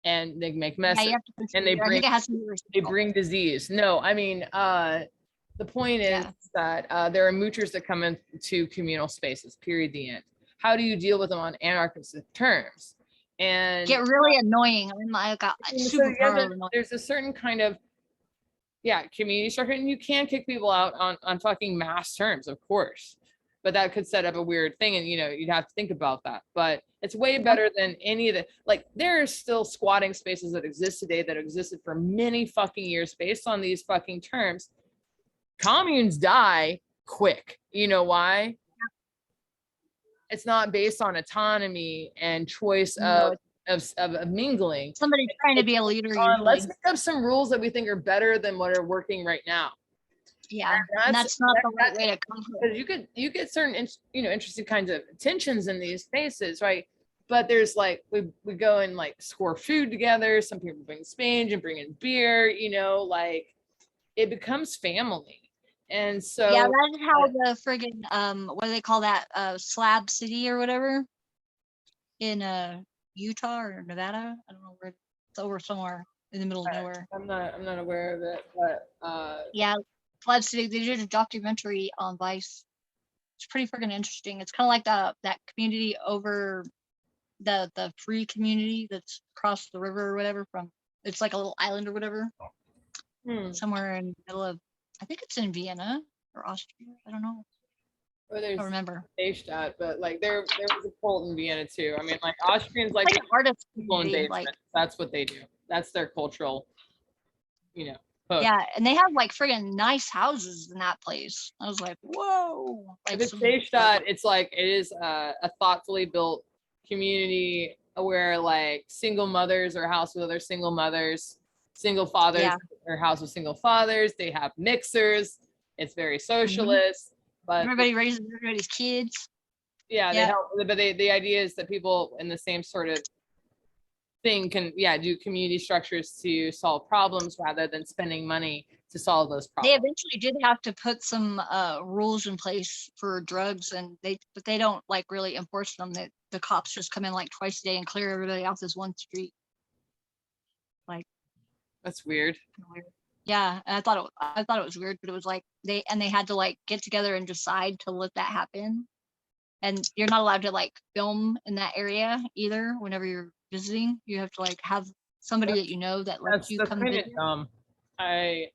and they make messes, Yeah, and they I think it has to be respectful. bring disease. No, I mean, the point is Yeah. that there are moochers that come into communal spaces. Period. The end. How do you deal with them on anarchist terms? And Get really annoying. I'm like, so super you have annoying. there's a certain kind of community structure, and you can kick people out on fucking mass terms, of course. But that could set up a weird thing, and you'd have to think about that. But it's way better than any of the like. There are still squatting spaces that exist today that existed for many fucking years based on these fucking terms. Communes die quick. You know why? It's not based on autonomy and choice No, of mingling. somebody trying to be a leader. Let's Usually. make up some rules that we think are better than what are working right now. Yeah, and that's not the right way to come from. Because you get certain interesting kinds of tensions in these spaces, right? But there's like we go and like score food together. Some people bring spange and bring in beer. Like it becomes family. And so Yeah, that's how the friggin' what do they call that? Slab City or whatever in Utah or Nevada. I don't know where. It's over somewhere in the middle of nowhere. I'm not aware of it, but Yeah, Slab City. They did a documentary on Vice. It's pretty friggin' interesting. It's kind of like that community over the free community that's across the river or whatever from. It's like a little island or whatever. Somewhere in the middle of. I think it's in Vienna or Austria. I don't know. or I there's don't remember. Stadt, but like there was a cult in Vienna too. I mean, like Austrians like Like an artist people in community, basements. That's what they do. That's their cultural, hook. yeah, and they have like friggin' nice houses in that place. I was like, whoa. If Like it's some- Stadt, it's like it is a thoughtfully built community where like single mothers are housed with other single mothers, single fathers Yeah. are housed with single fathers. They have mixers. It's very socialist, but everybody raises everybody's kids. yeah, they Yeah. help. But the idea is that people in the same sort of thing can do community structures to solve problems rather than spending money to solve those They problems. eventually did have to put some rules in place for drugs, but they don't like really enforce them. That the cops just come in like twice a day and clear everybody off this one street. That's weird. Yeah, and I thought it was weird, but it was like they had to like get together and decide to let that happen. And you're not allowed to like film in that area either. Whenever you're visiting, you have to like have somebody that you know that lets you That's come kind visit. of dumb. I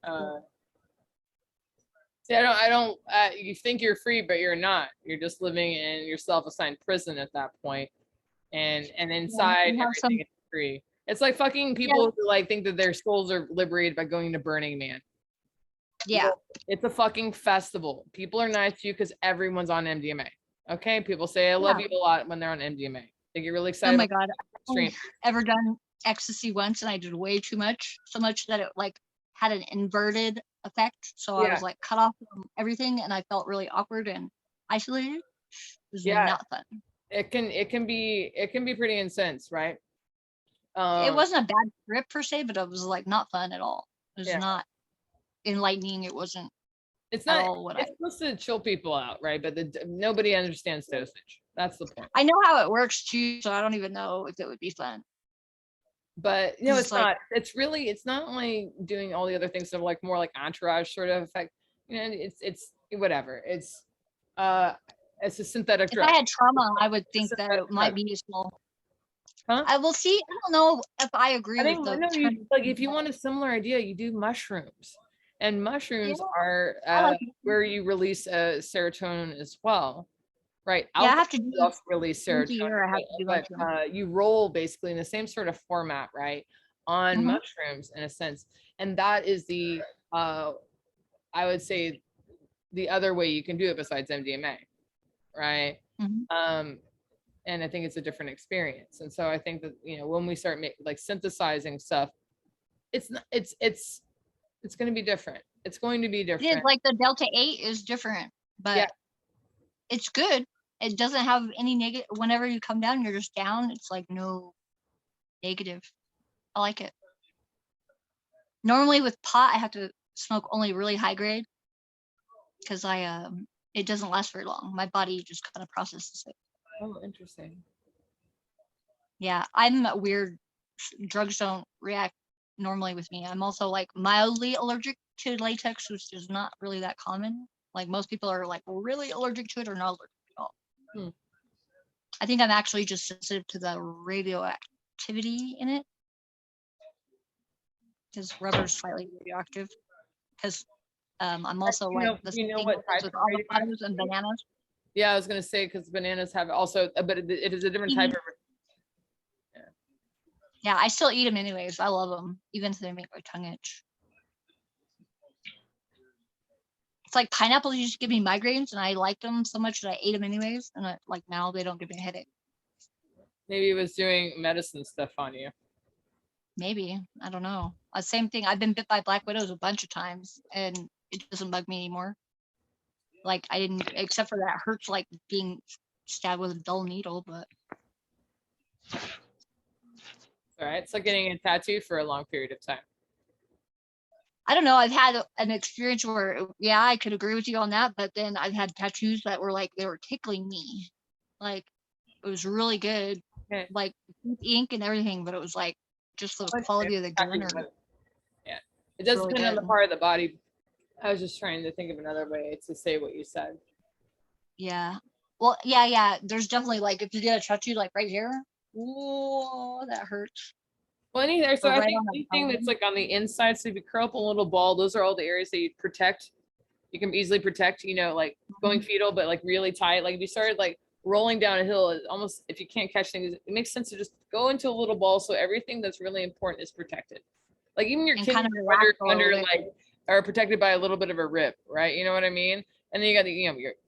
don't you think you're free, but you're not. You're just living in your self-assigned prison at that point. And inside you have everything is free. It's like fucking people who like think that their souls are liberated by going to Burning Man. Yeah, It's a fucking festival. People are nice to you because everyone's on MDMA. Okay, people say I love Yeah. you a lot when they're on MDMA. They get really oh excited. my about god, I've only strangers. ever done ecstasy once, and I did way too much, so much that it like had an inverted effect. So I Yeah. was like cut off from everything, and I felt really awkward and isolated. It was Yeah. not fun. It can be pretty intense, right? It wasn't a bad trip per se, but it was like not fun at all. It was Yeah. not enlightening. It wasn't It's at not all what it's supposed to chill people out, right? But nobody understands dosage. That's the point. I know how it works too, so I don't even know if it would be fun. But It's it's like- not. It's not only doing all the other things that are like more like entourage sort of effect. It's whatever. It's a synthetic If drug. I had trauma, I would think that synthetic it might drug. be useful. I will see. I don't know if I agree I with think the no, term, like if you want a similar idea, you do mushrooms, and mushrooms Yeah, are I like it. where you release serotonin as well, right? Yeah, I Alcohol have to do also release once a serotonin, year. I have to do but mushroom. you roll basically in the same sort of format, right? On Mhm. mushrooms in a sense, and that is the I would say the other way you can do it besides MDMA, right? Mhm. And I think it's a different experience. And so I think that, when we start like synthesizing stuff, it's not, it's going to be different. It's going to be It is different. like the Delta 8 is different, Yeah. but it's good. It doesn't have any negative. Whenever you come down, you're just down. It's like no negative. I like it. Normally with pot, I have to smoke only really high grade because it doesn't last very long. My body just kind of processes it. Oh, interesting. Yeah, I'm weird. Drugs don't react normally with me. I'm also like mildly allergic to latex, which is not really that common. Like most people are like really allergic to it or not allergic at all. Hmm. I think I'm actually just sensitive to the radioactivity in it because rubber is slightly radioactive. Because I'm also You like know, the you same know thing what type with of avocados and bananas. Yeah, I was going to say, because bananas have also, but it is a different type of. Yeah, I still eat them anyways. I love them, even if they make my tongue itch. It's like pineapple used to give me migraines, and I liked them so much that I ate them anyways. And like now they don't give me a headache. Maybe it was doing medicine stuff on you. Maybe, I don't know. Same thing. I've been bit by black widows a bunch of times, and it doesn't bug me anymore. Like I didn't, except for that hurts like being stabbed with a dull needle. But All right. It's like getting a tattoo for a long period of time. I don't know. I've had an experience where, yeah, I could agree with you on that. But then I've had tattoos that were like they were tickling me, like it was really good, Okay. like ink and everything. But it was like just the quality of the gun. Yeah. It does really depend on the good. part of the body. I was just trying to think of another way to say what you said. Yeah. Well, yeah. There's definitely like if you get a tattoo like right here, whoa, that hurts. Well, so Or I right think on the anything that's bone. like on the inside, so if you curl up a little ball, those are all the areas that you protect. You can easily protect, like going fetal, but like really tight. Like if you started like rolling down a hill, it almost, if you can't catch things, it makes sense to just go into a little ball. So everything that's really important is protected. Like even your And kidneys kind of relax a little under bit. like are protected by a little bit of a rip, right? You know what I mean? And then you got the,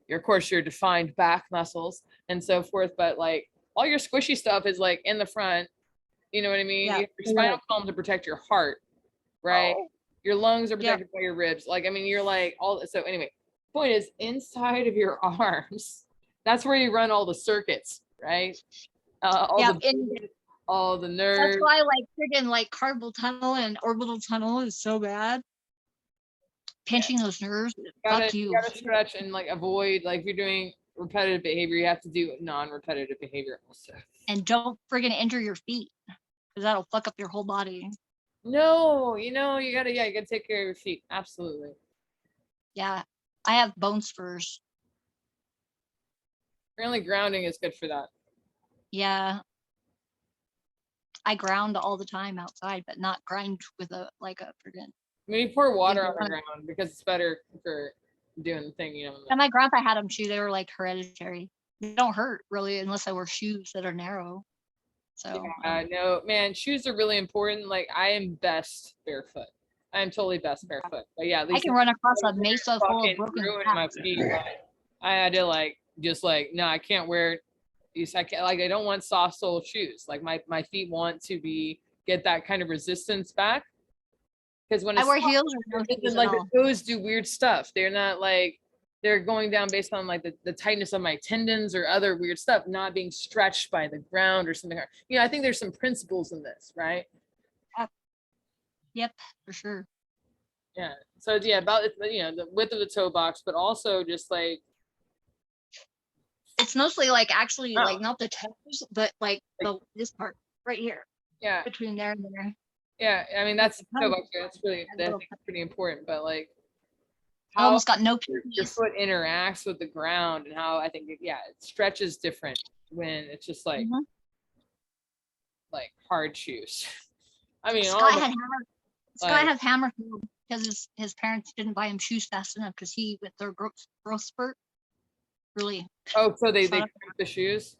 your of course your defined back muscles and so forth. But like all your squishy stuff is like in the front. You know what I mean? Yeah. You have your spinal column to protect your heart, right? Oh. Your lungs are Yeah. protected by your ribs. Like, I mean, you're like all, so anyway, point is inside of your arms, that's where you run all the circuits, right? Yeah, and All the that's nerves. why like friggin' like carpal tunnel and orbital tunnel is so bad. Pinching those nerves, fuck you. Gotta stretch and like avoid, like if you're doing repetitive behavior, you have to do non-repetitive behavior also. And don't friggin' injure your feet, because that'll fuck up your whole body. No, you gotta take care of your feet. Absolutely. Yeah, I have bone spurs. Apparently grounding is good for that. Yeah. I ground all the time outside, but not grind with a friggin'. I mean, you pour water on the ground because it's better for doing the thing, And my grandpa had them too. They were like hereditary. They don't hurt really unless I wear shoes that are narrow. So no, man, shoes are really important. Like I am best barefoot. I am totally best barefoot. But yeah, at least I can run across a mesa full of broken my feet. I had to no, I can't wear these. I can't, like I don't want soft sole shoes. Like my feet want to get that kind of resistance back. Because when I wear heels or no heels like the toes do weird stuff. They're not like they're going down based on like the tightness of my tendons or other weird stuff, not being stretched by the ground or something. I think there's some principles in this, right? Yep, for sure. Yeah. So yeah, about the width of the toe box, but also just like it's mostly like actually like not the toes, but like this part right here. Yeah. Between there and there. Yeah, I mean that's really pretty important, but like I almost got no your foot interacts with the ground and how I think it stretches different when it's just like like hard shoes. I mean, Scott all had my, hammer. Scott like- had hammer because his parents didn't buy him shoes fast enough because he went through a growth spurt. Really, oh, so they shut up. cramped the shoes.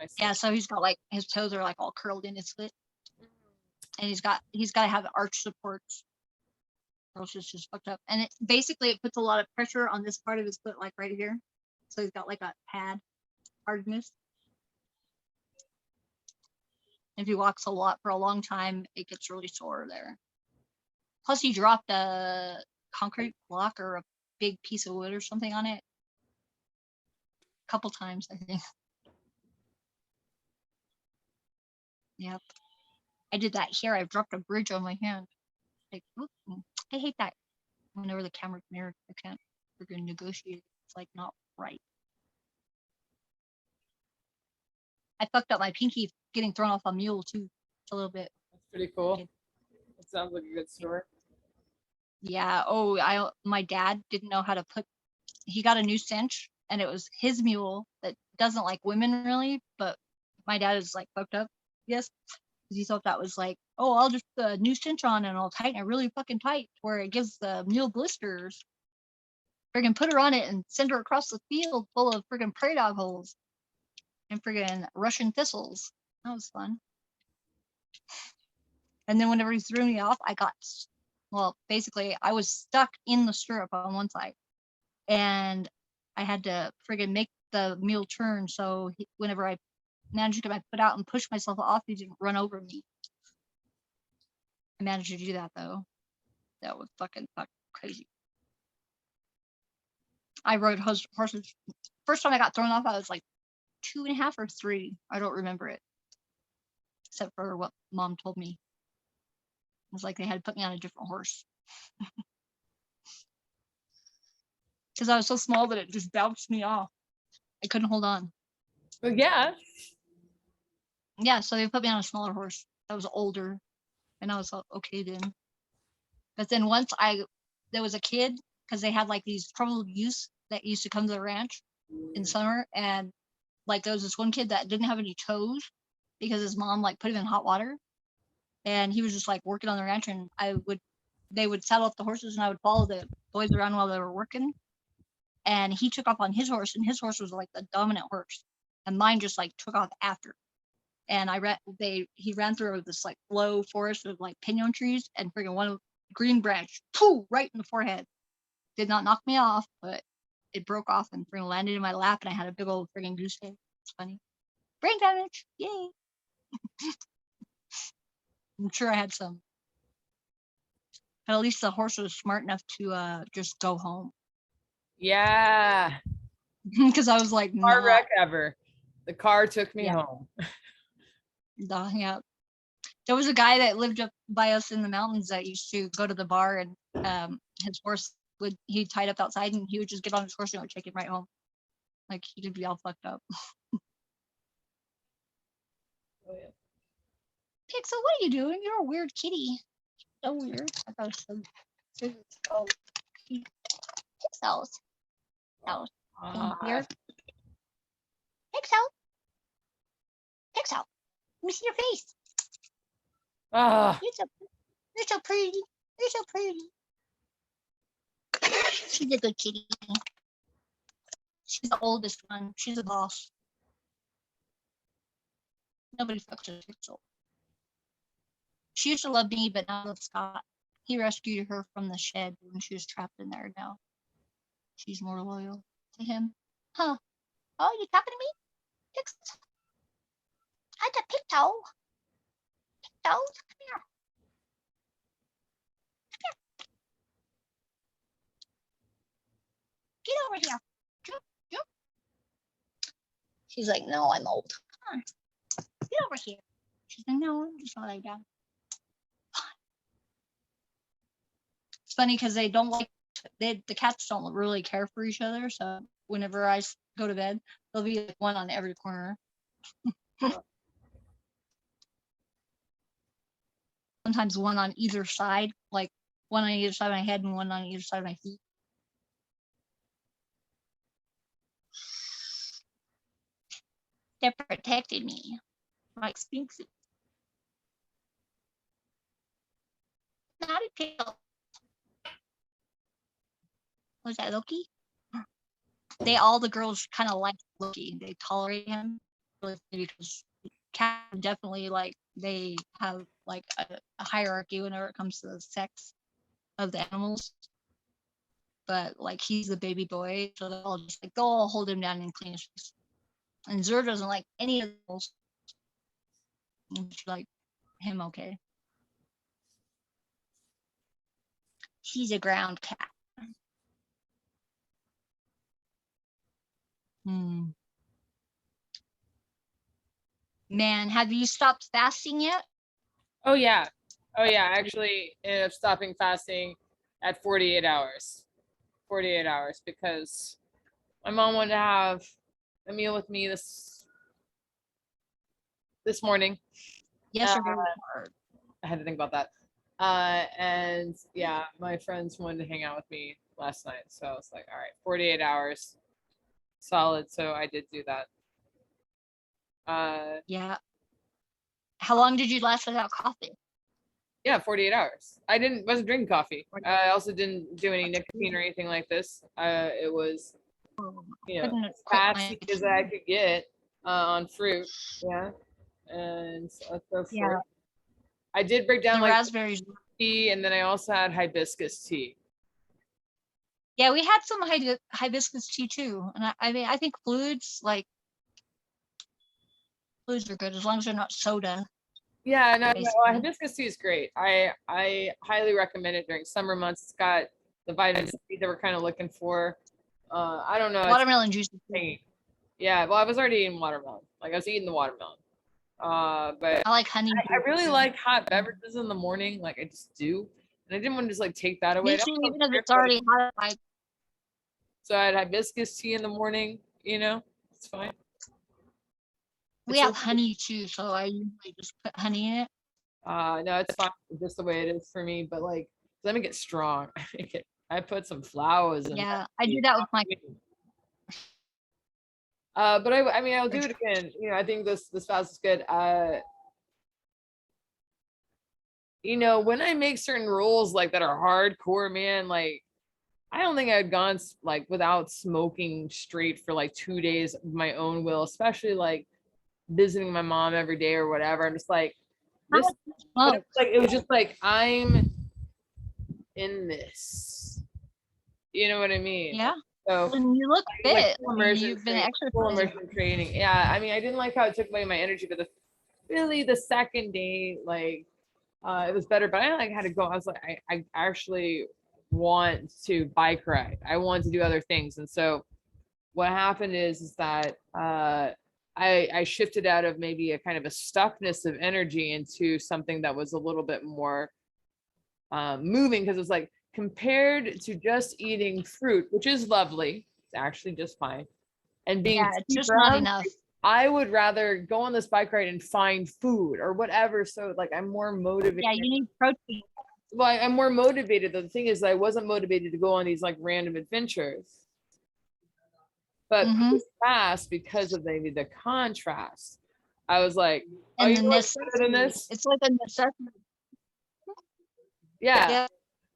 I see. Yeah, so he's got like his toes are like all curled in his foot, and he's got to have arch supports. Or else it's just fucked up. And it basically it puts a lot of pressure on this part of his foot, like right here. So he's got like a pad hardness. If he walks a lot for a long time, it gets really sore there. Plus, he dropped a concrete block or a big piece of wood or something on it. A couple times, I think. Yep. I did that here. I've dropped a bridge on my hand. Like, oop, I hate that. Whenever the camera's mirrored, I can't freaking negotiate. It's like not right. I fucked up my pinky getting thrown off a mule too, a little bit. That's pretty cool. Okay. That sounds like a good story. Yeah. Oh, my dad didn't know how to put. He got a new cinch, and it was his mule that doesn't like women really, but my dad is like fucked up. Yes, because he thought that was like, oh, I'll just put a new cinch on and I'll tighten it really fucking tight where it gives the mule blisters. Friggin' put her on it and send her across the field full of friggin' prairie dog holes and friggin' Russian thistles. That was fun. And then whenever he threw me off, well, basically I was stuck in the stirrup on one side, and I had to friggin' make the mule turn. So whenever I managed to get my foot out and push myself off, he didn't run over me. I managed to do that though. That was fucking crazy. I rode horses. First time I got thrown off, I was like 2.5 or 3. I don't remember it, except for what mom told me. It was like they had to put me on a different horse because I was so small that it just bounced me off. I couldn't hold on. But yeah, Yeah, so they put me on a smaller horse that was older, and I was like, okay then. But then once there was a kid, because they had like these troubled youths that used to come to the ranch in summer, and like there was this one kid that didn't have any toes because his mom like put him in hot water, and he was just like working on the ranch, and they would saddle up the horses, and I would follow the boys around while they were working, and he took off on his horse, and his horse was like the dominant horse, and mine just like took off after. And he ran through this like low forest of like pinon trees, and friggin' one green branch, pooh, right in the forehead. Did not knock me off, but it broke off and friggin' landed in my lap, and I had a big old friggin' goose egg. It's funny. Brain damage, yay! I'm sure I had some, but at least the horse was smart enough to just go home yeah. because I was like, Car not, wreck ever. The car took me Yeah. home. yeah. There was a guy that lived up by us in the mountains that used to go to the bar, and his horse he tied up outside, and he would just get on his horse and it would take him right home. Like he could be all fucked up. Oh, yeah. Pixel, what are you doing? You're a weird kitty. So weird. I thought it was so. Oh, Pixels. Pixels. Ah, Here. Pixel. Pixel. Let me see your face. ah, You're so pretty. You're so pretty. She's a good kitty. She's the oldest one. She's a boss. Nobody fucks with Pixel. She used to love me, but not love Scott. He rescued her from the shed when she was trapped in there. Now she's more loyal to him. Huh? Oh, you talking to me? Pixel? I'm the Pixel. Pixel, come here. Get over here. Jump, jump. She's like, no, I'm old. Come on. Get over here. She's like, no, I'm just not like that. It's funny because they don't like, the cats don't really care for each other. So whenever I go to bed, there'll be like one on every corner. Sometimes one on either side, like one on either side of my head and one on either side of my feet. They protected me like Sphinxes. Naughty tail. Was that Loki? All the girls kind of like Loki. They tolerate him because cat definitely like they have like a hierarchy whenever it comes to the sex of the animals. But like he's the baby boy, so they'll all just like they'll all hold him down and clean his face. And Zer doesn't like any of those. Like him okay. He's a ground cat. Hmm. Man, have you stopped fasting yet? Oh yeah. Oh yeah. I actually ended up stopping fasting at 48 hours. 48 hours because my mom wanted to have a meal with me this morning. Yesterday. I had to think about that. And yeah, my friends wanted to hang out with me last night. So I was like, all right, 48 hours solid. So I did do that. Yeah. How long did you last without coffee? Yeah, 48 hours. Wasn't drinking coffee. I also didn't do any nicotine or anything like this. It was, you know, Couldn't as quit fast my as I could get on fruit. Yeah. And so forth. Yeah. I did break down the like raspberries. tea, and then I also had hibiscus tea. Yeah, we had some hibiscus tea too, and I mean I think fluids are good as long as they're not soda. Yeah, no, Basically. hibiscus tea is great. I highly recommend it during summer months. It's got the vitamin C that we're kind of looking for. I don't know. Watermelon juice. Yeah, well, I was already eating watermelon. Like I was eating the watermelon. But I like honey. I really like hot beverages in the morning. Like I just do, and I didn't want to just like take that away. Me too, even if it's already hot. Like, So I had hibiscus tea in the morning. You know, it's fine. we have honey too, so I usually just put honey in it. No, it's fine, just the way it is for me. But like, let me get strong. I put some flowers in. Yeah, I do that with my. But I mean, I'll do it again. You know, I think this fast is good. You know, when I make certain rules like that are hardcore, man, like I don't think I'd gone like without smoking straight for like 2 days of my own will, especially like visiting my mom every day or whatever. I'm just like this. But it's like it was just like I'm in this. You know what I mean? Yeah. So when you look fit, like you've been exercising. Training. Yeah, I mean, I didn't like how it took away my energy, but the second day, like, it was better. But I like had to go. I was like, I actually want to bike ride. I want to do other things, and so what happened is that I shifted out of maybe a kind of a stuckness of energy into something that was a little bit more moving, because it's like compared to just eating fruit, which is lovely, it's actually just fine, and being it's just not enough. I would rather go on this bike ride and find food or whatever. So like I'm more motivated. Yeah, you need protein. Well, I'm more motivated. The thing is, I wasn't motivated to go on these like random adventures. But fast, because of maybe the contrast, I was like, "Oh, you know what's better than this?" It's like a necessity. Yeah.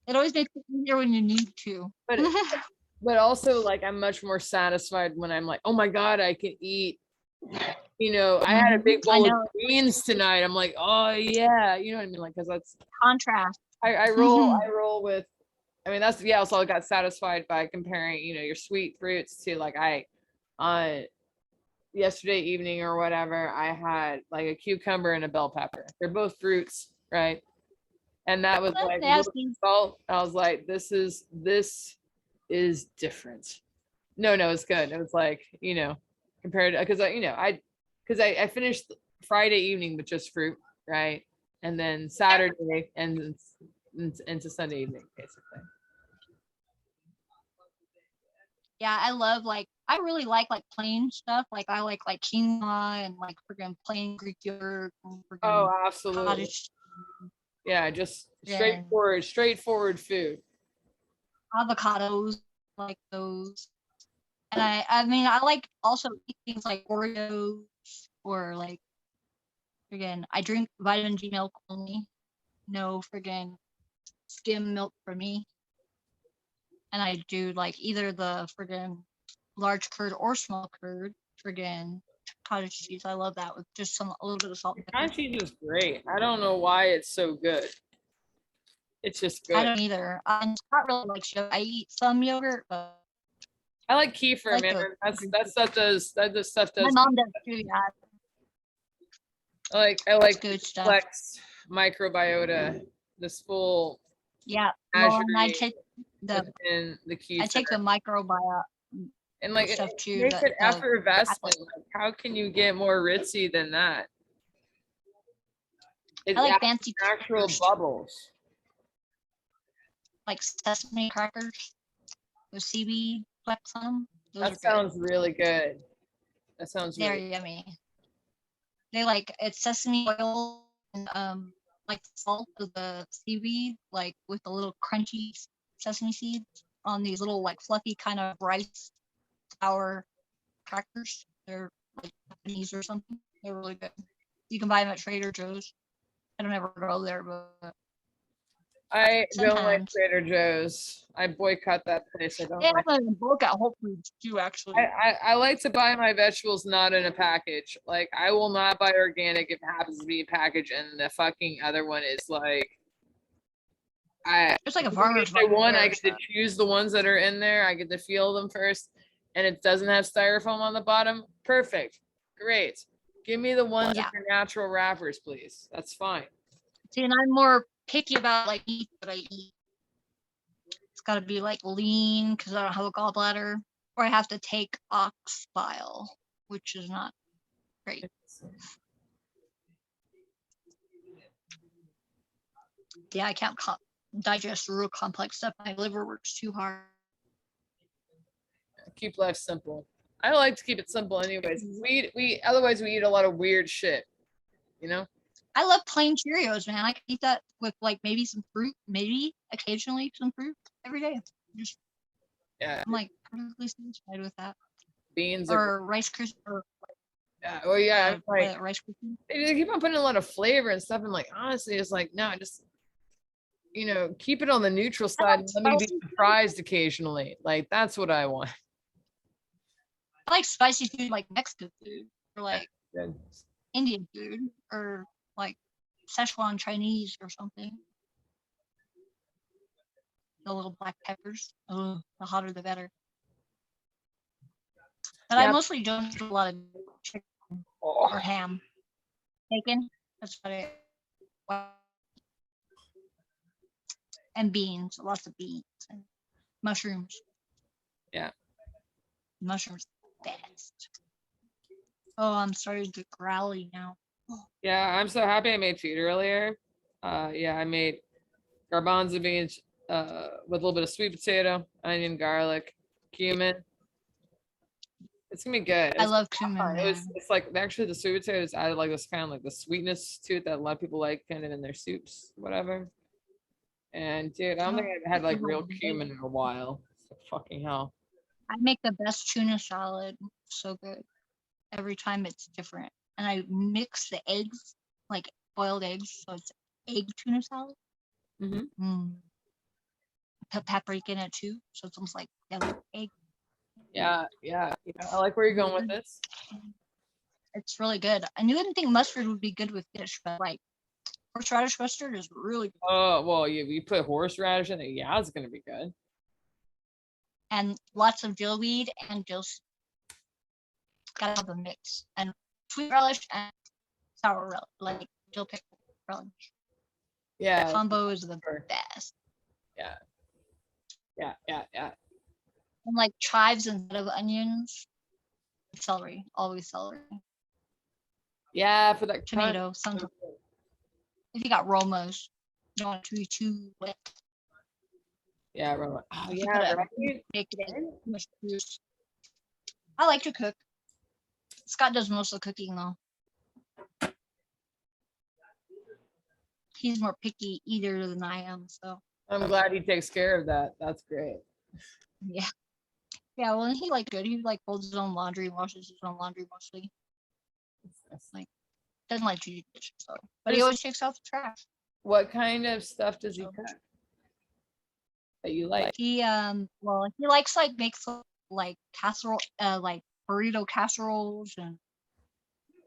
It always makes it easier when you need to. But also, like, I'm much more satisfied when I'm like, "Oh my God, I can eat." You know, I had a big bowl of beans tonight. I'm like, "Oh yeah," you know what I mean? Like, because that's contrast. I roll with. I mean, that's Also, I got satisfied by comparing, you know, your sweet fruits to like yesterday evening or whatever, I had like a cucumber and a bell pepper. They're both fruits, right? And that was like salt. I was like, this is different. No, it's good. It was like, you know, compared to, because I finished Friday evening with just fruit, right? And then Saturday and into Sunday evening, basically. Yeah, I really like plain stuff. Like I like quinoa and like freaking plain Greek yogurt. Oh, absolutely. Yeah, just straightforward food. Avocados, like those. And I mean, I like also things like Oreos or like, again, I drink vitamin G milk only. No friggin' skim milk for me. And I do like either the friggin' large curd or small curd, friggin' cottage cheese. I love that with just a little bit of salt and pepper. Cottage cheese is great. I don't know why it's so good. It's just I good. don't either. I'm not really like yogurt. I eat some yogurt, but I like kefir, like man. the That Greek stuff my does. mom does too. Yeah, I it's like good stuff. complex microbiota, this full Yeah. Well, and I menagerie take the within the I take the kefir. microbiome And like stuff it too. makes it The effervescent. chocolate. Like, how can you get more ritzy than that? It I like adds fancy natural crackers, bubbles. like sesame crackers with seaweed flecks on them. Those are That good. sounds really good. That sounds They're really yummy. They like it's sesame oil and like the salt of the seaweed, like with the little crunchy sesame seeds on these little like fluffy kind of rice flour crackers. They're like Japanese or something. They're really good. You can buy them at Trader Joe's. I don't ever go there, but I don't like sometimes. Trader Joe's. I boycott that place. I don't They have like. them in bulk at Whole Foods too, actually. I like to buy my vegetables not in a package. Like I will not buy organic if it happens to be a package, and the fucking other one is like. It's like a If farmer's I market want, I there, get to so. choose the ones that are in there. I get to feel them first, and it doesn't have styrofoam on the bottom. Perfect, great. Give me the ones yeah. with your natural wrappers, please. That's fine. See, and I'm more picky about like meat that I eat. It's got to be like lean because I don't have a gallbladder, or I have to take ox bile, which is not great. Yeah, I can't digest real complex stuff. My liver works too hard. Keep life simple. I like to keep it simple, anyways. Otherwise we eat a lot of weird shit. You know. I love plain Cheerios, man. I can eat that with like maybe some fruit, maybe occasionally some fruit every day. Just Yeah. I'm like perfectly satisfied with that. Beans Or Rice Krispies. Or yeah. Well, yeah. Like Rice Krispies. they keep on putting a lot of flavor and stuff, and like honestly, it's like no, just keep it on the neutral side and let me be surprised occasionally. Like that's what I want. I like spicy food, like Mexican food, or like Good. Indian food, or like Szechuan Chinese or something. The little black peppers. Oh, the hotter the better. But I Yeah. mostly don't do a lot of chicken or ham. Bacon. That's what I. And beans, lots of beans and mushrooms. Yeah. Mushrooms best. Oh, I'm starting to get growly now. Yeah, I'm so happy I made food earlier. Yeah, I made garbanzo beans with a little bit of sweet potato, onion, garlic, cumin. It's gonna be good. I love cumin, It's like actually the sweet potatoes added like this kind of like the sweetness to it that a lot of people like kind of in their soups, whatever. And dude, I don't think I've had like real cumin in a while. So fucking hell. I make the best tuna salad. So good. Every time it's different. And I mix the eggs, like boiled eggs, so it's egg tuna salad. Mhm. Put paprika in it too, so it's almost like yellow egg. Yeah. I like where you're going with this. It's really good. I didn't think mustard would be good with fish, but like horseradish mustard is really good. Oh well, you put horseradish in it. Yeah, it's gonna be good. And lots of dill weed and dill. Gotta have a mix. And sweet relish and sour relish, like dill pickle relish. Yeah. The combo is the sure. best. Yeah. And like chives instead of onions. Celery, always celery. Yeah, for that crunch. Tomato, sometimes. If you got Romos, you don't want to be too wet. Yeah, right. Oh, You yeah, gotta right. make it too much juice. I like to cook. Scott does most of the cooking though. He's more picky eater than I am, so I'm glad he takes care of that. That's great. yeah. Yeah, well, and he like good. He like folds his own laundry, washes his own laundry mostly. Like doesn't like to do dishes though, but he always takes out the trash. What kind of stuff does he cook? that you like? He well, he likes like makes like casserole like burrito casseroles, and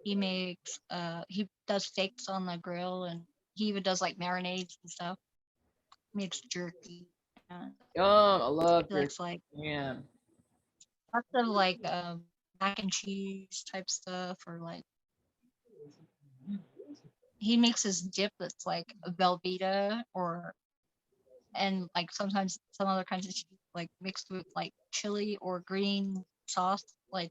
he does steaks on the grill, and he even does like marinades and stuff. Makes jerky. And Yum, I love he likes like man. lots of like mac and cheese type stuff, or like he makes his dip that's like a Velveeta, or and like sometimes some other kinds of cheese like mixed with like chili or green sauce, like